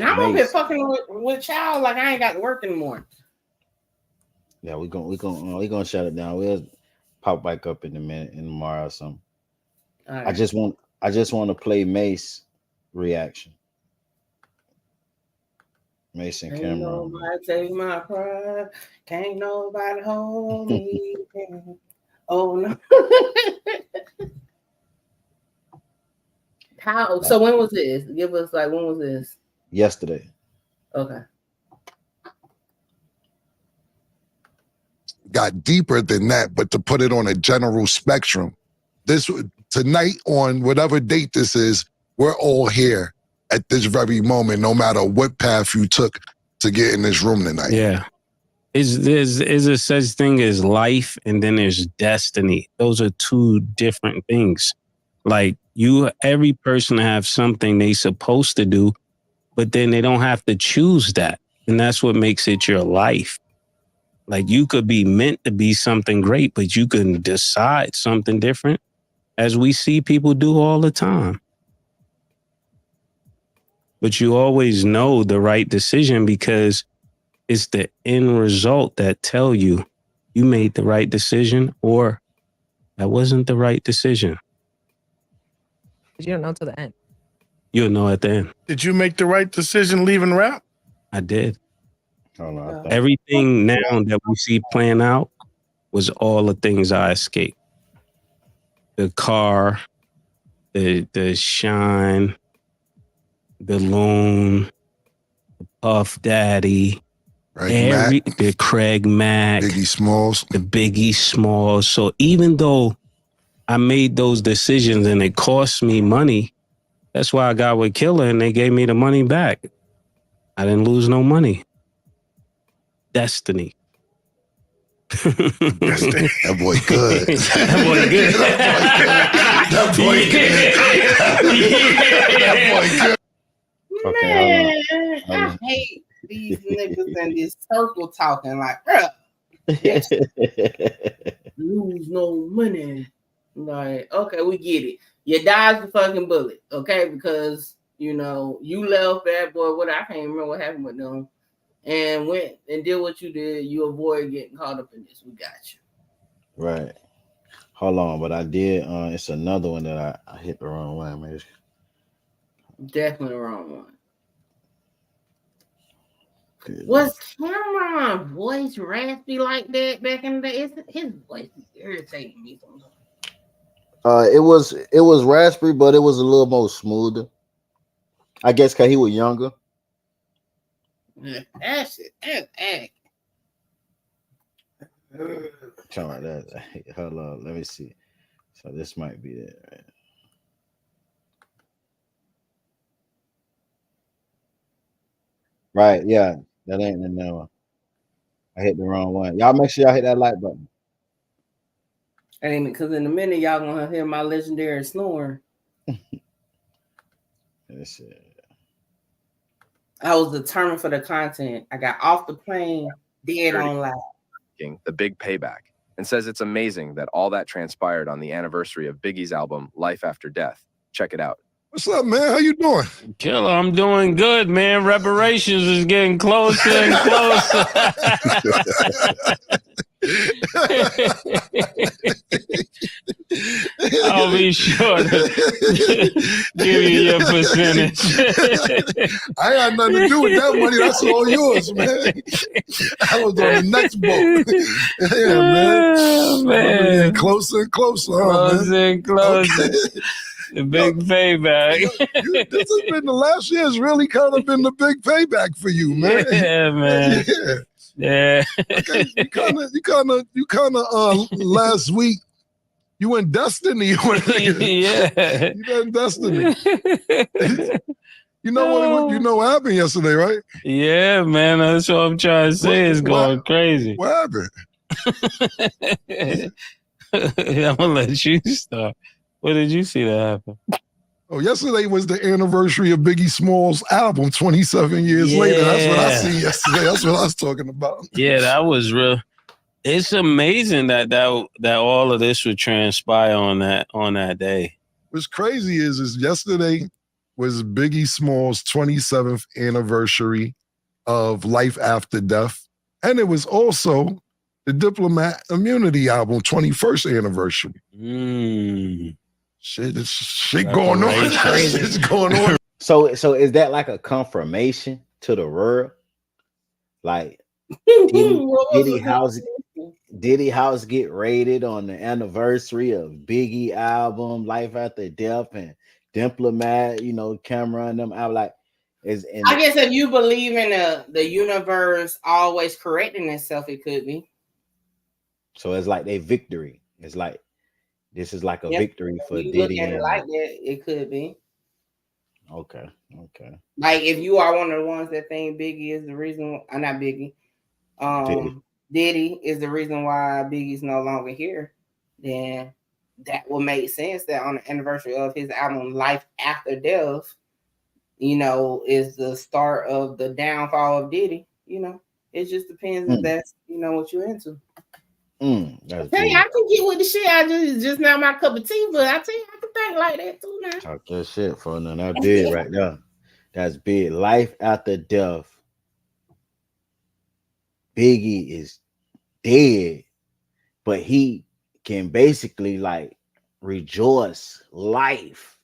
I'm up here fucking with child like I ain't got to work anymore. Yeah, we're gonna shut it down. We'll pop back up in a minute, in tomorrow or something. Right. I just want to play Mase reaction. Mase and Cameron. Can't nobody take my pride. Can't nobody hold me. Oh no. How? So when was this? Give us when was this? Yesterday. Okay. Got deeper than that, but to put it on a general spectrum, this tonight on whatever date this is, we're all here at this very moment, no matter what path you took to get in this room tonight. Yeah. Is a such thing as life, and then there's destiny. Those are 2 different things. Like every person have something they supposed to do, but then they don't have to choose that. And that's what makes it your life. Like you could be meant to be something great, but you can decide something different, as we see people do all the time. but you always know the right decision because it's the end result that tell you you made the right decision or that wasn't the right decision. You don't know till the end. You'll know at the end. Did you make the right decision leaving rap? I did. Hold on, Everything now that we see playing out was all the things I escaped. The car, the Shyne, the Loon, the Puff Daddy, the Craig Mack, Biggie Smalls, the Biggie Smalls. So even though I made those decisions and it cost me money, that's why I got with Killer and they gave me the money back. I didn't lose no money. Destiny. That boy good. That boy good. That boy good. That boy good. Okay, Man, I hate these niggas and this circle talking like, bro, lose no money. Like, okay, we get it. You dodged the fucking bullet, okay? Because you know you left Bad Boy. What I can't remember what happened with them, and went and did what you did. You avoid getting caught up in this. We got you. right. Hold on, but I did. It's another one that I hit the wrong one, man. Definitely the wrong one. Was Cameron's voice raspy like that back in the day? His voice is irritating me sometimes. It was raspberry, but it was a little more smoother. I guess because he was younger. Yeah, that shit, that's act. Something like that. Hold on, let me see. So this might be it. Right? Right, yeah. That ain't the new one. I hit the wrong one. Y'all make sure y'all hit that like button. And because in a minute y'all gonna hear my legendary snoring. Let's see. I was determined for the content. I got off the plane, dead on live. The big payback, and says it's amazing that all that transpired on the anniversary of Biggie's album Life After Death. Check it out. What's up, man? How you doing? Killer, I'm doing good, man. Reparations is getting closer and closer. I'll be sure to give you your percentage. I ain't had nothing to do with that money. That's all yours, man. I was on the next boat. Yeah, man. Oh, man. I'm getting closer and closer, Closer man. and closer. Okay. The big payback. This has been the last year's really kind of been the big payback for you, man. Yeah, man. Yeah. Yeah. Okay. You kind of last week you went Destiny. Yeah. You done Destiny. You know what happened yesterday, right? Yeah, man. That's what I'm trying to say. It's going crazy. What happened? I'm gonna let you start. What did you see that happen? Oh, yesterday was the anniversary of Biggie Smalls' album, 27 years later. That's what I seen yesterday. That's what I was talking about. Yeah, that was real. It's amazing that all of this would transpire on that day. What's crazy is yesterday was Biggie Smalls' 27th anniversary of Life After Death. And it was also the Diplomat Immunity album, 21st anniversary. Shit going on. Shit's going on. So is that like a confirmation to the world? Like Diddy House get raided on the anniversary of Biggie album, Life After Death, and Diplomat, Cameron them out like I guess if you believe in the universe always correcting itself, it could be. So it's like their victory. It's like this is like a victory for you Diddy. Look at it like that, it could be. Okay. Like if you are one of the ones that think Biggie is the reason, not Biggie, Diddy is the reason why Biggie's no longer here, then that will make sense that on the anniversary of his album Life After Death, is the start of the downfall of Diddy. It just depends if that's what you're into. I tell you, I can get with the shit. It's just not my cup of tea, but I tell you, I can think like that too now. Talk that shit for nothing. I did right now. That's big. Life after death. Biggie is dead, but he can basically like rejoice life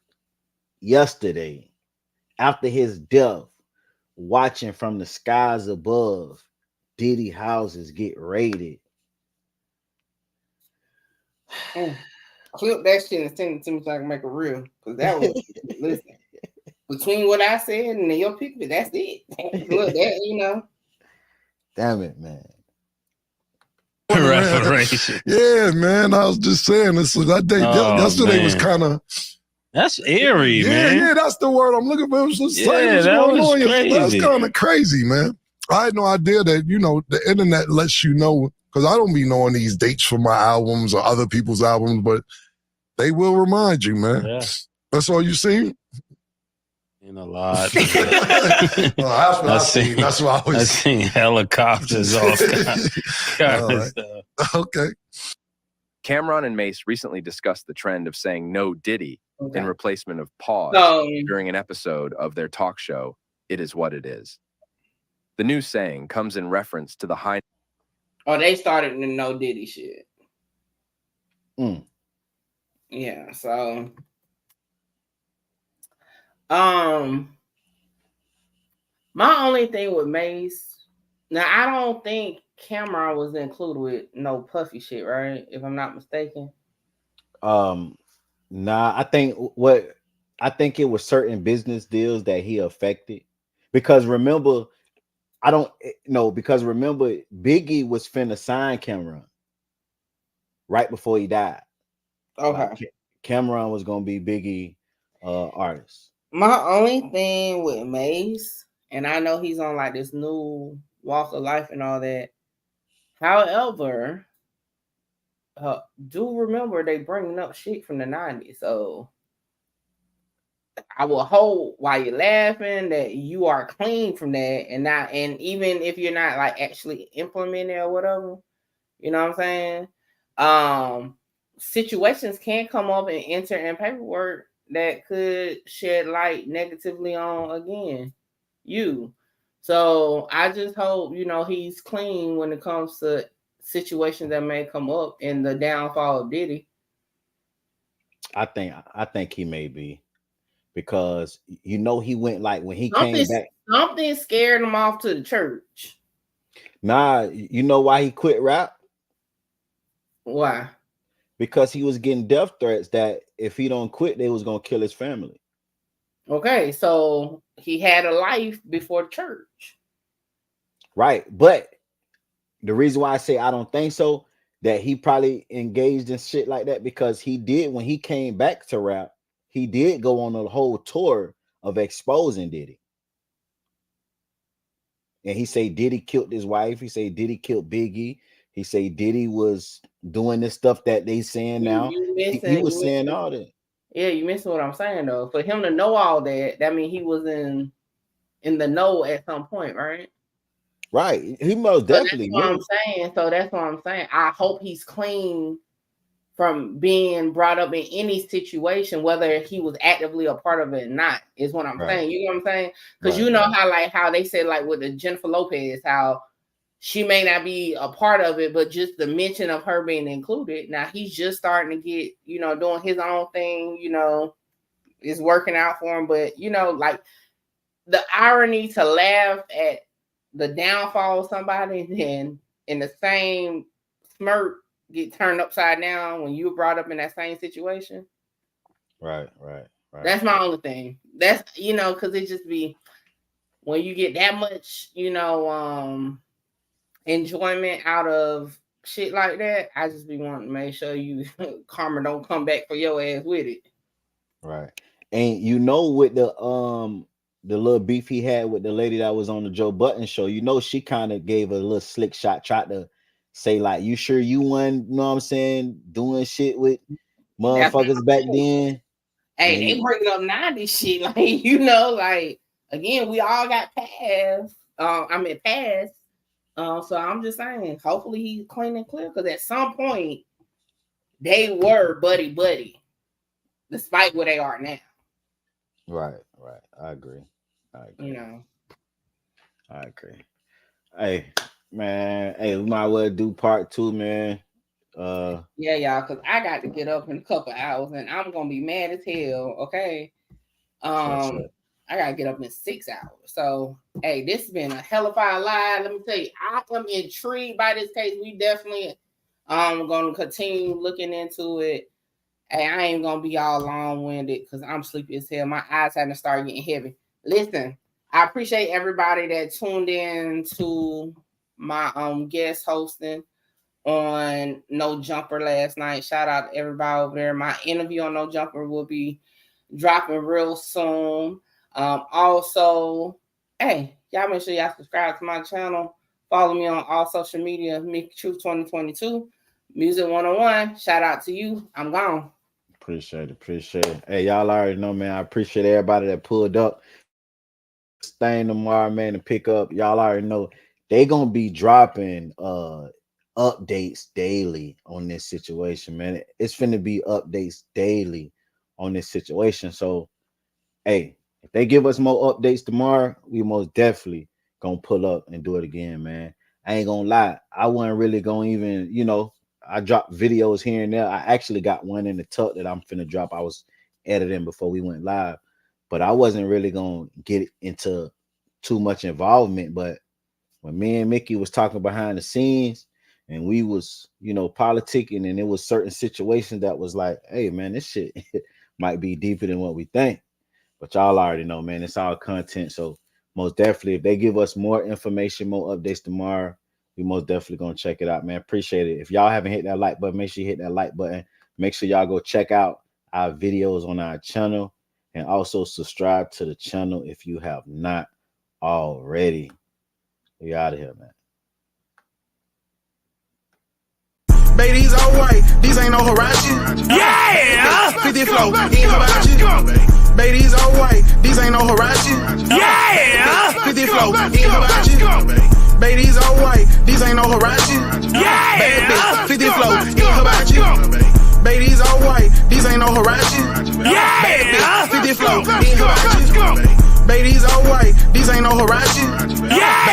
yesterday after his death, watching from the skies above Diddy houses get raided. Clip that shit and send it to me so I can make a reel. Because that was, listen, between what I said and your picture, that's it. Look, that, you know. Damn it, man. Reparation. Yeah, man. I was just saying this. Yesterday was kind of. That's eerie, man. Yeah, that's the word I'm looking for. It was just like, what's that going was on? crazy. That's kind of crazy, man. I had no idea that, the internet lets you know, because I don't be knowing these dates for my albums or other people's albums, but they will remind you, man. Yeah. That's all you see? In a lot. That's what I seen. That's what I was. I seen helicopters, all kind of stuff. Okay. Cameron and Mase recently discussed the trend of saying no Diddy in replacement of pause during an episode of their talk show, It Is What It Is. The new saying comes in reference to the high... Oh, they started the no Diddy shit. Yeah, so... my only thing with Mase, now I don't think Cameron was included with no puffy shit, right? If I'm not mistaken. Nah, I think it was certain business deals that he affected. Because remember, Biggie was finna sign Cameron right before he died. Okay. Like, Cameron was gonna be Biggie artist. My only thing with Mase, and I know he's on like this new walk of life and all that. However, do remember they bringing up shit from the 90s. So I will hold while you're laughing that you are clean from that, and even if you're not like actually implementing or whatever, you know what I'm saying? Situations can come up and enter in paperwork that could shed light negatively on again you. So I just hope he's clean when it comes to situations that may come up in the downfall of Diddy. I think he may be, because he went like when he came back. Something scared him off to the church. Nah, you know why he quit rap? Why? Because he was getting death threats that if he don't quit, they was gonna kill his family. Okay, so he had a life before church. Right, but the reason why I say I don't think so, that he probably engaged in shit like that, because he did, when he came back to rap, he did go on a whole tour of exposing Diddy. And he say Diddy killed his wife. He say Diddy killed Biggie. He say Diddy was doing this stuff that they saying now. He was saying all that. Yeah, you missing what I'm saying though. For him to know all that, that means he was in the know at some point, right? Right. He most definitely. That's what I'm saying. So that's what I'm saying. I hope he's clean from being brought up in any situation, whether he was actively a part of it or not, is what I'm saying. You know what I'm saying? Because you know how they said like with the Jennifer Lopez, how she may not be a part of it, but just the mention of her being included. Now he's just starting to get, doing his own thing, is working out for him. But like the irony to laugh at the downfall of somebody, and then in the same smirk get turned upside down when you were brought up in that same situation. Right. That's my only thing. That's because it just be when you get that much, enjoyment out of shit like that, I just be wanting to make sure you karma don't come back for your ass with it. Right. And with the little beef he had with the lady that was on the Joe Budden show, she kind of gave a little slick shot, tried to say like, you sure you weren't, what I'm saying, doing shit with motherfuckers back then? Hey, they bringing up 90s shit, like, again, we all got past. So I'm just saying, hopefully he's clean and clear, because at some point they were buddy, despite where they are now. Right. I agree. You know. I agree. Hey, man. Hey, we might well do part 2, man. Yeah, y'all, because I got to get up in a couple hours and I'm gonna be mad as hell. Okay. Sure. I gotta get up in 6 hours. So hey, this has been a hell of a lie. Let me tell you, I am intrigued by this case. We definitely gonna continue looking into it. Hey, I ain't gonna be all long-winded because I'm sleepy as hell. My eyes haven't started getting heavy. Listen, I appreciate everybody that tuned in to my guest hosting on No Jumper last night. Shout out to everybody over there. My interview on No Jumper will be dropping real soon. Also, hey, y'all make sure y'all subscribe to my channel. Follow me on all social media, Meek Truth 2022, Music 101. Shout out to you. I'm gone. Appreciate it. Hey, y'all already know, man. I appreciate everybody that pulled up. Staying tomorrow, man, to pick up. Y'all already know they gonna be dropping updates daily on this situation, man. It's finna be updates daily on this situation. So, hey, if they give us more updates tomorrow, we most definitely gonna pull up and do it again, man. I ain't gonna lie, I wasn't really gonna even, I dropped videos here and there. I actually got one in the tuck that I'm finna drop. I was editing before we went live, but I wasn't really gonna get into too much involvement. But when me and Mickey was talking behind the scenes and we was, politicking, and it was certain situations that was like, hey, man, this shit might be deeper than what we think. But y'all already know, man, it's all content. So most definitely, if they give us more information, more updates tomorrow, we most definitely gonna check it out, man. Appreciate it. If y'all haven't hit that like button, make sure you hit that like button. Make sure y'all go check out our videos on our channel, and also subscribe to the channel if you have not already. We out of here, man. Baby, these all white. These ain't no Hirachi. Yeah! 50 flow, ain't Hibachi. Baby, these all white. These ain't no Hirachi. Yeah! 50 flow, ain't Hibachi. Baby, these all white. These ain't no Hirachi. Yeah! 50 flow, ain't Hibachi. Baby, these all white. These ain't no Hirachi. Yeah! 50 flow, ain't Hibachi. Baby, these all white. These ain't no Hirachi. Yeah!